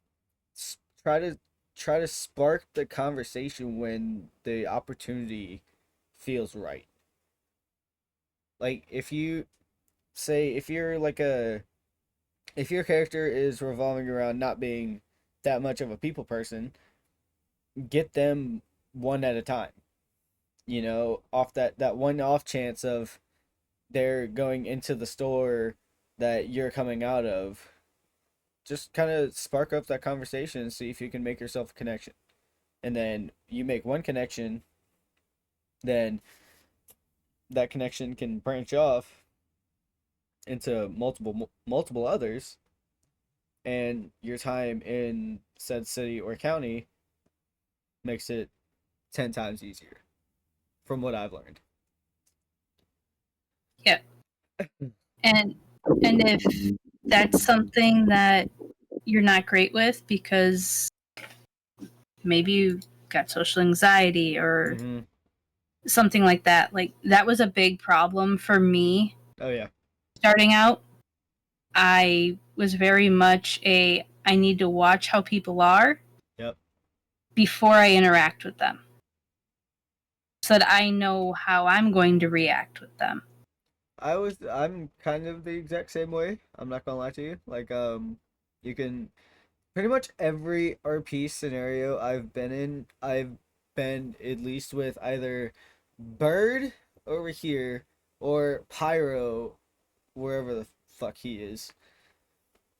A: try to spark the conversation when the opportunity feels right. Like, if you say, if your character is revolving around not being that much of a people person, get them one at a time. Off that one off chance of they're going into the store that you're coming out of, just kind of spark up that conversation and see if you can make yourself a connection. And then you make one connection, then that connection can branch off into multiple others, and your time in said city or county makes it 10 times easier, from what I've learned.
E: Yeah. And if that's something that you're not great with because maybe you got social anxiety or
A: Mm-hmm.
E: something like that, like that was a big problem for me
A: Oh yeah.
E: starting out. I was very much I need to watch how people are.
A: Yep.
E: Before I interact with them, so that I know how I'm going to react with them.
A: I'm kind of the exact same way. I'm not gonna lie to you. Like, you can pretty much every RP scenario I've been in, I've been at least with either Bird over here or Pyro wherever the fuck he is.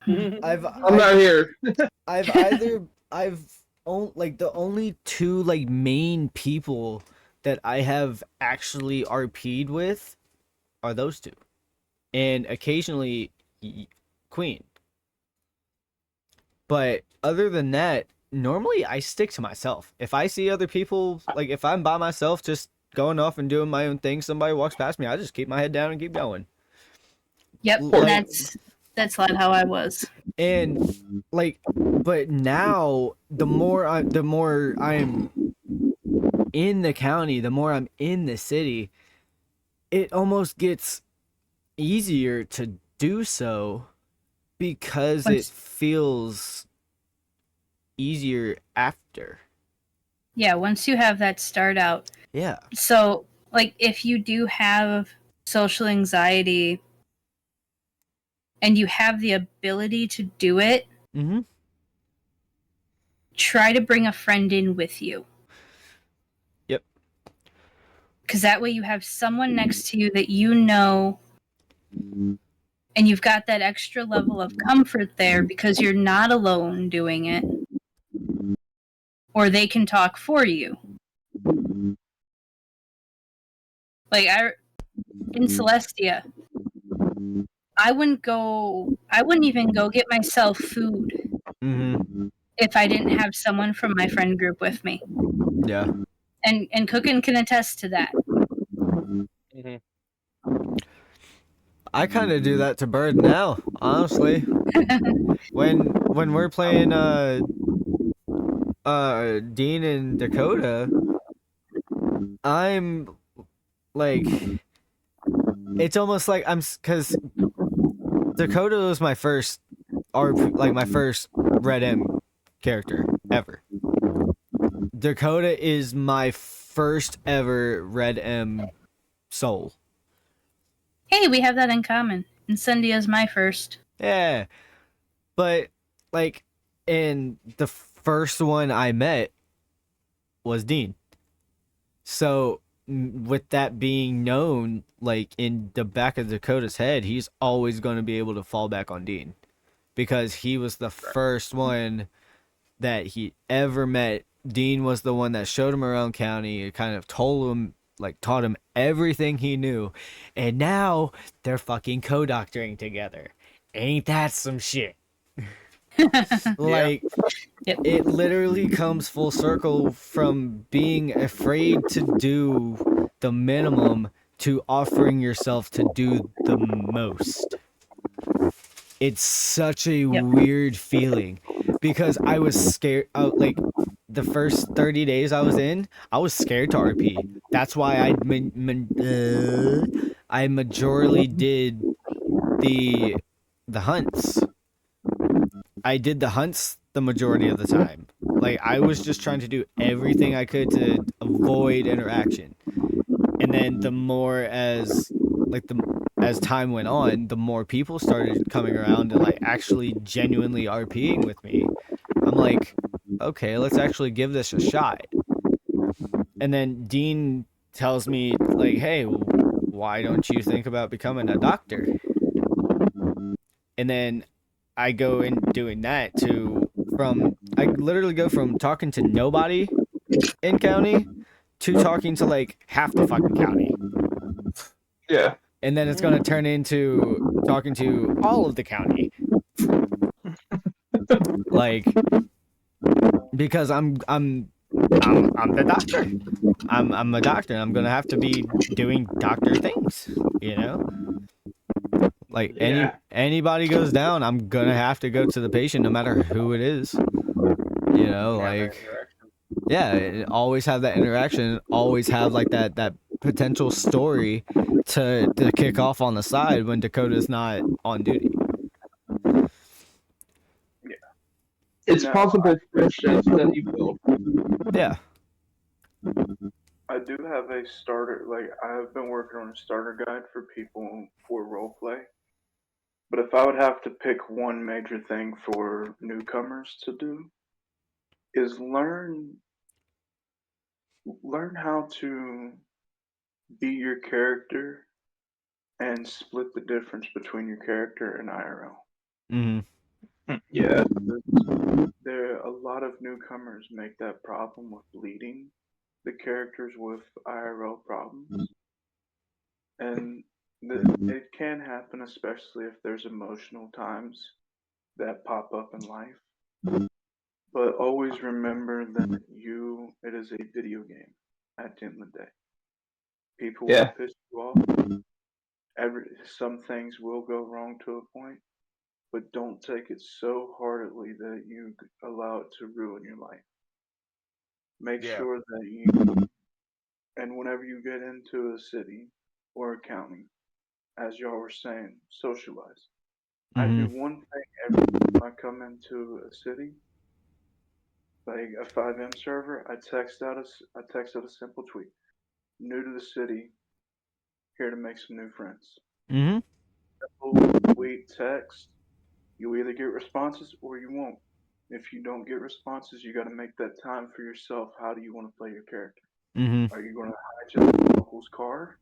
D: I'm not here.
A: Like, the only two like main people that I have actually RP'd with are those two, and occasionally Queen. But other than that, normally I stick to myself. If I see other people, like if I'm by myself just going off and doing my own thing, somebody walks past me, I just keep my head down and keep going.
E: Yep,
A: Like,
E: that's not how I was.
A: And like, but now the more I'm in the county, the more I'm in the city, it almost gets easier to do so because it feels easier after.
E: Yeah, once you have that start out.
A: Yeah.
E: So, like, if you do have social anxiety and you have the ability to do it,
A: Mm-hmm.
E: try to bring a friend in with you.
A: Yep.
E: Because that way you have someone next to you that you know, and you've got that extra level of comfort there because you're not alone doing it. Or they can talk for you. Like, in Celestia, I wouldn't even go get myself food
A: Mm-hmm.
E: if I didn't have someone from my friend group with me.
A: Yeah.
E: And Cookin can attest to that.
B: Mhm.
A: I kind of do that to Bird now, honestly. When we're playing Dean and Dakota, I'm like, it's almost like because Dakota was my first like my first Red M character ever. Dakota is my first ever Red M soul.
E: Hey, we have that in common. Incendia's my first.
A: Yeah. But like, and the first one I met was Dean. So with that being known, like in the back of Dakota's head, he's always going to be able to fall back on Dean because he was the first one that he ever met. Dean was the one that showed him around county and kind of told him, like, taught him everything he knew. And now they're fucking co-doctoring together. Ain't that some shit? Like,
E: Yep.
A: it literally comes full circle from being afraid to do the minimum to offering yourself to do the most. It's such a
E: Yep.
A: weird feeling because I was scared. Like the first 30 days I was in, I was scared to RP. That's why I majorly did the hunts. I did the hunts the majority of the time. Like I was just trying to do everything I could to avoid interaction. And then the more as time went on, the more people started coming around and like actually genuinely RPing with me. I'm like, okay, let's actually give this a shot. And then Dean tells me like, hey, why don't you think about becoming a doctor? And then I go in doing that I literally go from talking to nobody in county to talking to like half the fucking county.
D: Yeah.
A: And then it's gonna turn into talking to all of the county. Like because I'm the doctor. I'm a doctor. I'm gonna have to be doing doctor things, you know? Like
D: Yeah.
A: anybody goes down, I'm gonna have to go to the patient no matter who it is. You know, like yeah, always have that interaction, always have like that potential story to kick off on the side when Dakota's not on duty.
D: It's
C: No,
D: possible friendships that you build.
A: Yeah.
C: I do have a starter. Like I've been working on a starter guide for people for roleplay. But if I would have to pick one major thing for newcomers to do, is learn how to be your character and split the difference between your character and IRL.
A: Mm-hmm.
D: Yeah.
C: There a lot of newcomers make that problem with bleeding the characters with IRL problems. And it can happen, especially if there's emotional times that pop up in life. But always remember that it is a video game at the end of the day. People will
D: Yeah.
C: piss you off. Some things will go wrong to a point, but don't take it so heartedly that you allow it to ruin your life. Make
B: Yeah.
C: sure that and whenever you get into a city or a county, as y'all were saying, socialize. I do
A: Mm-hmm.
C: one thing every time I come into a city, like a 5M server. I text out a simple tweet. New to the city, here to make some new friends.
A: Mm-hmm.
C: Simple tweet, text. You either get responses or you won't. If you don't get responses, you got to make that time for yourself. How do you want to play your character?
A: Mm-hmm.
C: Are you going to hijack the local's car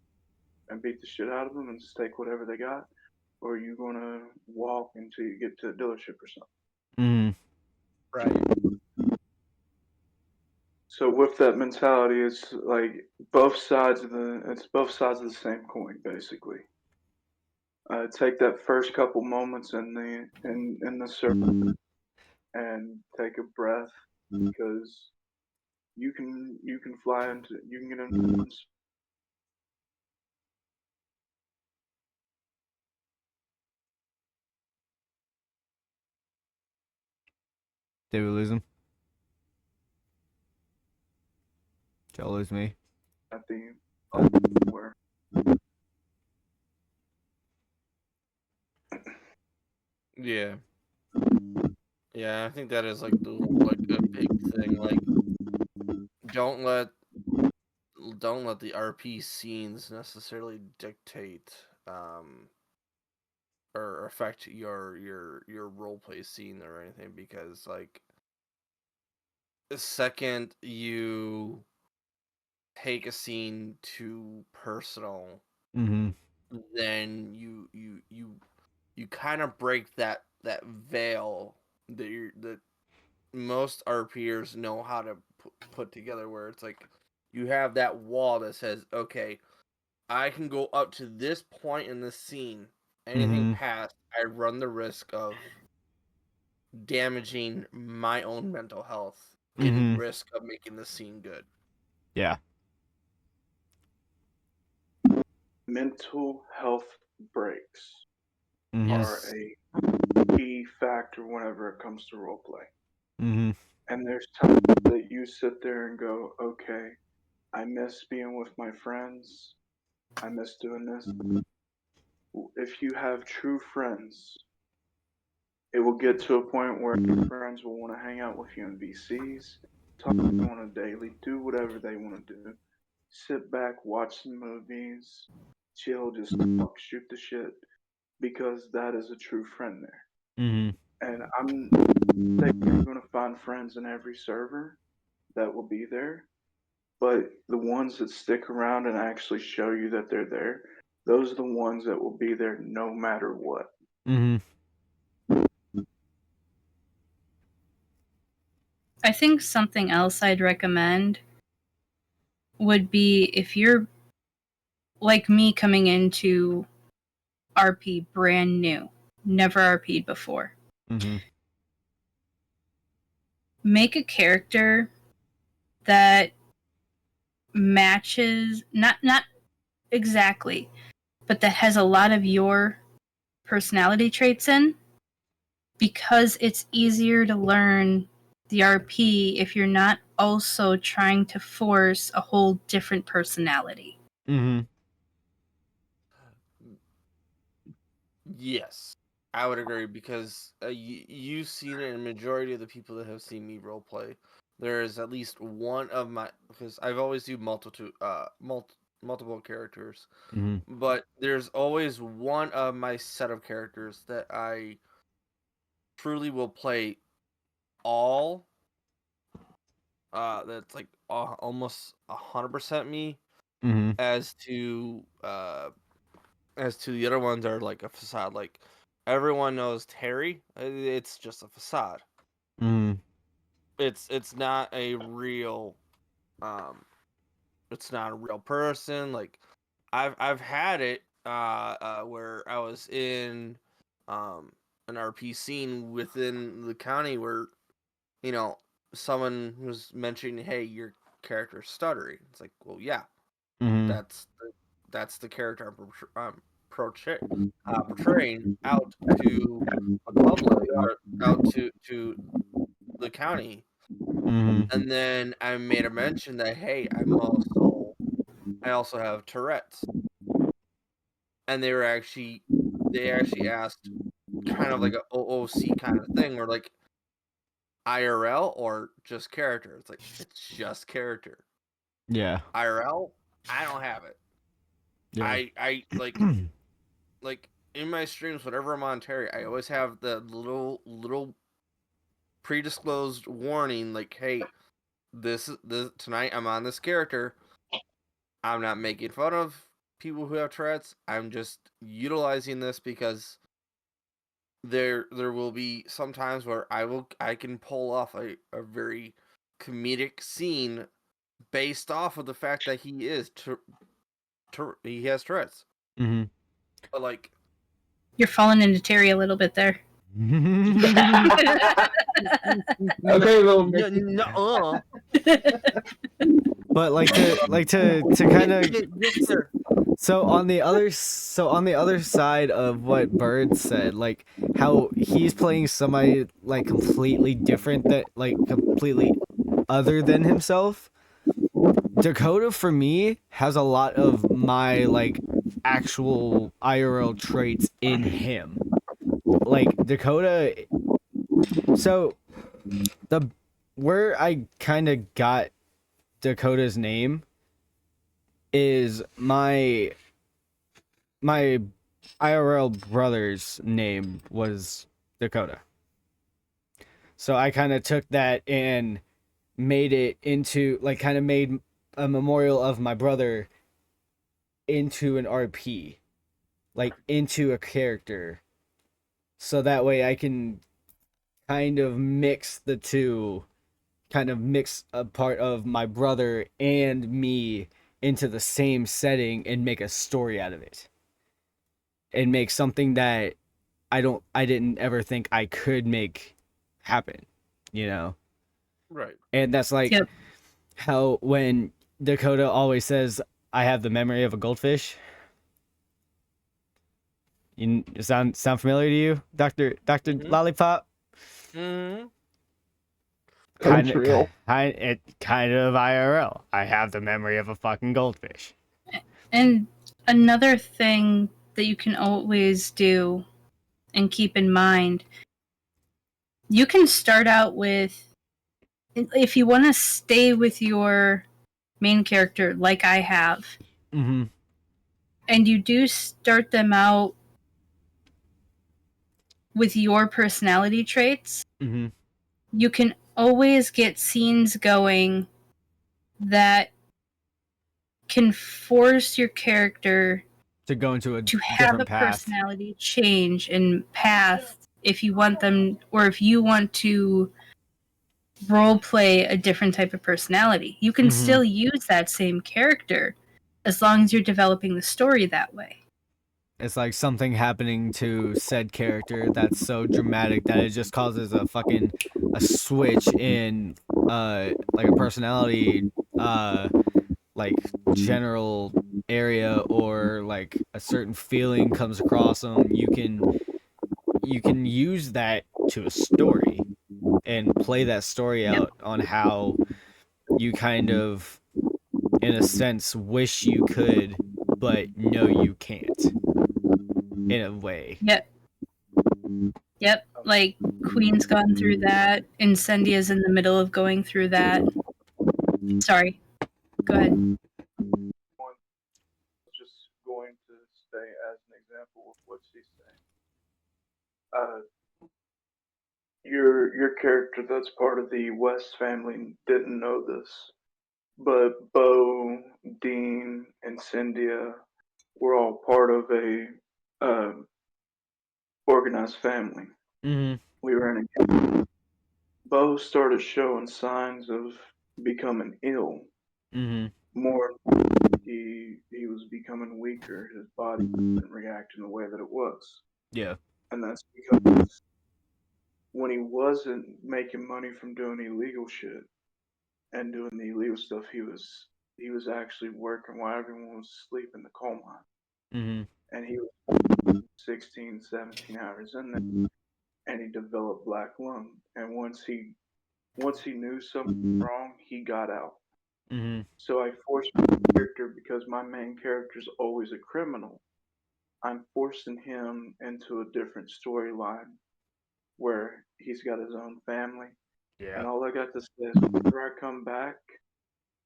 C: and beat the shit out of them and just take whatever they got? Or are you going to walk until you get to a dealership or something?
A: Mm-hmm.
B: Right.
C: So with that mentality, it's like both sides of the same coin, basically. Take that first couple moments in the server and take a breath, because you can get into
A: Did we lose him? Did y'all lose me?
C: at the where
B: Yeah. Yeah, I think that is like a big thing. Like, don't let the RP scenes necessarily dictate or affect your roleplay scene or anything, because like the second you take a scene too personal,
A: Mm-hmm.
B: then you kind of break that veil that most RPers know how to put together, where it's like you have that wall that says, okay, I can go up to this point in the scene. Anything past, I run the risk of damaging my own mental health in risk of making the scene good.
A: Yeah.
C: mental health breaks are
B: Yes.
C: a key factor whenever it comes to roleplay.
A: Mm-hmm.
C: And there's times that you sit there and go, okay, I miss being with my friends. I miss doing this. If you have true friends, it will get to a point where your friends will want to hang out with you in VCs, talk to you on a daily, do whatever they want to do. Sit back, watch some movies, chill, just talk, shoot the shit, because that is a true friend there.
A: Mm-hmm.
C: And I'm saying you're going to find friends in every server that will be there, but the ones that stick around and actually show you that they're there, those are the ones that will be there no matter what.
A: Mm-hmm.
E: I think something else I'd recommend would be, if you're like me coming into RP brand new, never RP'd before,
A: Mm-hmm.
E: make a character that matches, not exactly, but that has a lot of your personality traits in, because it's easier to learn the RP if you're not also trying to force a whole different personality.
A: Mm-hmm.
B: Yes, I would agree, because you've seen it in a majority of the people that have seen me roleplay. There is at least one of my, because I've always do multiple characters,
A: Mm-hmm.
B: but there's always one of my set of characters that I truly will play all. That's like almost 100% me.
A: Mm-hmm.
B: As to the other ones are like a facade. Like, everyone knows Terry. It's just a facade.
A: Mm-hmm.
B: It's not a real it's not a real person. Like, I've had it where I was in an RP scene within the county where, you know, someone was mentioning, hey, your character's stuttering. It's like, well, yeah,
A: Mm-hmm.
B: that's the character I'm portraying out to the public, or out to the county.
A: Mm-hmm.
B: And then I made a mention that, hey, I also have Tourette's, and they actually asked, kind of like a OOC kind of thing, where like, IRL or just character. It's like, it's just character.
A: Yeah.
B: IRL, I don't have it.
A: Yeah.
B: I like in my streams, whenever I'm on Terry, I always have the little predisclosed warning, like, hey, this tonight I'm on this character. I'm not making fun of people who have Tourette's. I'm just utilizing this because there will be some times where I can pull off a very comedic scene based off of the fact that he is he has Tourette's.
A: Mm-hmm.
B: But like,
E: You're falling into Terry a little bit there.
D: Okay, little
B: no,
D: Mickey.
B: no,
A: But to kind of
B: yes, sir.
A: so on the other side of what Bird said, like how he's playing somebody like completely different, that like completely other than himself. Dakota for me has a lot of my like actual IRL traits in him. Like Dakota, so the where I kind of got Dakota's name is my IRL brother's name was Dakota. So I kind of took that and made it into like kind of made a memorial of my brother into an RP, like into a character. So that way I can kind of mix the two, kind of mix a part of my brother and me into the same setting and make a story out of it. And make something that I didn't ever think I could make happen, you know?
B: Right.
A: And that's like
E: Yep.
A: how when Dakota always says, I have the memory of a goldfish. You sound familiar to you, Dr.
B: Mhm.
A: Lollipop?
B: Mm-hmm.
A: Kind
D: That's real.
A: kind of IRL. I have the memory of a fucking goldfish.
E: And another thing that you can always do and keep in mind, you can start out with, if you want to stay with your main character like I have,
A: Mm-hmm.
E: and you do start them out with your personality traits,
A: Mm-hmm.
E: you can always get scenes going that can force your character
A: To go into a
E: to have
A: different
E: a
A: path.
E: personality change and path if you want them, or if you want to role play a different type of personality. You can
A: Mhm.
E: still use that same character as long as you're developing the story that way.
A: It's like something happening to said character that's so dramatic that it just causes a switch in like a personality like general area, or like a certain feeling comes across them. You can use that to a story and play that story out on how you kind of in a sense wish you could but no you can't, in a way.
E: Yep. Like Queen's gone through that. Incendia's in the middle of going through that. Sorry. Go ahead.
C: Just going to stay as an example of what she's saying. Your character that's part of the West family didn't know this, but Bo, Dean, and Cynthia were all part of a uh, organized family.
A: Mm-hmm.
C: We were in a. Bo started showing signs of becoming ill.
A: Mm-hmm.
C: More, he was becoming weaker. His body wasn't reacting the way that it was,
A: Yeah.
C: and that's because when he wasn't making money from doing illegal shit and doing the illegal stuff, he was actually working while everyone was asleep in the coal mine,
A: Mm-hmm.
C: and he was 16, 17 hours in there, and he developed black lung. And once he knew something was wrong, he got out.
A: Mm-hmm.
C: So I forced my character, because my main character is always a criminal. I'm forcing him into a different storyline where he's got his own family. And
A: Yeah.
C: all I got to say is, whenever I come back,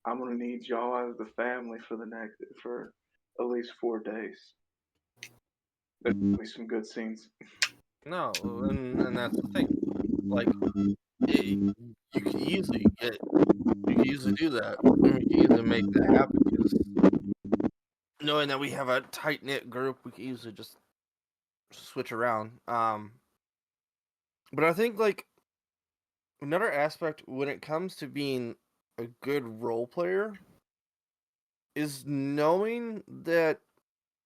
C: I'm gonna need y'all as the family for at least 4 days. There's gonna be some good scenes.
B: No, and that's the thing. Like, you can easily do that. And we can easily make that happen, because knowing that we have a tight knit group, we can easily just switch around. But I think like another aspect when it comes to being a good role player is knowing that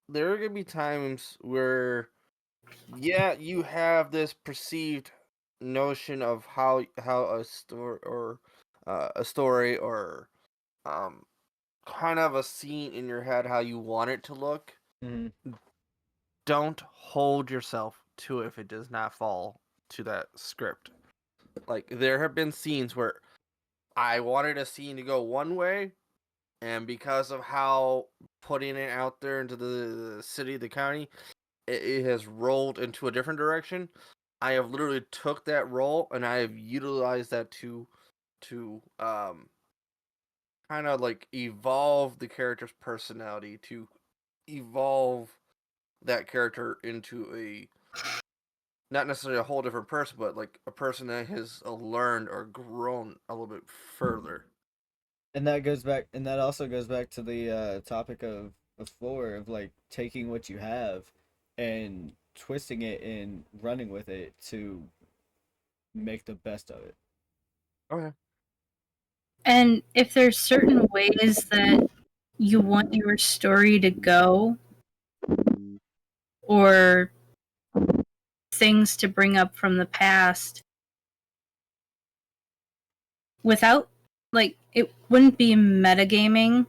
B: there are gonna be times where, yeah, you have this perceived notion of how a story or um kind of a scene in your head how you want it to look.
A: Mm-hmm.
B: Don't hold yourself to it if it does not fall to that script. Like there have been scenes where I wanted a scene to go one way, and because of how putting it out there into the city, the county, it has rolled into a different direction. I have literally took that role and I have utilized that to kind of like evolve the character's personality, to evolve that character into a not necessarily a whole different person, but like a person that has learned or grown a little bit further.
A: And that goes back, and that also goes back to the topic of before of like taking what you have and twisting it and running with it to make the best of it.
B: Okay.
E: And if there's certain ways that you want your story to go, or things to bring up from the past, without, like, it wouldn't be metagaming,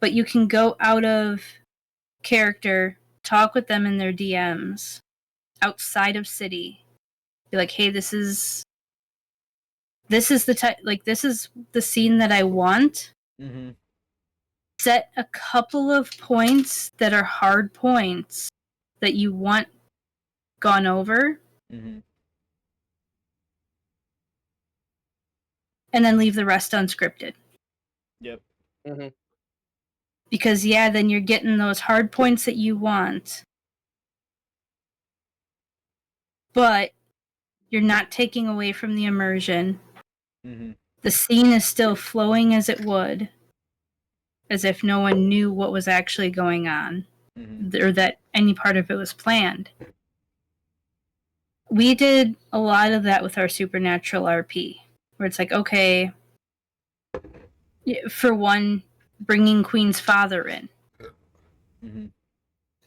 E: but you can go out of character, talk with them in their DMs, outside of city, be like, hey, this is the type, like, this is the scene that I want.
A: Mm-hmm.
E: Set a couple of points that are hard points that you want gone over,
A: Mm-hmm.
E: and then leave the rest unscripted.
A: Yep.
B: Mm-hmm.
E: Because, yeah, then you're getting those hard points that you want, but you're not taking away from the immersion.
A: Mm-hmm.
E: The scene is still flowing as it would, as if no one knew what was actually going on,
A: Mm-hmm.
E: or that any part of it was planned. We did a lot of that with our Supernatural RP, where it's like, okay, for one, bringing Queen's father in.
A: Mm-hmm.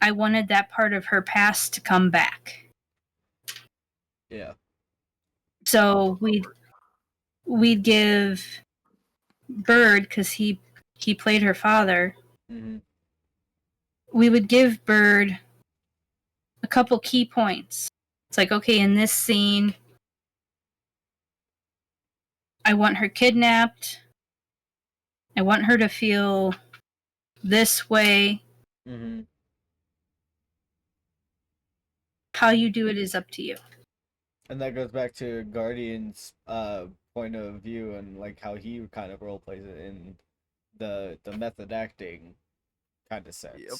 E: I wanted that part of her past to come back.
A: Yeah.
E: So we'd give Bird, because he played her father,
A: Mm-hmm.
E: we would give Bird a couple key points. It's like, okay, in this scene, I want her kidnapped. I want her to feel this way.
A: Mm-hmm.
E: How you do it is up to you.
A: And that goes back to Guardian's point of view and like how he kind of role plays it in the method acting kind of sense.
B: Yep.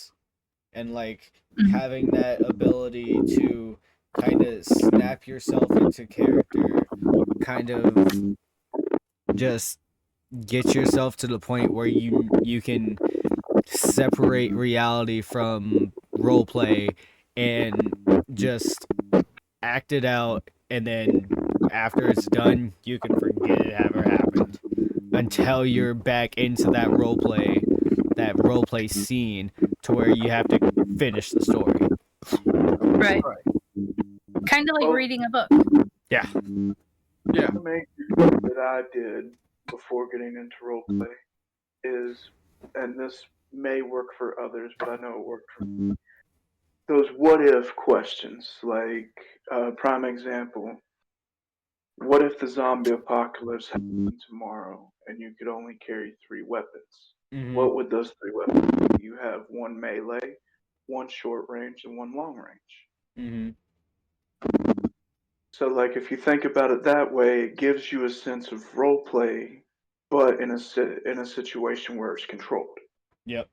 A: And like
E: Mhm.
A: having that ability to kind of snap yourself into character, kind of just get yourself to the point where you can separate reality from role play and just act it out, and then after it's done you can forget it ever happened until you're back into that role play scene to where you have to finish the story.
E: Right. Kind of like
C: Well-
E: reading a book.
A: Yeah.
B: Yeah.
C: The main thing that I did before getting into roleplay is, and this may work for others, but I know it worked for me, those what if questions. Like, prime example, what if the zombie apocalypse happened tomorrow and you could only carry 3 weapons?
A: Mm-hmm.
C: What would those 3 weapons be? You have 1 melee, 1 short range, and 1 long range.
A: Mm-hmm.
C: So, like, if you think about it that way, it gives you a sense of role play, but in a situation where it's controlled.
A: Yep.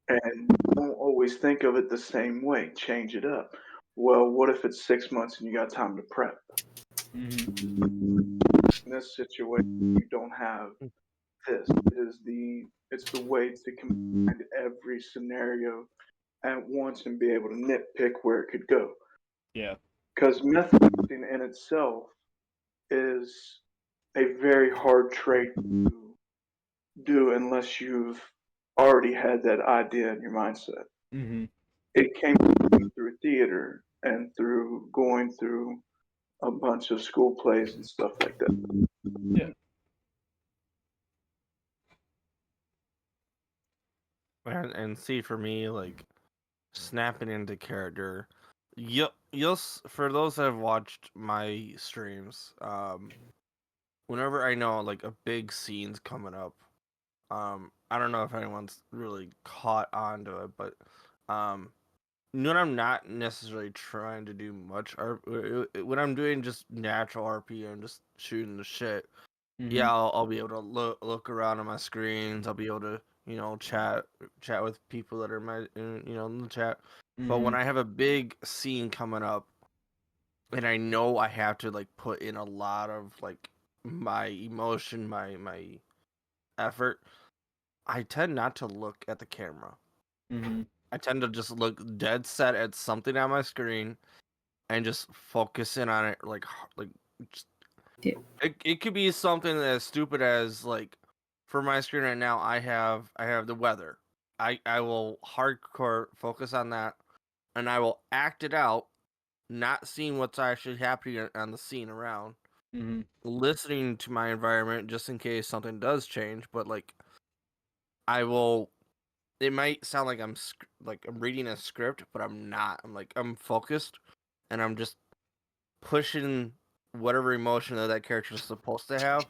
C: And don't always think of it the same way. Change it up. Well, what if it's 6 months and you got time to prep?
A: Mm-hmm.
C: In this situation, you don't have this. It's the way to combine every scenario at once and be able to nitpick where it could go.
A: Yeah.
C: Because method acting in itself is a very hard trait to do unless you've already had that idea in your mindset.
A: Mm-hmm.
C: It came to me through theater and through going through a bunch of school plays and stuff like that.
A: Yeah.
B: And see, for me, like snapping into character, for those that have watched my streams, whenever I know like a big scene's coming up, I don't know if anyone's really caught on to it, but when I'm not necessarily trying to do much when I'm doing just natural RP and just shooting the shit,
A: Mm-hmm.
B: yeah, I'll be able to look around on my screens. I'll be able to chat with people that are in the chat. But when I have a big scene coming up, and I know I have to like put in a lot of like my emotion, my effort, I tend not to look at the camera.
A: Mm-hmm.
B: I tend to just look dead set at something on my screen and just focus in on it, like just,
E: Yeah.
B: it could be something as stupid as like, for my screen right now, I have the weather. I will hardcore focus on that, and I will act it out, not seeing what's actually happening on the scene around,
A: Mm-hmm.
B: listening to my environment just in case something does change. But like, I will. It might sound like I'm reading a script, but I'm not. I'm focused, and I'm just pushing whatever emotion that character is supposed to have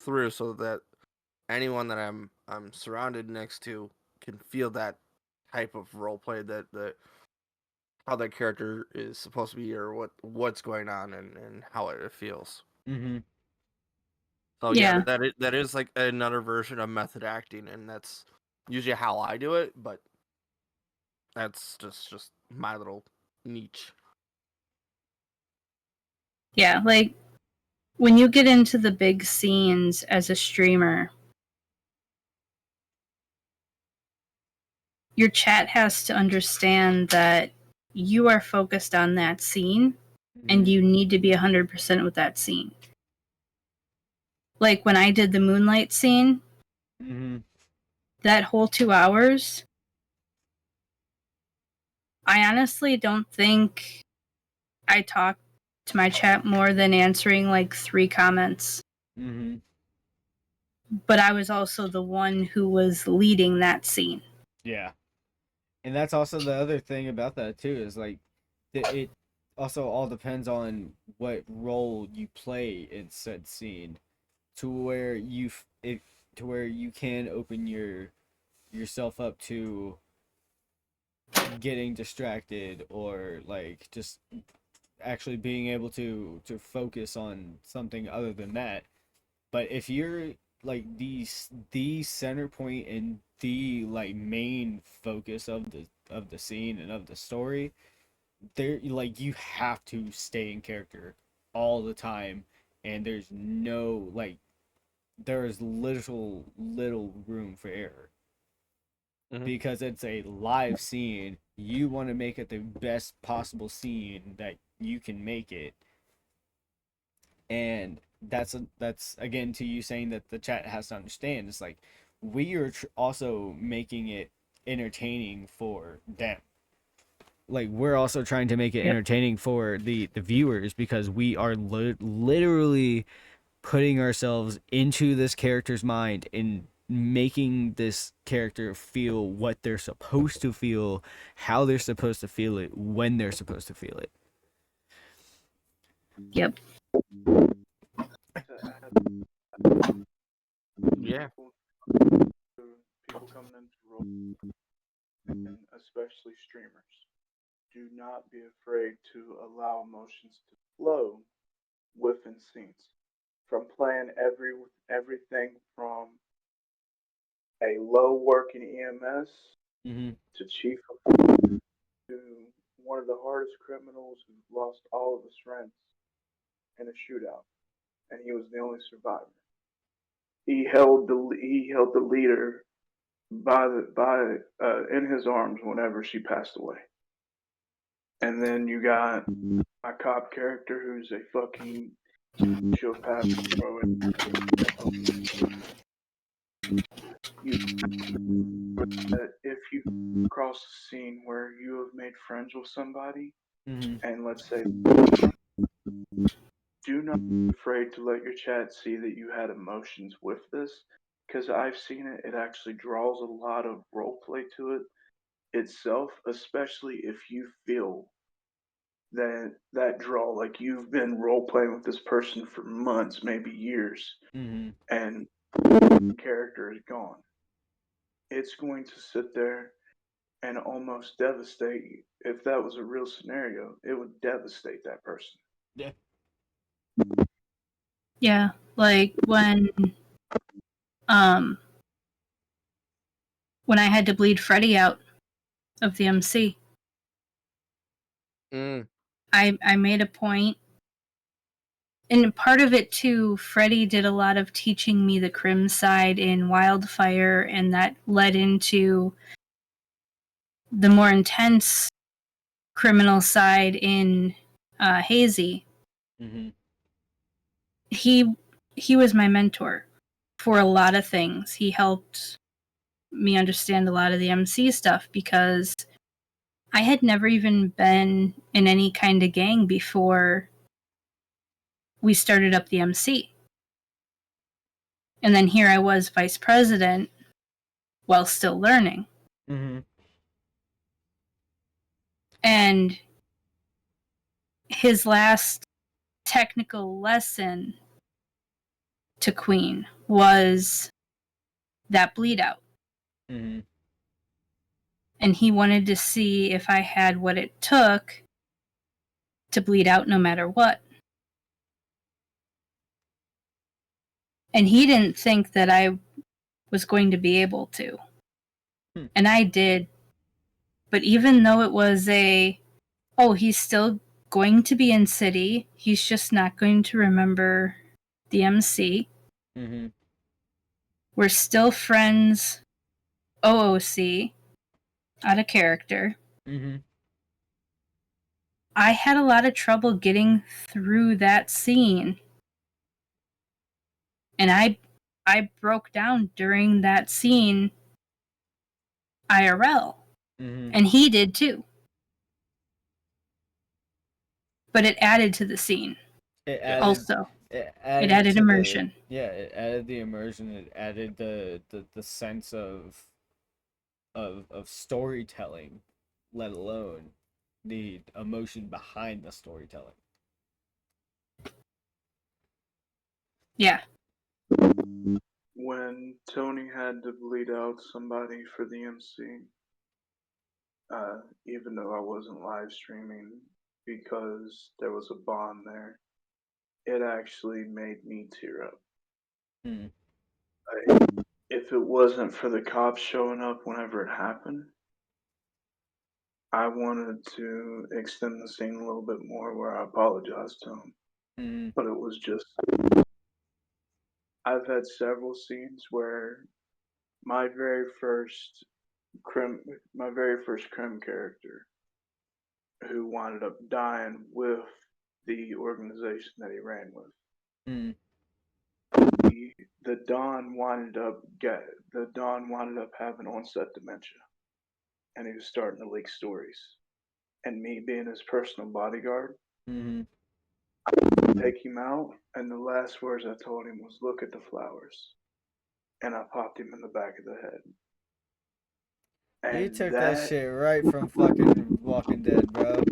B: through, so that anyone that I'm surrounded next to can feel that type of role play, that how that character is supposed to be, or what's going on, and how it feels.
A: Mm-hmm.
B: So
E: Yeah.
B: that is like another version of method acting, and that's usually how I do it, but that's just my little niche.
E: Yeah, like when you get into the big scenes as a streamer, your chat has to understand that you are focused on that scene and you need to be 100% with that scene. Like when I did the Moonlight scene,
A: Mm-hmm.
E: that whole 2 hours, I honestly don't think I talked to my chat more than answering like 3 comments.
A: Mm-hmm.
E: But I was also the one who was leading that scene.
A: Yeah. And that's also the other thing about that too, is like it also all depends on what role you play in said scene, to where to where you can open yourself up to getting distracted, or like just actually being able to focus on something other than that. But if you're like the center point and the like main focus of the scene and of the story, there, like, you have to stay in character all the time, and there's no like, there is little room for error.
B: Mhm.
A: Because it's a live scene. You want to make it the best possible scene that you can make it. And that's again to you saying that the chat has to understand. It's like we are also making it entertaining for them. Like, we're also trying to make it entertaining for the viewers, because we are literally putting ourselves into this character's mind and making this character feel what they're supposed to feel, how they're supposed to feel it, when they're supposed to feel it.
E: Yep.
B: Yeah.
C: People coming into role, and especially streamers, do not be afraid to allow emotions to flow within scenes. From playing everything from a low working EMS
A: Mm-hmm.
C: to chief of police to one of the hardest criminals who lost all of his friends in a shootout, and he was the only survivor. He held the leader in his arms whenever she passed away. And then you got my cop character, who's a fucking sociopath throw it. You that if you cross a scene where you have made friends with somebody, and let's say, do not be afraid to let your chat see that you had emotions with this, because I've seen it. It actually draws a lot of roleplay to it itself, especially if you feel that draw, like you've been role playing with this person for months, maybe years, and the character is gone. It's going to sit there and almost devastate you. If that was a real scenario, it would devastate that person.
A: Yeah.
E: Yeah, like when I had to bleed Freddy out of the MC, I made a point, and part of it too, Freddy did a lot of teaching me the crim side in Wildfire, and that led into the more intense criminal side in Hazy. He was my mentor for a lot of things. He helped me understand a lot of the MC stuff because I had never even been in any kind of gang before we started up the MC. And then here I was vice president while still learning. And his last technical lesson to Queen was that bleed out. And he wanted to see if I had what it took to bleed out no matter what. And he didn't think that I was going to be able to. And I did. But even though it was he's still going to be in city, he's just not going to remember the MC. We're still friends, OOC, out of character. I had a lot of trouble getting through that scene. And I broke down during that scene IRL. And he did too. But it added to the scene. It added immersion.
A: It added the immersion. It added the sense of storytelling, let alone the emotion behind the storytelling.
E: Yeah.
C: When Tony had to bleed out somebody for the MC, even though I wasn't live streaming because there was a bond there, it actually made me tear up. If it wasn't for the cops showing up whenever it happened, I wanted to extend the scene a little bit more where I apologized to him. But it was just, I've had several scenes where my very first crim character, who wound up dying with the organization that he ran with, the Don wound up having onset dementia, and he was starting to leak stories. And me being his personal bodyguard, take him out, and the last words I told him was, "Look at the flowers," and I popped him in the back of the head. And
A: you took that shit right from fucking Walking Dead, bro.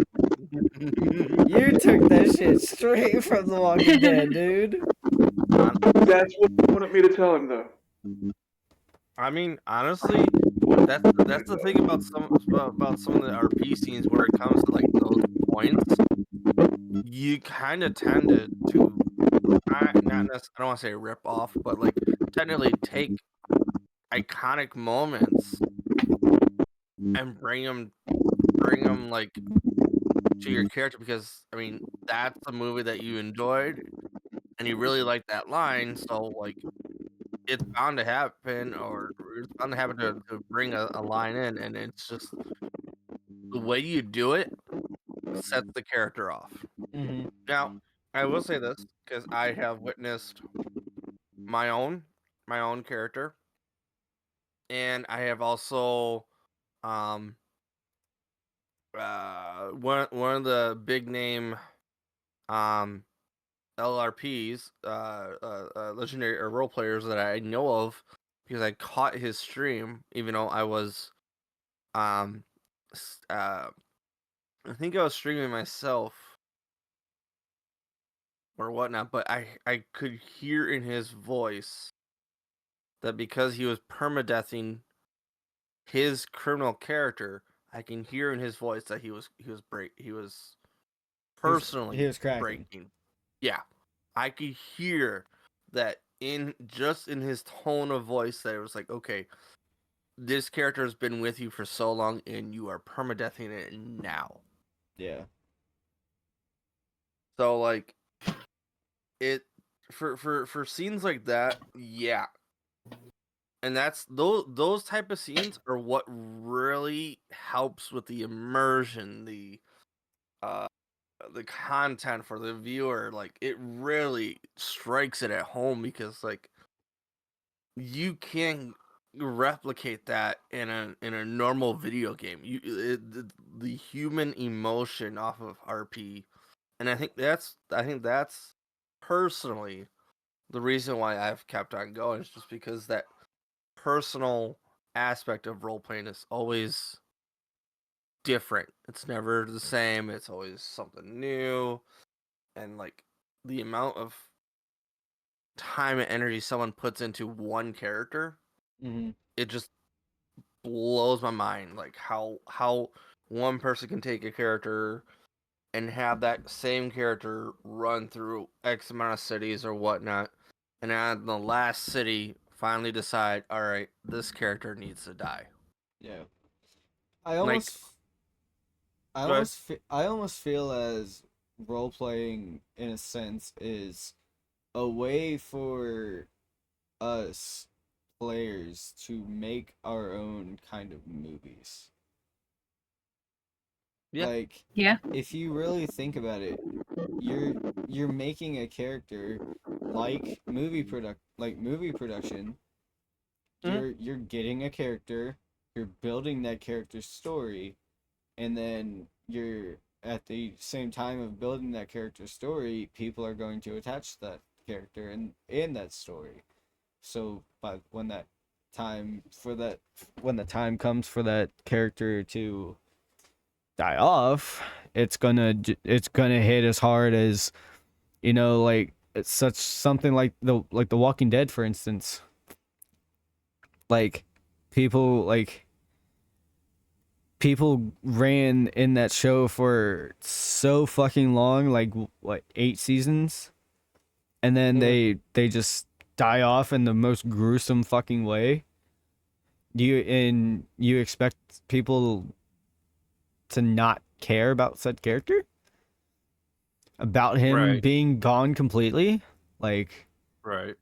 A: You took that shit straight from The Walking Dead, dude.
C: That's what you wanted me to tell him, though.
B: I mean, honestly, that's the thing about some of the RP scenes where it comes to like those points. You kind of tend to I don't want to say rip off, but like technically take iconic moments and bring them like to your character, because I mean that's the movie that you enjoyed and you really like that line, so like it's bound to happen, or it's bound to happen to bring a line in, and it's just the way you do it sets the character off. Now, I will say this because I have witnessed my own character, and I have also one of the big name LRPs, legendary or role players that I know of, because I caught his stream, even though I was, I think I was streaming myself or whatnot, but I could hear in his voice that because he was permadeathing his criminal character, I can hear in his voice that he was personally
A: he was cracking.
B: breaking. Yeah, I could hear that in his tone of voice that it was like, okay, this character has been with you for so long, and you are permadeathing it now.
A: Yeah.
B: So like, it for scenes like that, yeah. And that's those type of scenes are what really helps with the immersion, the content for the viewer. Like, it really strikes it at home, because like, you can't replicate that in a normal video game. The human emotion off of RP, and I think that's personally the reason why I've kept on going, is just because that personal aspect of role playing is always different. It's never the same. It's always something new, and like, the amount of time and energy someone puts into one character,
A: Mm-hmm.
B: it just blows my mind. Like, how one person can take a character and have that same character run through X amount of cities or whatnot, and at the last city finally decide, all right, this character needs to die.
A: Yeah. I
B: Like,
A: almost
B: go ahead.
A: I almost feel as role playing in a sense is a way for us players to make our own kind of movies.
B: Yeah.
A: Like,
E: Yeah.
A: if you really think about it, you're making a character like movie production.
B: Mhm.
A: You're getting a character, you're building that character's story, and then you're at the same time of building that character's story, people are going to attach that character in that story. So by when the time comes for that character to die off, it's gonna hit as hard as, like, it's such something like the Walking Dead, for instance. Like, people like people ran in that show for so fucking long, like what, 8 seasons, and then they just die off in the most gruesome fucking way. You expect people to not care about said character, about him
B: Right.
A: being gone completely, like
B: Right.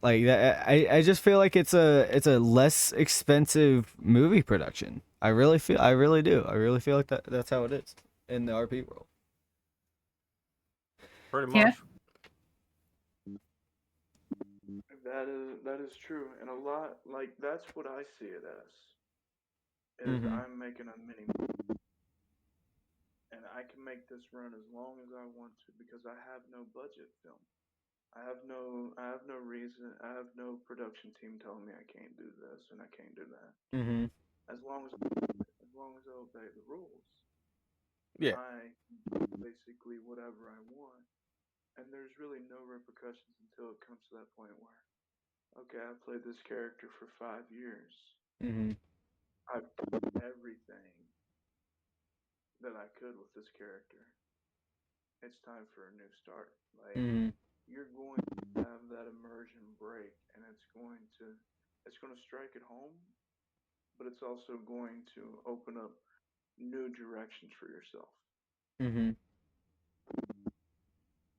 A: that. I just feel like it's a less expensive movie production. I really do. I really feel like that's how it is in the RP world.
B: Pretty
E: Yeah.
B: much.
C: That is true, and a lot, like, that's what I see it as. Is
A: Mhm.
C: I'm making a mini, and I can make this run as long as I want to because I have no budget film. I have no reason. I have no production team telling me I can't do this and I can't do that.
A: Mhm.
C: As long as I obey the rules,
B: Yeah.
C: I can do basically whatever I want, and there's really no repercussions until it comes to that point where, okay, I've played this character for 5 years.
A: Mhm.
C: I've done everything that I could with this character. It's time for a new start. Like,
A: Mhm.
C: you're going to have that immersion break, and it's going to strike at home, but it's also going to open up new directions for yourself.
A: Mhm.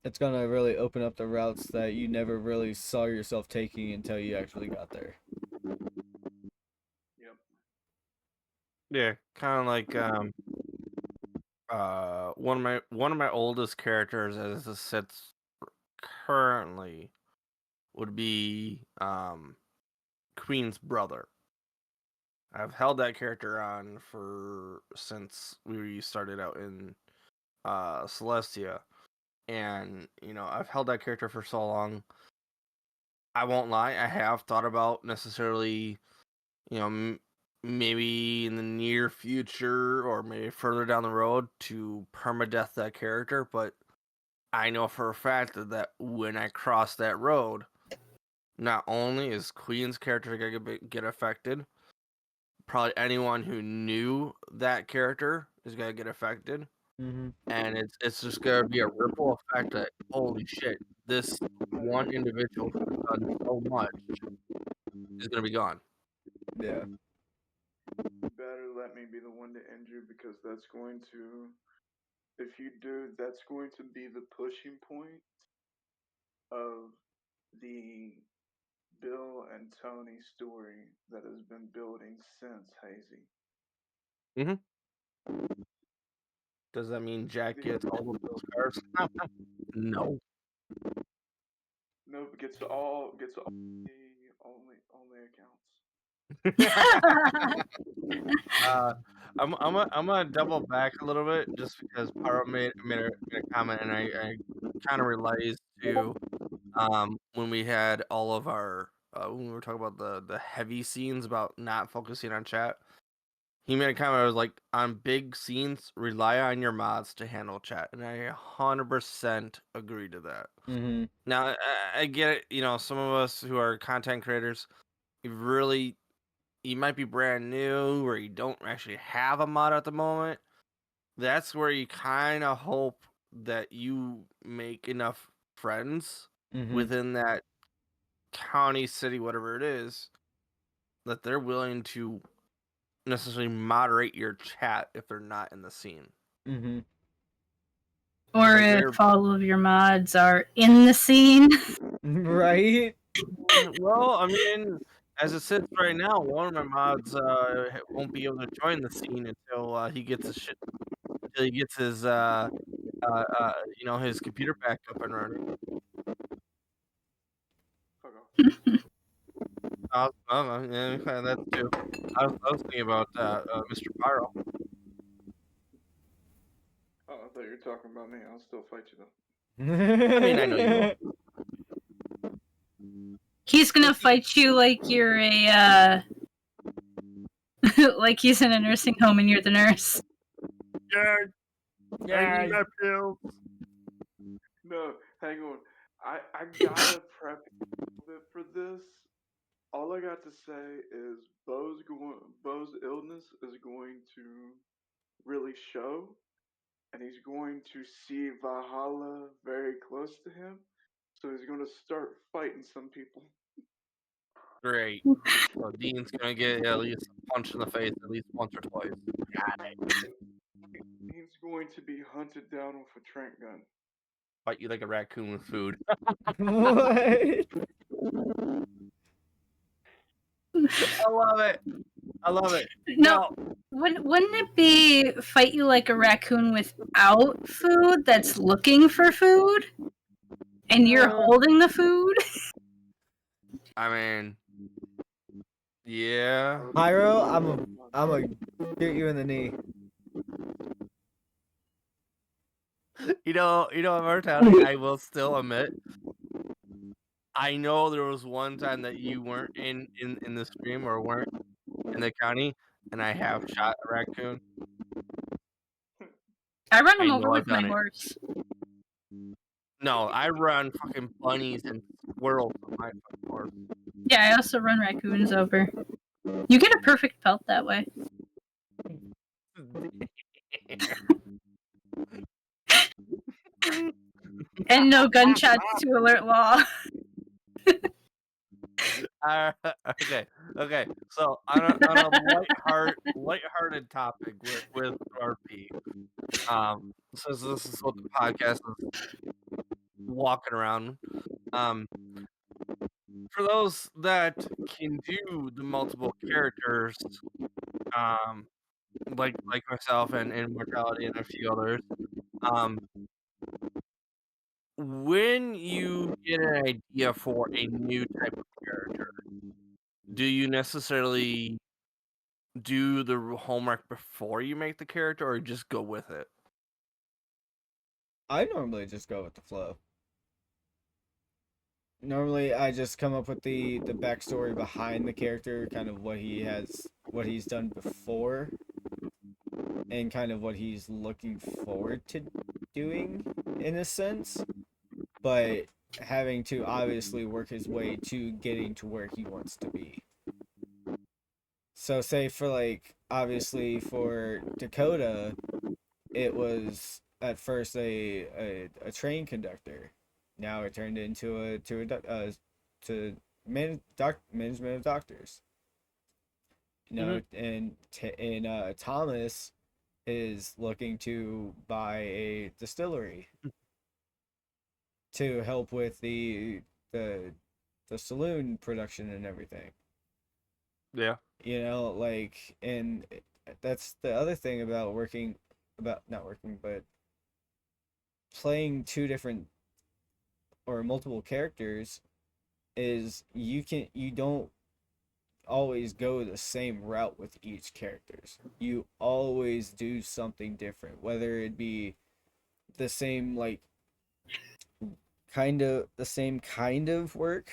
A: It's gonna really open up the routes that you never really saw yourself taking until you actually got there.
C: Yep.
B: Yeah. Kind of like One of my oldest characters as it sits currently would be Queen's brother. I've held that character on since we started out in Celestia, and I've held that character for so long. I won't lie, I have thought about necessarily, maybe in the near future or maybe further down the road to permadeath that character, but I know for a fact that when I cross that road, not only is Queen's character gonna get affected, probably anyone who knew that character is gonna get affected, and it's just gonna be a ripple effect that holy shit, this one individual who's done so much is gonna be gone.
A: Yeah.
C: You better let me be the one to end you because that's going to, if you do, that's going to be the pushing point of the Bill and Tony story that has been building since Hazy.
B: Does that mean Jack gets all of those cars? No.
C: No, gets all the only accounts.
B: I'm gonna double back a little bit just because Paro made a comment, and I kind of relates to when we had all of our when we were talking about the heavy scenes about not focusing on chat. He made a comment. I was like, on big scenes, rely on your mods to handle chat, and I 100% agree to that. Now I get it. Some of us who are content creators, you might be brand new or you don't actually have a mod at the moment. That's where you kind of hope that you make enough friends within that county, city, whatever it is, that they're willing to necessarily moderate your chat if they're not in the scene.
E: Or
B: Like
E: if all of your mods are in the scene.
A: Right?
B: Well, I mean, as it sits right now, one of my mods won't be able to join the scene until he gets his shit, until he gets his his computer back up and running. Yeah, that's true. I was thinking about Mr. Pyro.
C: Oh, I thought you were talking about me. I'll still fight you though.
B: I mean, I know you will.
E: He's gonna fight you like you're a like he's in a nursing home and you're the nurse.
B: Yeah, I need my pills.
C: No, hang on. I gotta prep a little bit for this. All I got to say is Bo's illness is going to really show, and he's going to see Valhalla very close to him. So he's going to start fighting some people.
B: Great. So Dean's gonna get at least a punch in the face at least once or twice. Got it.
C: He's going to be hunted down with a trank gun.
B: Fight you like a raccoon with food.
A: What?
B: I love it. I love it.
E: No, wouldn't it be fight you like a raccoon without food that's looking for food? And you're holding the food?
B: I mean, yeah.
A: Pyro, I'm a get you in the knee.
B: Martin, I will still admit, I know there was one time that you weren't in the stream or weren't in the county, and I have shot a raccoon.
E: I run them over with my horse.
B: No, I run fucking bunnies and squirrels with my fucking horse.
E: Yeah, I also run raccoons over. You get a perfect pelt that way. And no gunshots to alert law.
B: Okay. So on a lighthearted topic with RP, since this is what the podcast is walking around, for those that can do the multiple characters, like myself and Mortality and a few others, um, when you get an idea for a new type of character, do you necessarily do the homework before you make the character, or just go with it?
A: I normally just go with the flow. Normally, I just come up with the backstory behind the character, kind of what he's done before, and kind of what he's looking forward to doing, in a sense. But having to obviously work his way to getting to where he wants to be. So, say for like, obviously for Dakota, it was at first a train conductor. Now it turned into management of doctors. You know, and Thomas is looking to buy a distillery to help with the saloon production and everything.
B: Yeah.
A: You know, like, and that's the other thing about not working, but playing two different or multiple characters is you don't always go the same route with each characters. You always do something different, whether it be the same, like, kind of the same kind of work,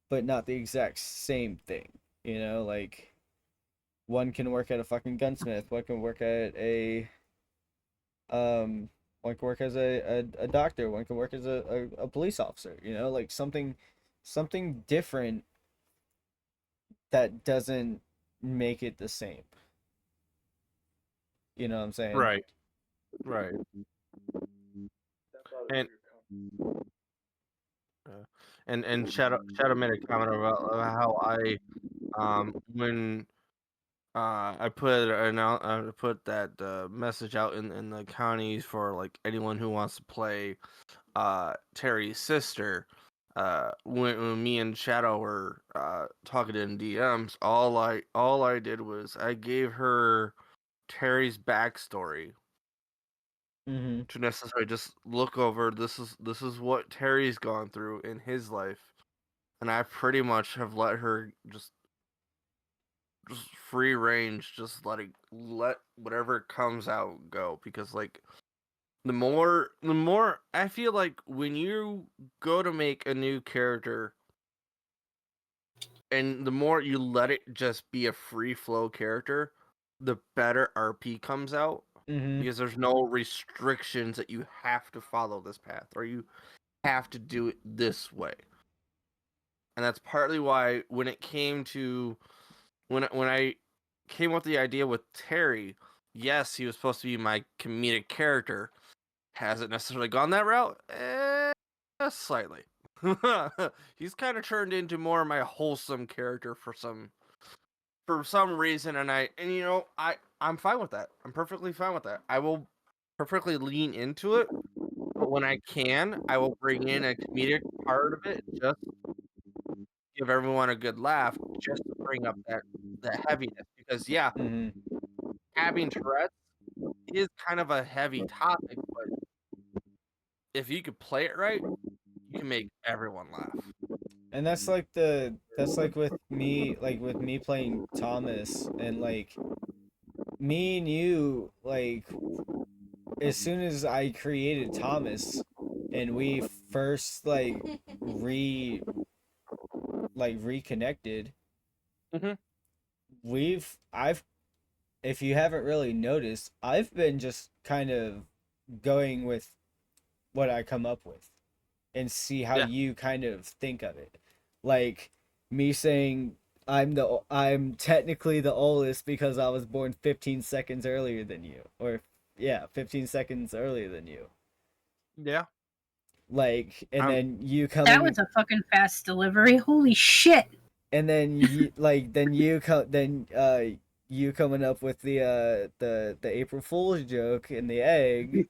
A: but not the exact same thing. You know, like, one can work at a fucking gunsmith, one can work at one can work as a doctor, one can work as a police officer, you know, like something different that doesn't make it the same. You know what I'm saying?
B: Right. And and Shadow made a comment about how I when I put that message out in the counties for like anyone who wants to play Terry's sister. When me and Shadow were talking in DMs, all I did was I gave her Terry's backstory
A: Mm-hmm.
B: to necessarily just look over. This is what Terry's gone through in his life, and I pretty much have let her just free range, just let whatever comes out go, because like the more I feel like when you go to make a new character and the more you let it just be a free flow character, the better RP comes out,
A: Mm-hmm.
B: because there's no restrictions that you have to follow this path or you have to do it this way. And that's partly why when it came to when I came up with the idea with Terry, yes, he was supposed to be my comedic character. Has it necessarily gone that route? Slightly. He's kind of turned into more of my wholesome character for some reason, and you know, I'm fine with that. I'm perfectly fine with that. I will perfectly lean into it, but when I can, I will bring in a comedic part of it, just give everyone a good laugh, just to bring up that heaviness. Because yeah,
A: Mm-hmm.
B: having Tourette's is kind of a heavy topic, but if you could play it right, you can make everyone laugh.
A: And that's like with me playing Thomas, and like me and you, like, as soon as I created Thomas and we first reconnected,
B: Mhm.
A: I've if you haven't really noticed, I've been just kind of going with what I come up with and see how
B: Yeah.
A: you kind of think of it. Like me saying I'm technically the oldest because I was born 15 seconds earlier than you, or yeah, 15 seconds earlier than you.
B: Yeah.
A: Like, and then you
E: That
A: coming,
E: was a fucking fast delivery. Holy shit.
A: and then you like you coming up with the April Fool's joke and the egg,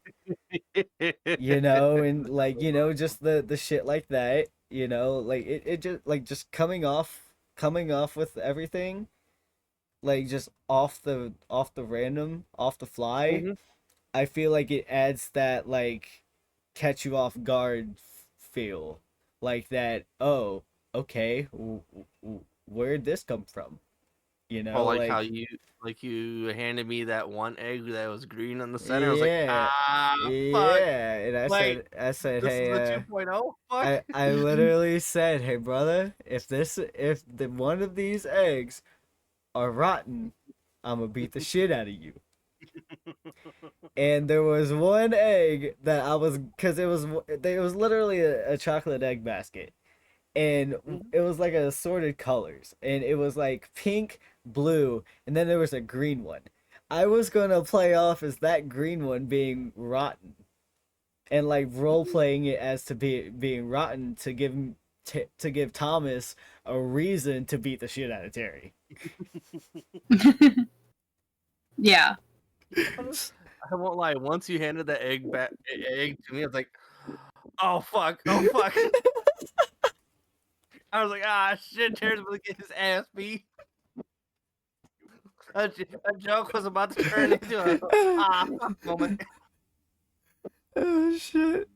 A: you know, and like, you know, just the shit like that, you know, like it just like just coming off with everything, like just off the random, off the fly,
B: Mhm.
A: I feel like it adds that like catch you off guard feel, like that. Oh, okay, where'd this come from? You
B: Oh,
A: know,
B: like how
A: like
B: you handed me that one egg that was green on the center. I was like,
A: yeah,
B: fuck.
A: yeah. And
B: Wait,
A: I said,
B: this is
A: hey,
B: a 2.0? Fuck.
A: I literally said, hey, brother, if the one of these eggs are rotten, I'm gonna beat the shit out of you. And there was one egg that I was, cause it was literally a chocolate egg basket, and it was like assorted colors, and it was like pink, blue, and then there was a green one. I was gonna play off as that green one being rotten, and like role playing it as to being rotten to to give Thomas a reason to beat the shit out of Terry.
E: Yeah.
B: I won't lie. Once you handed that egg to me, I was like, oh fuck, oh fuck. I was like, shit, Terry's gonna get his ass beat. A joke was about to turn into a fuck moment.
A: Oh shit.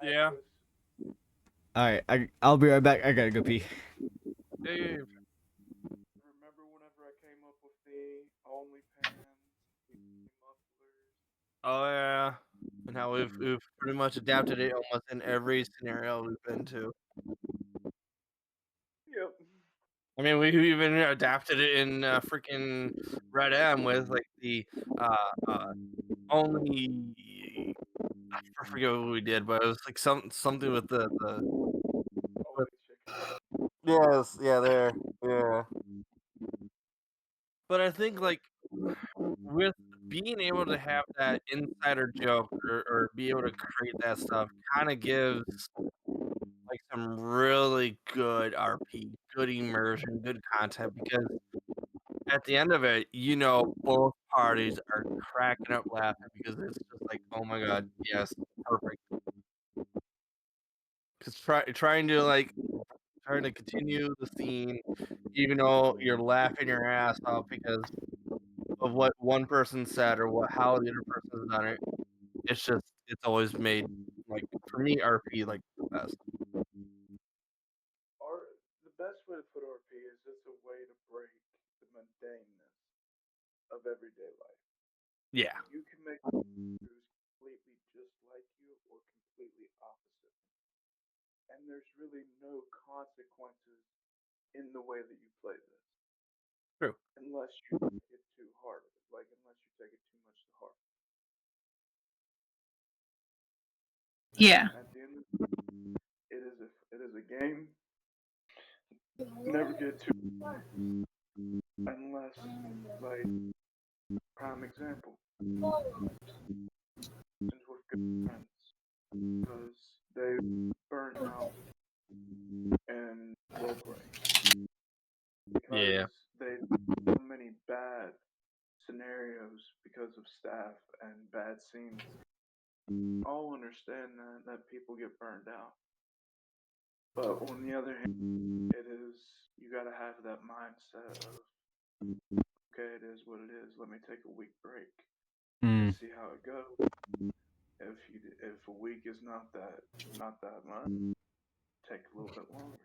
B: Yeah.
A: All right, I'll be right back. I gotta go pee.
B: Dude.
C: Remember whenever I came up with the OnlyFans, the mufflers?
B: Oh yeah. And how we've pretty much adapted it almost in every scenario we've been to.
C: Yep.
B: I mean, we even adapted it in freaking Red M with like the only I forget what we did, but it was like something with the
C: Only chicken.
B: yes, yeah, there, yeah. But I think like with being able to have that insider joke or be able to create that stuff kind of gives like some really good RP, good immersion, good content because at the end of it, you know, both parties are cracking up laughing because it's just like, oh my god, yes, perfect. Because trying to continue the scene, even though you're laughing your ass off because of what one person said or how the other person has done it. It's always made like for me RP like the best.
C: The best way to put RP is it's a way to break the mundaneness of everyday life.
B: Yeah,
C: You can make who's completely just like you or completely opposite. And there's really no consequences in the way that you play this.
B: true.
C: Unless you take it too hard. Like unless you take it too much to heart.
E: Yeah.
C: At the end of it is a game. Never get too unless like prime example. With good friends. Because they burn out and roleplay. Because
B: Yeah,
C: they so many bad scenarios because of staff and bad scenes. I'll understand that people get burned out. But on the other hand, it is you gotta have that mindset of okay, it is what it is. Let me take a week break and see how it goes. If a week is not that much, take a little bit longer.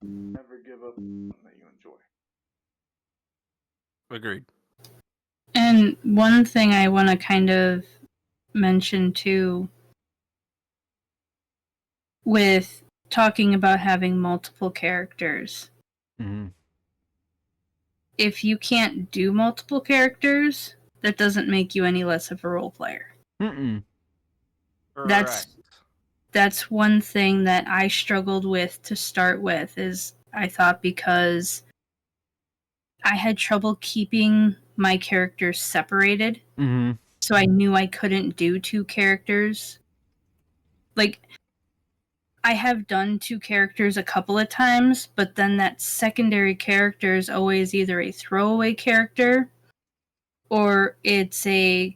C: Never give up on something that you enjoy.
B: agreed.
E: And one thing I want to kind of mention too, with talking about having multiple characters.
A: Mm-hmm.
E: If you can't do multiple characters, that doesn't make you any less of a role player.
A: Mm-mm.
E: That's one thing that I struggled with to start with, is I thought because I had trouble keeping my characters separated.
A: Mm-hmm.
E: So I knew I couldn't do two characters. Like, I have done two characters a couple of times, but then that secondary character is always either a throwaway character or it's a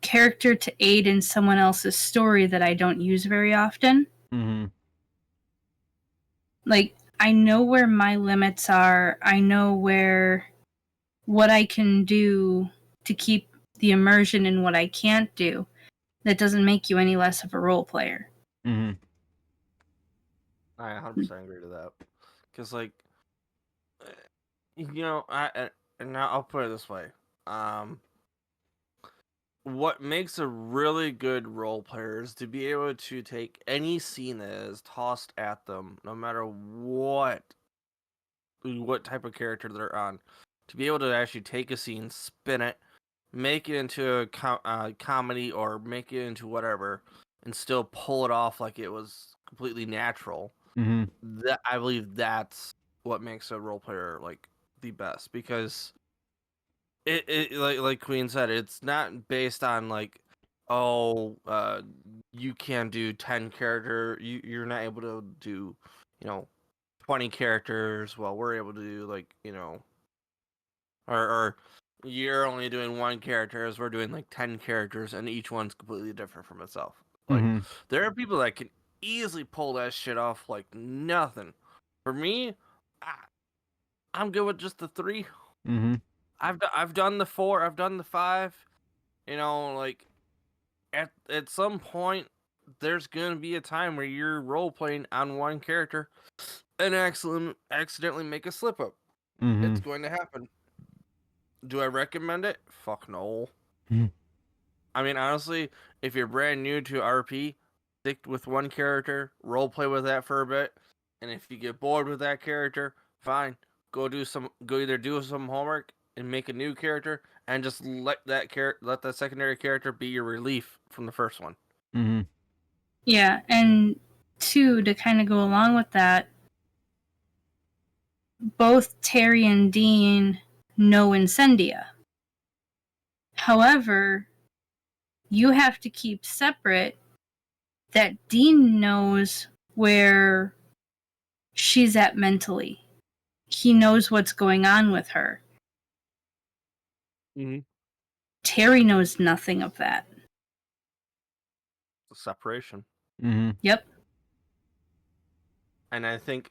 E: character to aid in someone else's story that I don't use very often.
A: Mm-hmm.
E: Like, I know where my limits are. I know what I can do to keep the immersion in what I can't do. That doesn't make you any less of a role player.
A: Mm-hmm.
B: I 100% agree to that. Because, like, and now I'll put it this way. What makes a really good role player is to be able to take any scene that is tossed at them, no matter what type of character they're on, to be able to actually take a scene, spin it, make it into a comedy or make it into whatever, and still pull it off like it was completely natural.
A: Mm-hmm.
B: That I believe that's what makes a role player like the best, because it like Queen said, it's not based on like, oh, you can do 10 character, you're not able to do 20 characters, while we're able to do like or you're only doing one character as we're doing like 10 characters, and each one's completely different from itself. Like,
A: Mm-hmm.
B: there are people that can easily pull that shit off like nothing. For me, I'm good with just the 3.
A: Mm-hmm.
B: I've done the 4, I've done the 5. Like, at some point there's gonna be a time where you're role playing on one character and accidentally make a slip up.
A: Mm-hmm.
B: It's going to happen. Do I recommend it? Fuck no.
A: Mhm.
B: I mean, honestly, if you're brand new to RP, stick with one character, role play with that for a bit, and if you get bored with that character, fine. Go either do some homework and make a new character, and just let that secondary character be your relief from the first one.
A: Mm-hmm.
E: Yeah, and 2, to kind of go along with that, both Terry and Dean know Incendia. However, you have to keep separate that Dean knows where she's at mentally. He knows what's going on with her.
B: Mm-hmm.
E: Terry knows nothing of that.
B: The separation.
A: Mm-hmm.
E: Yep.
B: And I think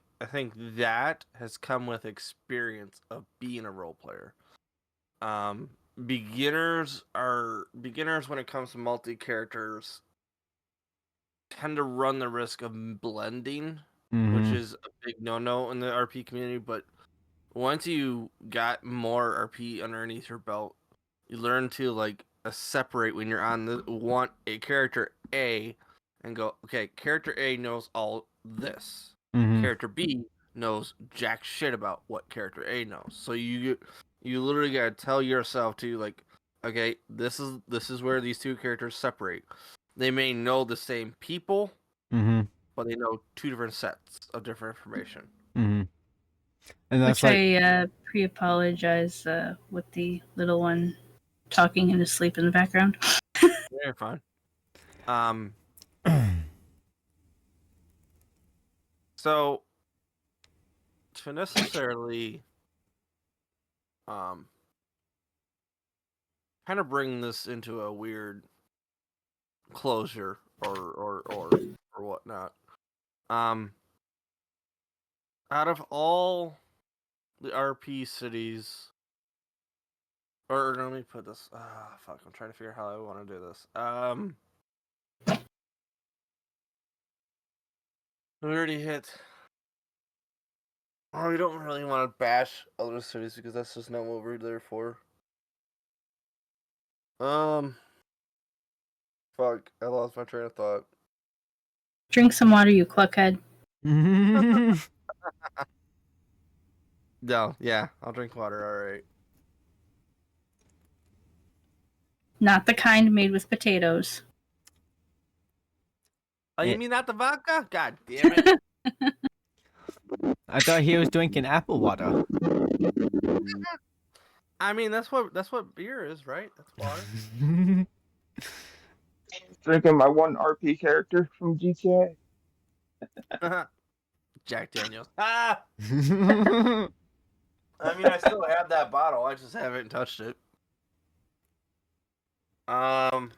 B: that has come with experience of being a role player. Beginners when it comes to multi characters tend to run the risk of blending, which
A: Mm-hmm.
B: is a big no in the RP community. But once you got more RP underneath your belt, you learn to like separate when you're on a character A, and go, okay, character A knows all this.
A: Mm-hmm.
B: Character B knows jack shit about what character A knows. So you literally gotta tell yourself to, like, okay, this is where these two characters separate. They may know the same people,
A: Mm-hmm.
B: but they know 2 different sets of different information.
A: Mm-hmm. And that's
E: Which
A: like,
E: I pre-apologize with the little one talking in his sleep in the background.
B: Yeah, you're fine. So to necessarily kind of bring this into a weird closure or whatnot. Out of all the RP cities, or let me put this. Fuck! I'm trying to figure out how I want to do this. We already hit. Oh, we don't really want to bash other cities because that's just not what we're there for. Fuck! I lost my train of thought.
E: Drink some water, you cluckhead.
B: No, yeah, I'll drink water. All right.
E: Not the kind made with potatoes.
B: Oh,
A: Yeah.
B: you mean not the vodka? God damn it!
A: I thought he was drinking apple water.
B: I mean, that's what beer is, right? That's water.
D: Drinking my one RP character from GTA.
B: Jack Daniels. Ah! I mean, I still have that bottle. I just haven't touched it. Good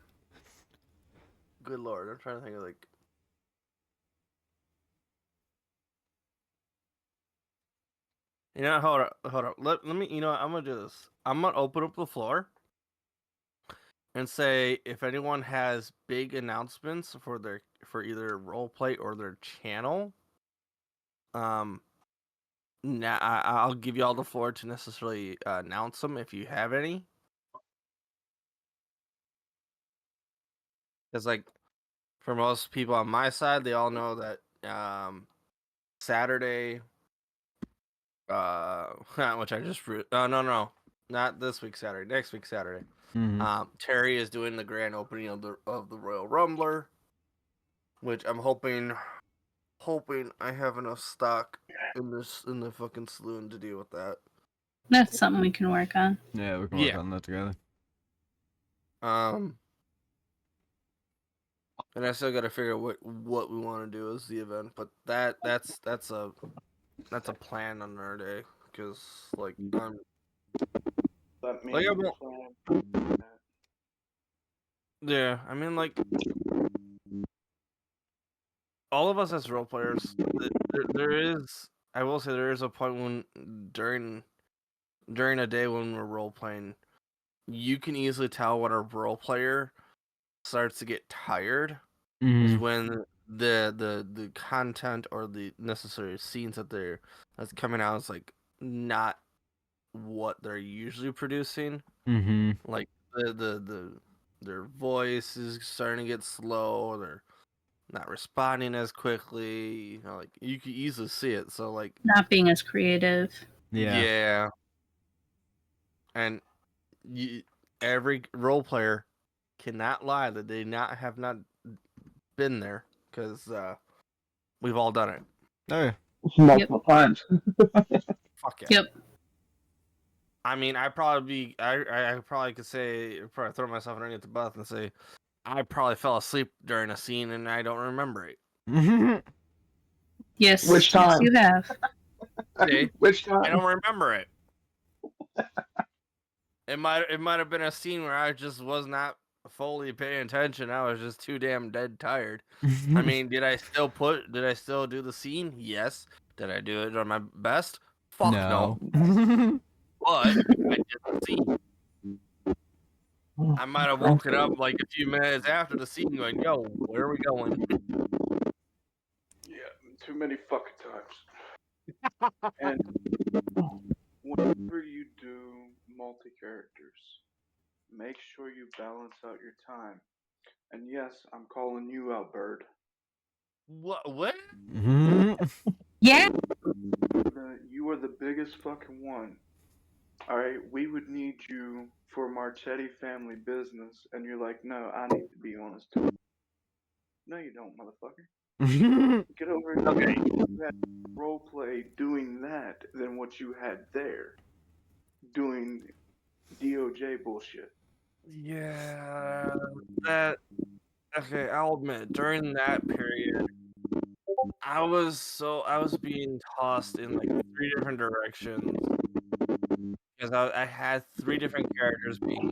B: lord, I'm trying to think of like. You know, hold up. Let me. You know, what, I'm gonna do this. I'm gonna open up the floor and say if anyone has big announcements for either roleplay or their channel. Now I'll give you all the floor to necessarily announce them if you have any. Because like for most people on my side, they all know that Saturday, which I just no, not this week Saturday, next week Saturday. Terry is doing the grand opening of the Royal Rumbler, which I'm hoping I have enough stock in the fucking saloon to deal with that.
E: That's something we can work on.
A: Yeah, we can work on that together.
B: And I still got to figure out what we want to do as the event, but that's a plan on our day because like
C: That means
B: like yeah, I mean like all of us as role players, there is I will say there is a point when during a day when we're role playing, you can easily tell when a role player starts to get tired. Is when the content or the necessary scenes that's coming out is like not what they're usually producing. Like their voice is starting to get slow. They're not responding as quickly. You know, like you can easily see it. So like
E: Not being as creative.
B: yeah. And every role player cannot lie that they have not been there because we've all done it.
A: Oh yeah.
D: Multiple times.
B: Fuck yeah.
E: Yep.
B: I mean, I probably could say, probably throw myself underneath the bus and say, I probably fell asleep during a scene and I don't remember it.
E: Yes.
D: Which time?
E: Yes, you have.
B: Okay.
D: Which time?
B: I don't remember it. It might have been a scene where I just was not fully paying attention. I was just too damn dead tired. I mean, did I still do the scene? Yes. Did I do it on my best? Fuck no. But I did the scene. I might have woken up like a few minutes after the scene going, yo, where are we going?
C: Yeah, too many fucking times. And whenever you do multi-characters, make sure you balance out your time. And yes, I'm calling you out, Bird.
B: What?
E: Yeah.
C: You are the biggest fucking one. Alright, we would need you for Marchetti family business, and you're like, no, I need to be on his tour. No, you don't, motherfucker. Get over here.
B: Okay.
C: You had roleplay doing that than what you had there doing DOJ bullshit.
B: Yeah, that. Okay, I'll admit, during that period, I was being tossed in like 3 different directions because I had 3 different characters being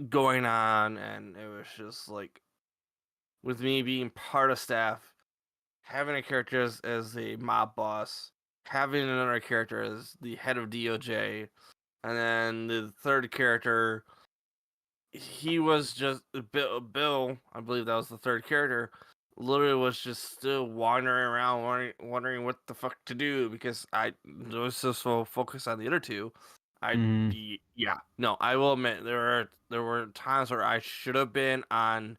B: going on, and it was just like with me being part of staff, having a character as a mob boss, having another character as the head of DOJ, and then the third character, he was just Bill. I believe that was the third character. Literally was just still wandering around, wondering what the fuck to do because I was so focused on the other two. I will admit there were times where I should have been on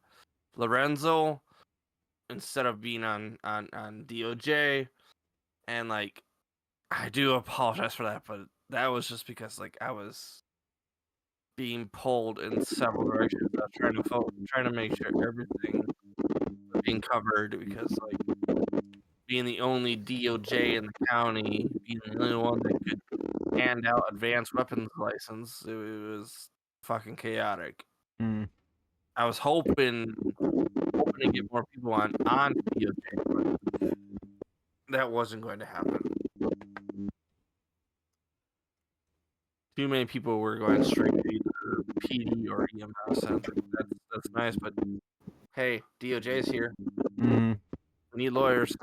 B: Lorenzo instead of being on DOJ, and like I do apologize for that, but that was just because like I was being pulled in several directions. I was trying to make sure everything was being covered because like being the only DOJ in the county, being the only one that could hand out advanced weapons license, it was fucking chaotic. I was hoping to get more people on DOJ, but that wasn't going to happen. Too many people were going straight to either PD or EMS, and that's nice, but hey, DOJ's here. We need lawyers.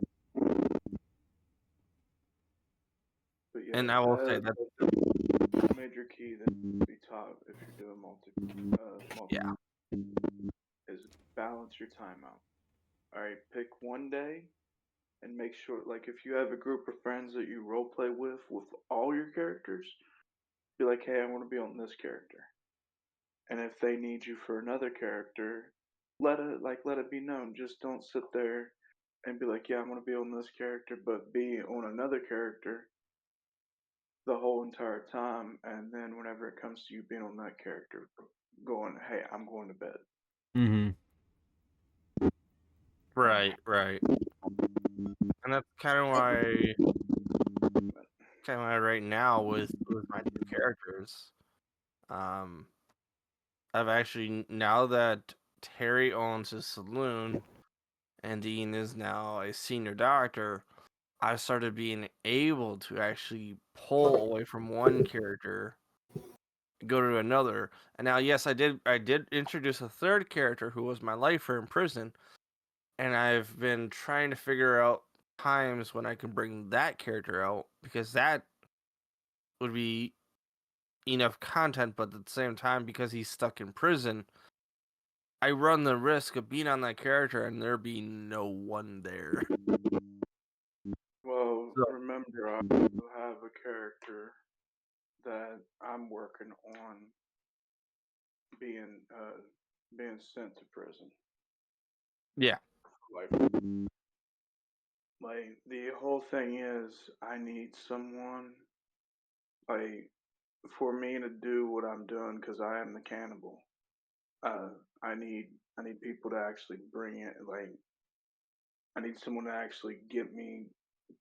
B: And I will say that,
C: the major key that be taught if you're doing multi
B: yeah.
C: is balance your time out. All right, pick one day and make sure, like, if you have a group of friends that you role play with all your characters, be like, hey, I want to be on this character. And if they need you for another character, let it be known. Just don't sit there and be like, yeah, I'm gonna be on this character, but be on another character the whole entire time, and then whenever it comes to you being on that character, going, hey, I'm going to bed.
A: Mm-hmm.
B: Right. And that's kind of why right now with my two characters, I've actually, now that Terry owns his saloon and Dean is now a senior doctor, I started being able to actually pull away from one character, go to another. And now, yes, I did introduce a third character who was my lifer in prison, and I've been trying to figure out times when I can bring that character out, because that would be enough content, but at the same time, because he's stuck in prison, I run the risk of being on that character and there being no one there.
C: Well,
B: So,
C: remember, I also have a character that I'm working on being sent to prison.
B: yeah.
C: Like the whole thing is, I need someone like for me to do what I'm doing because I am the cannibal. Uh, I need people to actually bring it. Like I need someone to actually get me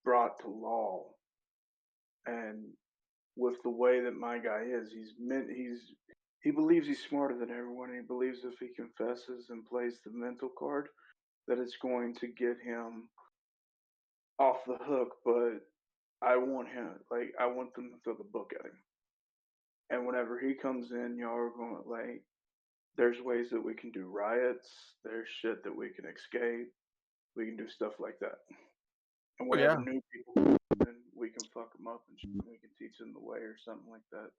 C: brought to law. And with the way that my guy is, he believes he's smarter than everyone. And he believes if he confesses and plays the mental card, that it's going to get him off the hook. But I want I want them to throw the book at him. And whenever he comes in, y'all are going like, there's ways that we can do riots. There's shit that we can escape. We can do stuff like that. And
B: Oh,
C: whenever
B: yeah.
C: new people come in, we can fuck them up and shit. We can teach them the way or something like that.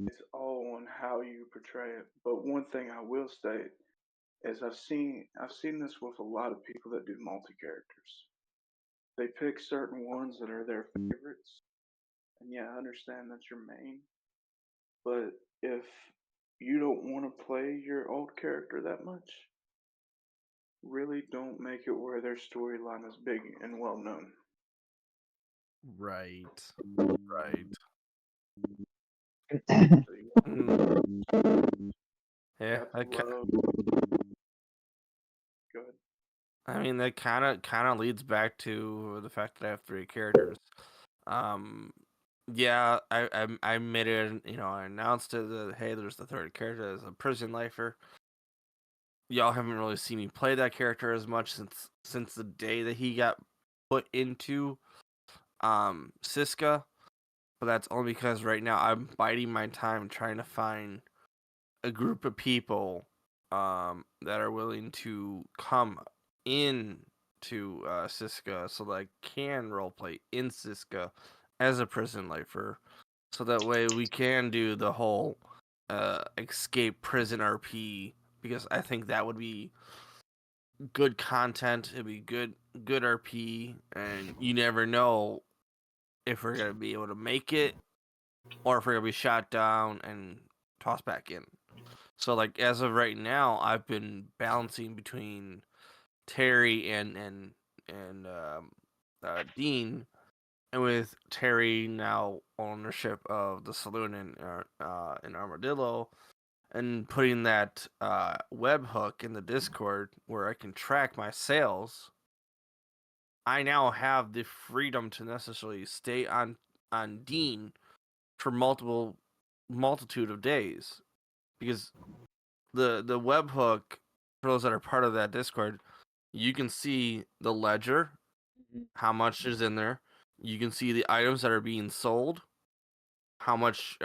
C: It's all on how you portray it. But one thing I will state is I've seen this with a lot of people that do multi characters. They pick certain ones that are their favorites. And yeah, I understand that's your main. But if you don't want to play your old character that much, really don't make it where their storyline is big and well known.
B: Right.
C: So you
B: Yeah.
C: have to love. Go ahead.
B: I mean, that kind of leads back to the fact that I have 3 characters. Yeah, I made it. I announced it that, hey, there's the third character as a prison lifer. Y'all haven't really seen me play that character as much since the day that he got put into Siska, but that's only because right now I'm biding my time trying to find a group of people that are willing to come in to Siska so that I can roleplay in Siska as a prison lifer, so that way we can do the whole escape prison RP, because I think that would be good content. It'd be good RP, and you never know if we're gonna be able to make it or if we're gonna be shot down and tossed back in. So, like, as of right now, I've been balancing between Terry and Dean, and with Terry now ownership of the saloon in Armadillo, and putting that webhook in the Discord where I can track my sales. I now have the freedom to necessarily stay on Dean for multitude of days, because the webhook, for those that are part of that Discord, you can see the ledger, how much is in there. You can see the items that are being sold, how much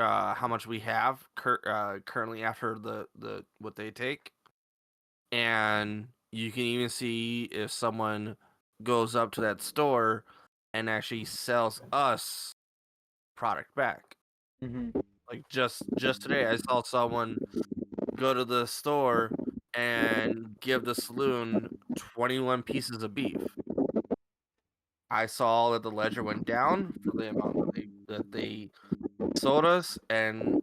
B: we have currently after the what they take, and you can even see if someone goes up to that store and actually sells us product back.
A: Mhm.
B: Like just today, I saw someone go to the store and give the saloon 21 pieces of beef. I saw that the ledger went down for the amount that they sold us, and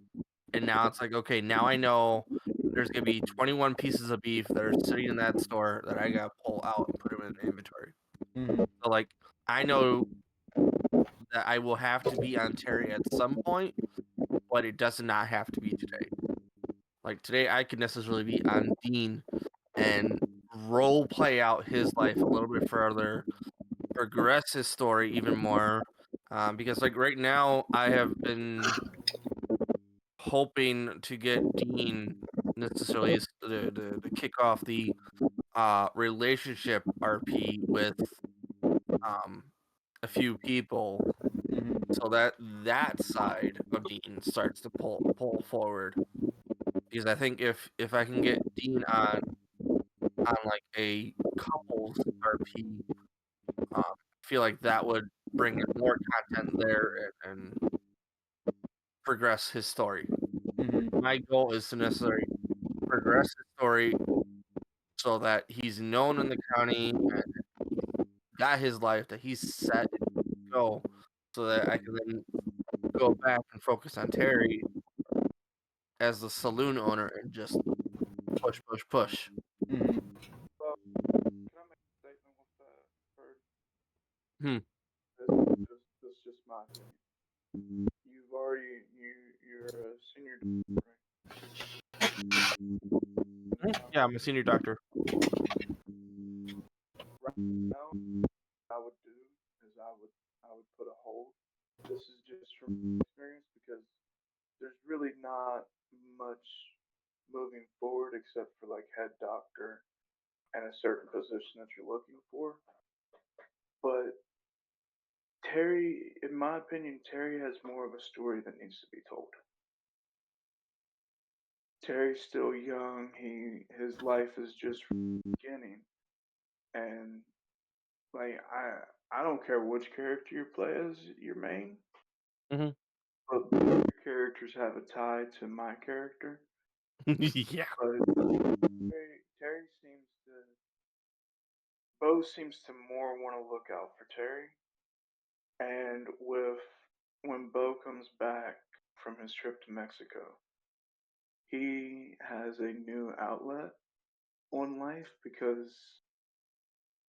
B: now it's like, okay, now I know there's gonna be 21 pieces of beef that are sitting in that store that I gotta pull out and put them in the inventory.
A: Mhm.
B: So like, I know that I will have to be on Terry at some point, but it does not have to be today. Like today, I could necessarily be on Dean and role play out his life a little bit further, progress his story even more. Because like right now, I have been hoping to get Dean necessarily to kick off the relationship RP with a few people,
A: Mhm.
B: so that side of Dean starts to pull forward. Because I think if I can get Dean on like a couples RP, I feel like that would bring in more content there and progress his story.
A: Mhm.
B: My goal is to necessarily progress his story so that he's known in the county and got his life, that he's set to go, so that I can then go back and focus on Terry as the saloon owner and just push, push, push.
A: Mhm.
C: Well, can I make a statement with that, Bird?
B: Hmm.
C: This is just my opinion. You're a senior doctor, right?
B: Yeah, I'm a senior doctor.
C: Right now, what I would do is I would put a hold. This is just from experience because there's really not much moving forward except for like head doctor and a certain position that you're looking for. But Terry, in my opinion, Terry has more of a story that needs to be told. Terry's still young. His life is just beginning, and like I don't care which character you play as your main,
B: Mhm.
C: but both your characters have a tie to my character.
B: Yeah.
C: But Terry seems to Bo seems to more want to look out for Terry, and with when Bo comes back from his trip to Mexico, he has a new outlet on life because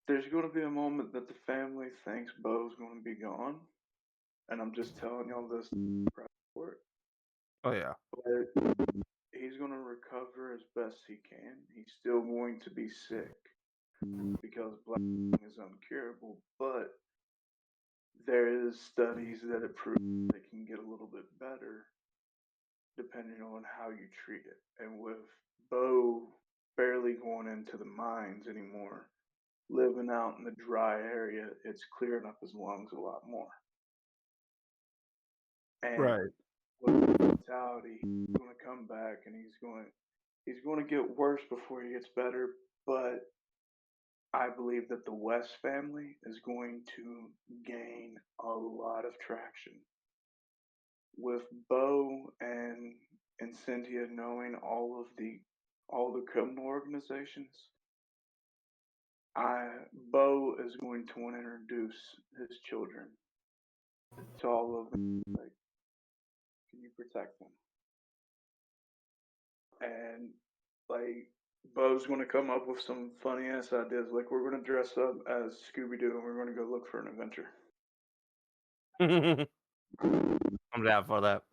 C: there's going to be a moment that the family thinks Bo's going to be gone, and I'm just telling y'all this for it.
B: Oh yeah.
C: But he's going to recover as best he can. He's still going to be sick because black is uncurable, but there is studies that it proves it can get a little bit better depending on how you treat it. And with Bo barely going into the mines anymore, living out in the dry area, it's clearing up his lungs a lot more. And
B: Right.
C: with mentality, he's going to come back and he's going to get worse before he gets better. But I believe that the West family is going to gain a lot of traction with Bo and Cynthia knowing all the criminal organizations. Bo is going to want to introduce his children to all of them. Like, can you protect them? And like Bo's going to come up with some funny ass ideas. Like we're going to dress up as Scooby Doo and we're going to go look for an adventure.
B: I'm down for that.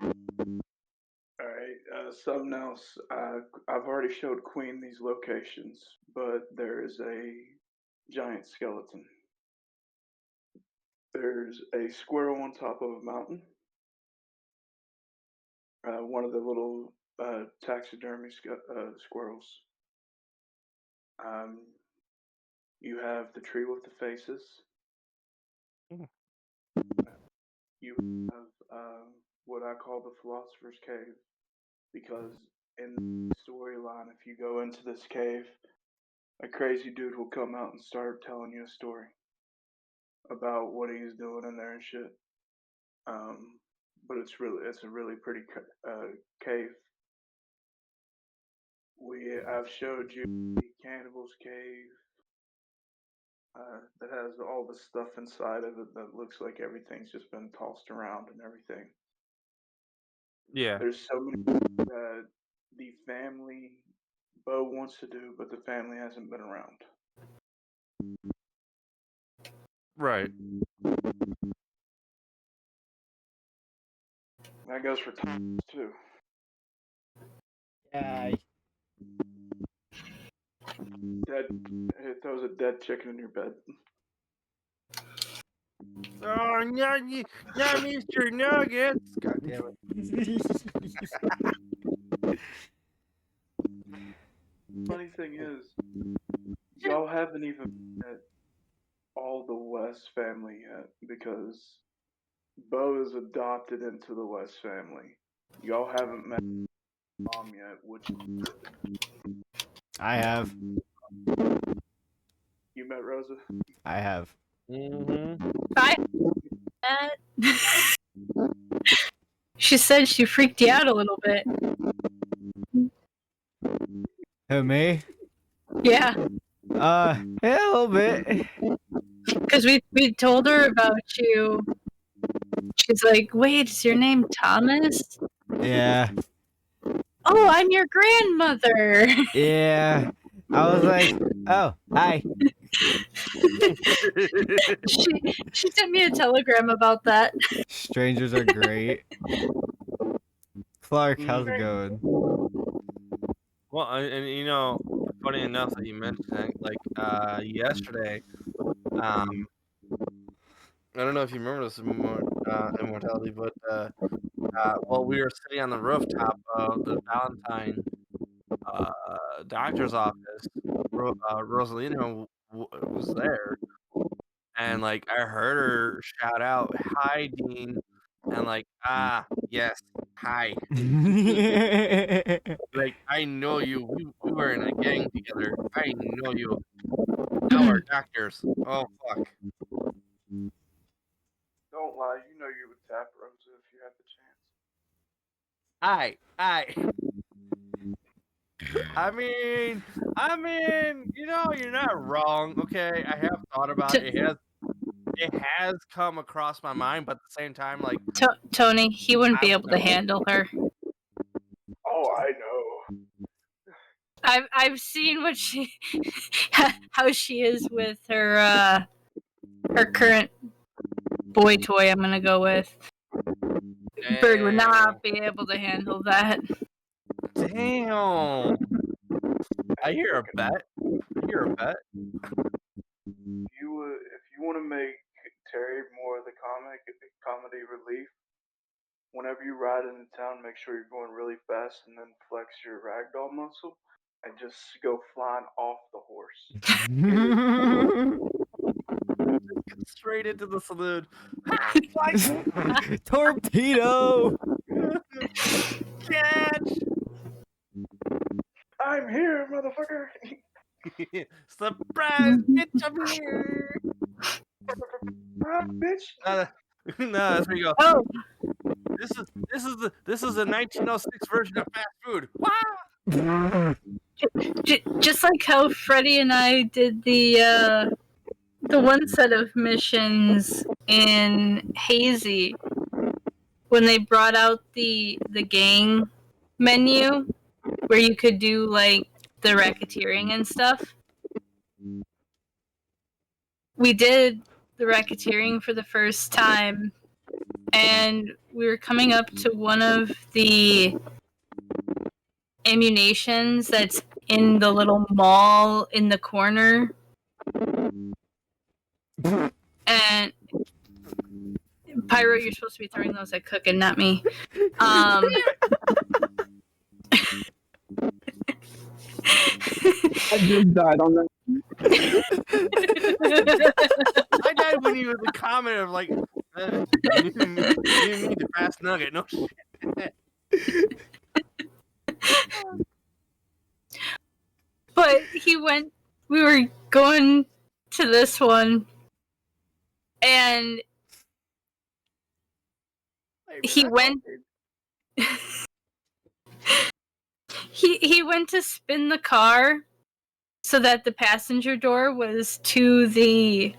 C: All right, something else. I've already showed Queen these locations, but there is a giant skeleton. There's a squirrel on top of a mountain. One of the little taxidermy squirrels. Um, you have the tree with the faces.
B: Mm.
C: You have what I call the Philosopher's Cave, because in the storyline, if you go into this cave, a crazy dude will come out and start telling you a story about what he's doing in there and shit. But it's a really pretty cave. I've showed you the Cannibal's Cave. That has all the stuff inside of it that looks like everything's just been tossed around and everything.
B: Yeah.
C: There's so many that the family Bo wants to do, but the family hasn't been around.
B: Right.
C: That goes for Thomas too.
A: Yeah.
C: It throws a dead chicken in your bed.
B: Oh, not Mr. Nuggets. God damn it.
C: Funny thing is, y'all haven't even met all the West family yet because Bo is adopted into the West family. Y'all haven't met mom yet, which
A: I have.
C: you met Rosa.
A: I have.
B: Mm-hmm.
E: She said she freaked you out a little bit.
A: Who, me?
E: Yeah,
A: Yeah, a little bit.
E: because we told her about you. She's like, "Wait, is your name Thomas?"
A: Yeah.
E: Oh, I'm your grandmother.
A: Yeah. I was like, oh, hi.
E: She sent me a telegram about that.
A: Strangers are great. Clark, how's it going?
B: Well, and you know, funny enough that you mentioned that, like yesterday, I don't know if you remember this immortality, but while we were sitting on the rooftop of the Valentine doctor's office, Rosalina was there, and like I heard her shout out, "Hi, Dean," and like, yes, hi. Like, I know you. We were in a gang together. I know you. Now we're doctors. Oh fuck.
C: Don't lie, you know you would tap Rosa if you had the chance.
B: I mean, you know, you're not wrong. Okay, I have thought about it. It has come across my mind, but at the same time, like
E: Tony, he wouldn't be
B: I
E: able to handle her.
C: Oh, I know.
E: I've seen what she, how she is with her current boy toy. I'm gonna go with. Bird would not be able to handle that.
B: damn. I hear a bet.
C: If you want to make Terry more of the comedy relief, whenever you ride into town, make sure you're going really fast and then flex your ragdoll muscle and just go flying off the horse.
B: Straight into the saloon.
A: Torpedo!
B: Catch!
C: I'm here, motherfucker!
B: Surprise, bitch! I'm here.
C: Bitch!
B: No, that's where you go.
E: Oh,
B: This is a 1906 version of fast food. Wow!
E: just like how Freddie and I did the one set of missions in Hazy when they brought out the gang menu where you could do like the racketeering and stuff. We did the racketeering for the first time, and we were coming up to one of the ammunitions that's in the little mall in the corner. And Pyro, you're supposed to be throwing those at Cookin, not me.
D: I just died on that.
B: I died when you had the comment of like, you need the fast nugget. No shit.
E: But we were going to this one, and he went he went to spin the car so that the passenger door was to the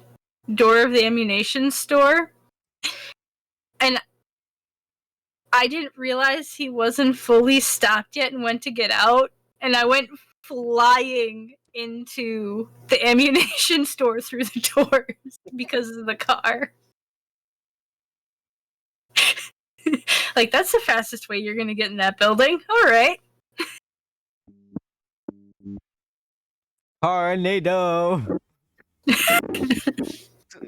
E: door of the ammunition store, and I didn't realize he wasn't fully stopped yet and went to get out, and I went flying into the ammunition store through the doors because of the car. Like, that's the fastest way you're gonna get in that building. Alright.
A: Tornado.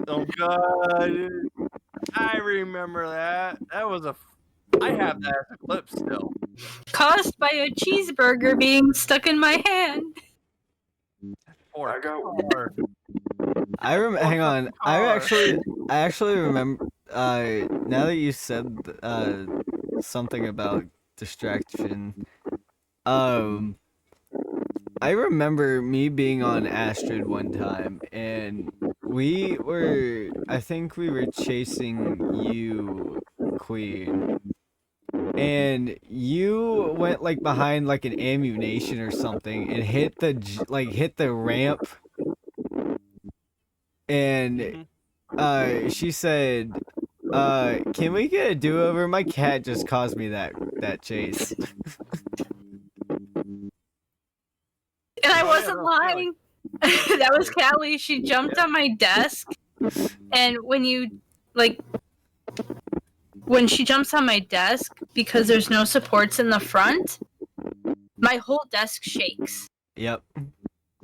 B: Oh god, I remember that. That was I have that as a clip still.
E: Caused by a cheeseburger being stuck in my hand.
B: Or
C: I got
B: car.
A: Hang on. I
B: car.
A: actually remember. Now that you said something about distraction, I remember me being on Astrid one time, and I think we were chasing you, Queen, and you went like behind like an ammunition or something and hit the ramp, and she said, can we get a do-over? My cat just caused me that chase.
E: And I
B: Oh, yeah,
E: wasn't
B: that was Callie.
E: lying. That was Callie. She jumped on my desk, and when she jumps on my desk, because there's no supports in the front, my whole desk shakes.
A: Yep.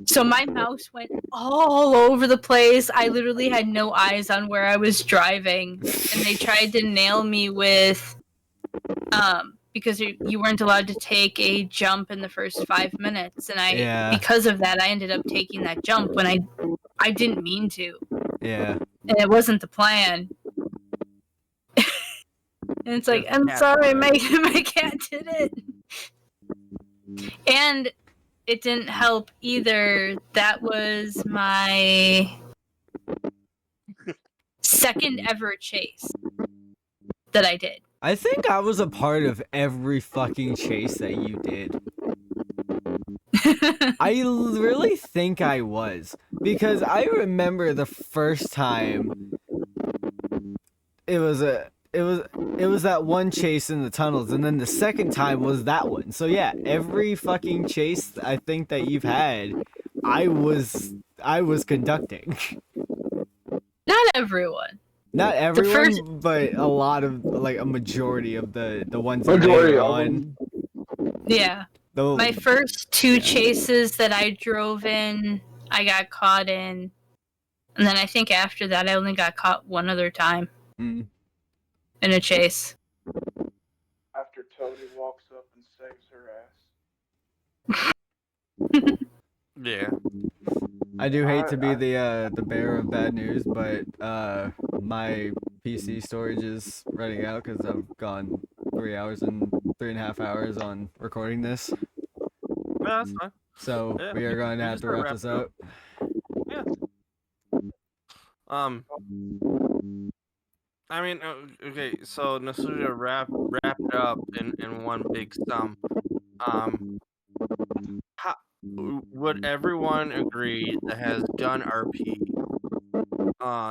E: So my mouse went all over the place. I literally had no eyes on where I was driving, and they tried to nail me with because you weren't allowed to take a jump in the first 5 minutes, and because of that I ended up taking that jump when I didn't mean to.
A: Yeah.
E: And it wasn't the plan. And it's like, I'm sorry, my cat did it. And it didn't help either. That was my second ever chase that I did.
A: I think I was a part of every fucking chase that you did. I really think I was, because I remember the first time it was that one chase in the tunnels, and then the second time was that one. So yeah, every fucking chase I think that you've had, I was conducting.
E: Not everyone.
A: Not everyone, but a lot of, like, a majority of the ones
D: Majority
A: later
D: of
A: on.
E: Yeah. My first two chases that I drove in, I got caught in. And then I think after that, I only got caught one other time in a chase.
C: After Tony walks up and saves her ass.
B: Yeah.
A: I do hate to be the bearer of bad news, but my PC storage is running out because I've gone 3.5 hours on recording this.
B: Yeah, that's fine.
A: So
B: Yeah,
A: we are going to have to wrap this up.
B: Yeah. I mean, okay, so Nasuja wrap it up in one big sum. Would everyone agree that has done RP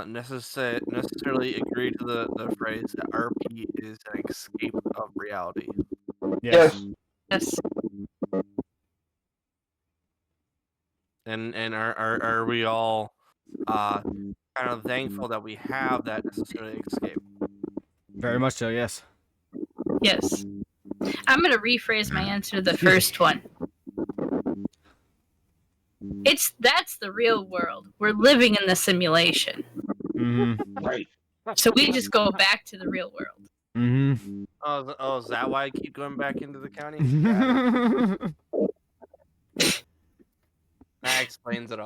B: necessarily agree to the phrase that RP is an escape of reality?
D: Yes.
E: Yes.
B: And are we all kind of thankful that we have that necessarily escape?
A: Very much so, yes.
E: Yes. I'm going to rephrase my answer to the first one. That's the real world. We're living in the simulation.
A: Mm-hmm.
D: Right.
E: So we just go back to the real world.
A: Mm-hmm.
B: Oh, is that why I keep going back into the county? That explains it all.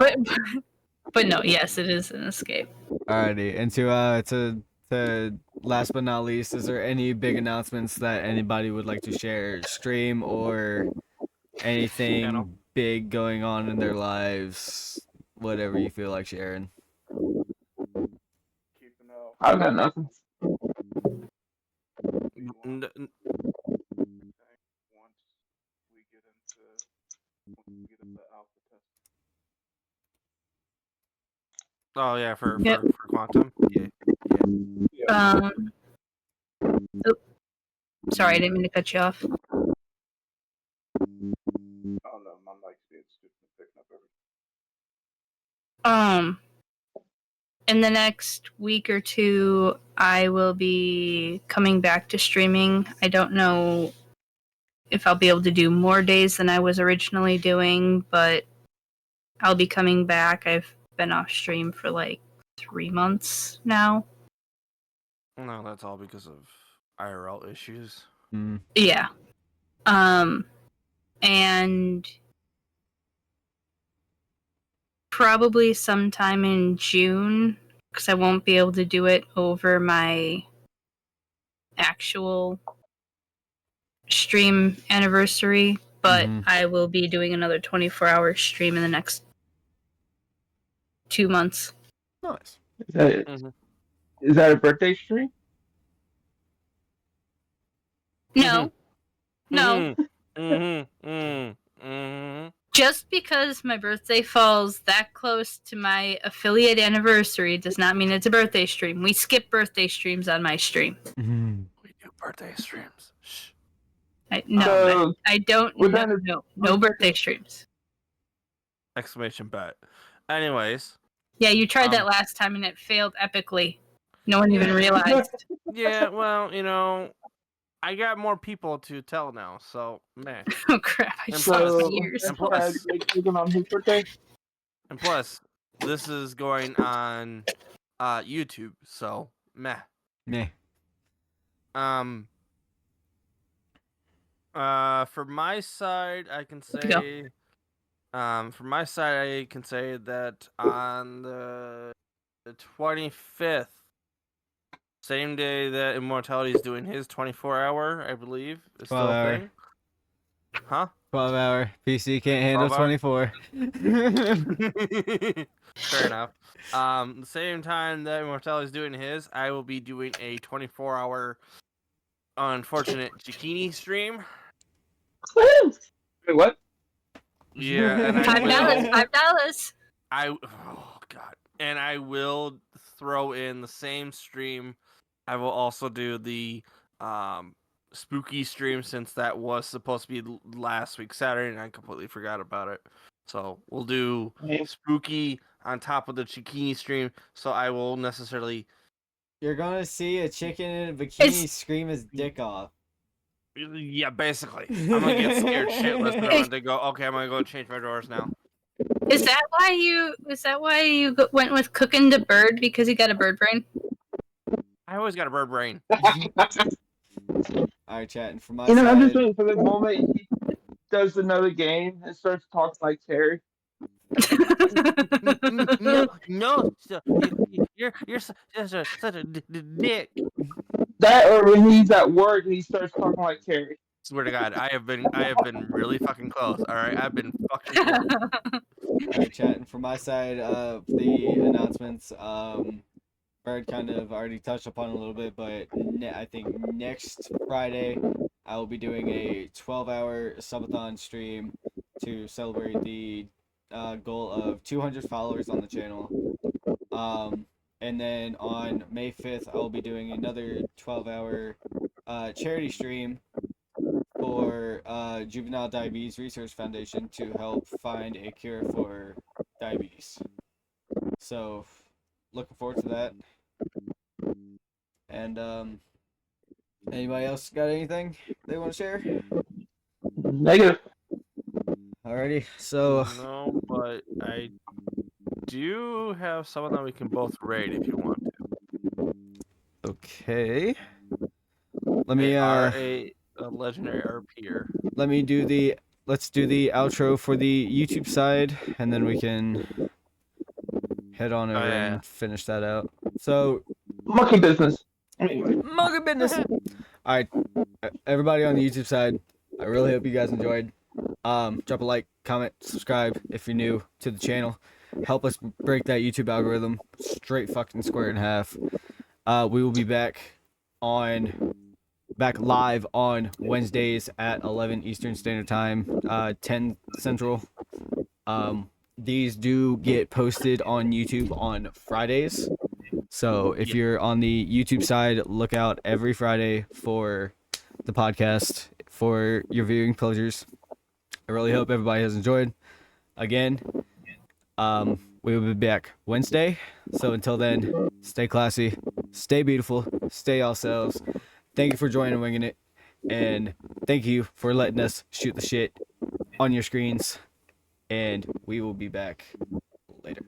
E: But no, yes, it is an escape.
A: Alrighty, and to last but not least, is there any big announcements that anybody would like to share, stream, or anything big going on in their lives? Whatever you feel like sharing.
C: Keeping up.
D: I got nothing.
B: Oh yeah, for
E: Yep.
B: for quantum. Yeah.
E: Oh, sorry, I didn't mean to cut you off.
C: Oh no, my mic's being stupid and picking up everything.
E: In the next week or two, I will be coming back to streaming. I don't know if I'll be able to do more days than I was originally doing, but I'll be coming back. I've been off stream for like 3 months now.
B: No, that's all because of IRL issues.
E: Yeah. And probably sometime in June, because I won't be able to do it over my actual stream anniversary, but I will be doing another 24-hour stream in the next 2 months.
A: Nice.
D: Is that a birthday stream?
E: No. No.
B: Mm-hmm.
E: Just because my birthday falls that close to my affiliate anniversary does not mean it's a birthday stream. We skip birthday streams on my stream.
B: We do birthday streams. Shh.
E: I
D: So,
E: don't.
D: with
E: No birthday streams.
B: Exclamation bet. Anyways.
E: Yeah, you tried that last time and it failed epically. No one even realized.
B: Yeah, well, you know, I got more people to tell now, so man.
E: Oh crap! I
B: And
E: saw
B: plus-
E: years.
B: and plus-
D: on his birthday.
B: And plus, this is going on YouTube, so meh.
A: Meh.
B: For my side, I can say, that on the 25th, same day that Immortality is doing his 24-hour, I believe, is still a
A: 12-hour.
B: thing. Huh?
A: 12-hour. PC can't handle
B: 12-hour?
A: 24.
B: Fair enough. The same time that Immortality is doing his, I will be doing a 24-hour unfortunate Zucchini stream.
D: Wait, what?
B: Yeah, and I
E: $5.
B: oh god, and I will throw in the same stream. I will also do the spooky stream since that was supposed to be last week Saturday, and I completely forgot about it. So we'll do spooky on top of the Zucchini stream. So I will necessarily.
A: You're gonna see a chicken in a bikini scream his dick off.
B: Yeah, basically. I'm gonna get scared shitless, and I'm gonna go. Okay, I'm gonna go change my drawers now.
E: Is that why you went with CookinDaBird because you got a bird brain?
B: I always got a bird brain.
A: Alright, chat, and for my
D: I'm just
A: side,
D: waiting for the moment he does another game and starts talking like Terry.
B: No, you're such a dick.
D: That or when he's at work and he starts talking like Terry.
B: Swear to God, I have been really fucking close. All right, I've been fucking close.
A: alright, chat, and for my side of the announcements, Bird kind of already touched upon a little bit, but I think next Friday I will be doing a 12-hour subathon stream to celebrate the goal of 200 followers on the channel. And then on May 5th, I will be doing another 12-hour charity stream for Juvenile Diabetes Research Foundation to help find a cure for diabetes. So, looking forward to that. And anybody else got anything they want to share?
D: Negative.
A: Alrighty, so
B: No, but I do have someone that we can both raid if you want to.
A: okay. Let me
B: They are a legendary RPer.
A: let's do the outro for the YouTube side, and then we can head on over
B: yeah.
A: and finish that out. So,
D: Monkey business.
A: monkey business. All right, everybody on the YouTube side, I really hope you guys enjoyed. Drop a like, comment, subscribe if you're new to the channel. Help us break that YouTube algorithm straight fucking square in half. We will be back live on Wednesdays at 11 Eastern Standard Time, 10 Central. these do get posted on YouTube on Fridays. So if you're on the YouTube side, look out every Friday for the podcast for your viewing pleasures. I really hope everybody has enjoyed. Again, we will be back Wednesday. So until then, stay classy, stay beautiful, stay yourselves. Thank you for joining Winging It, and thank you for letting us shoot the shit on your screens. And we will be back later.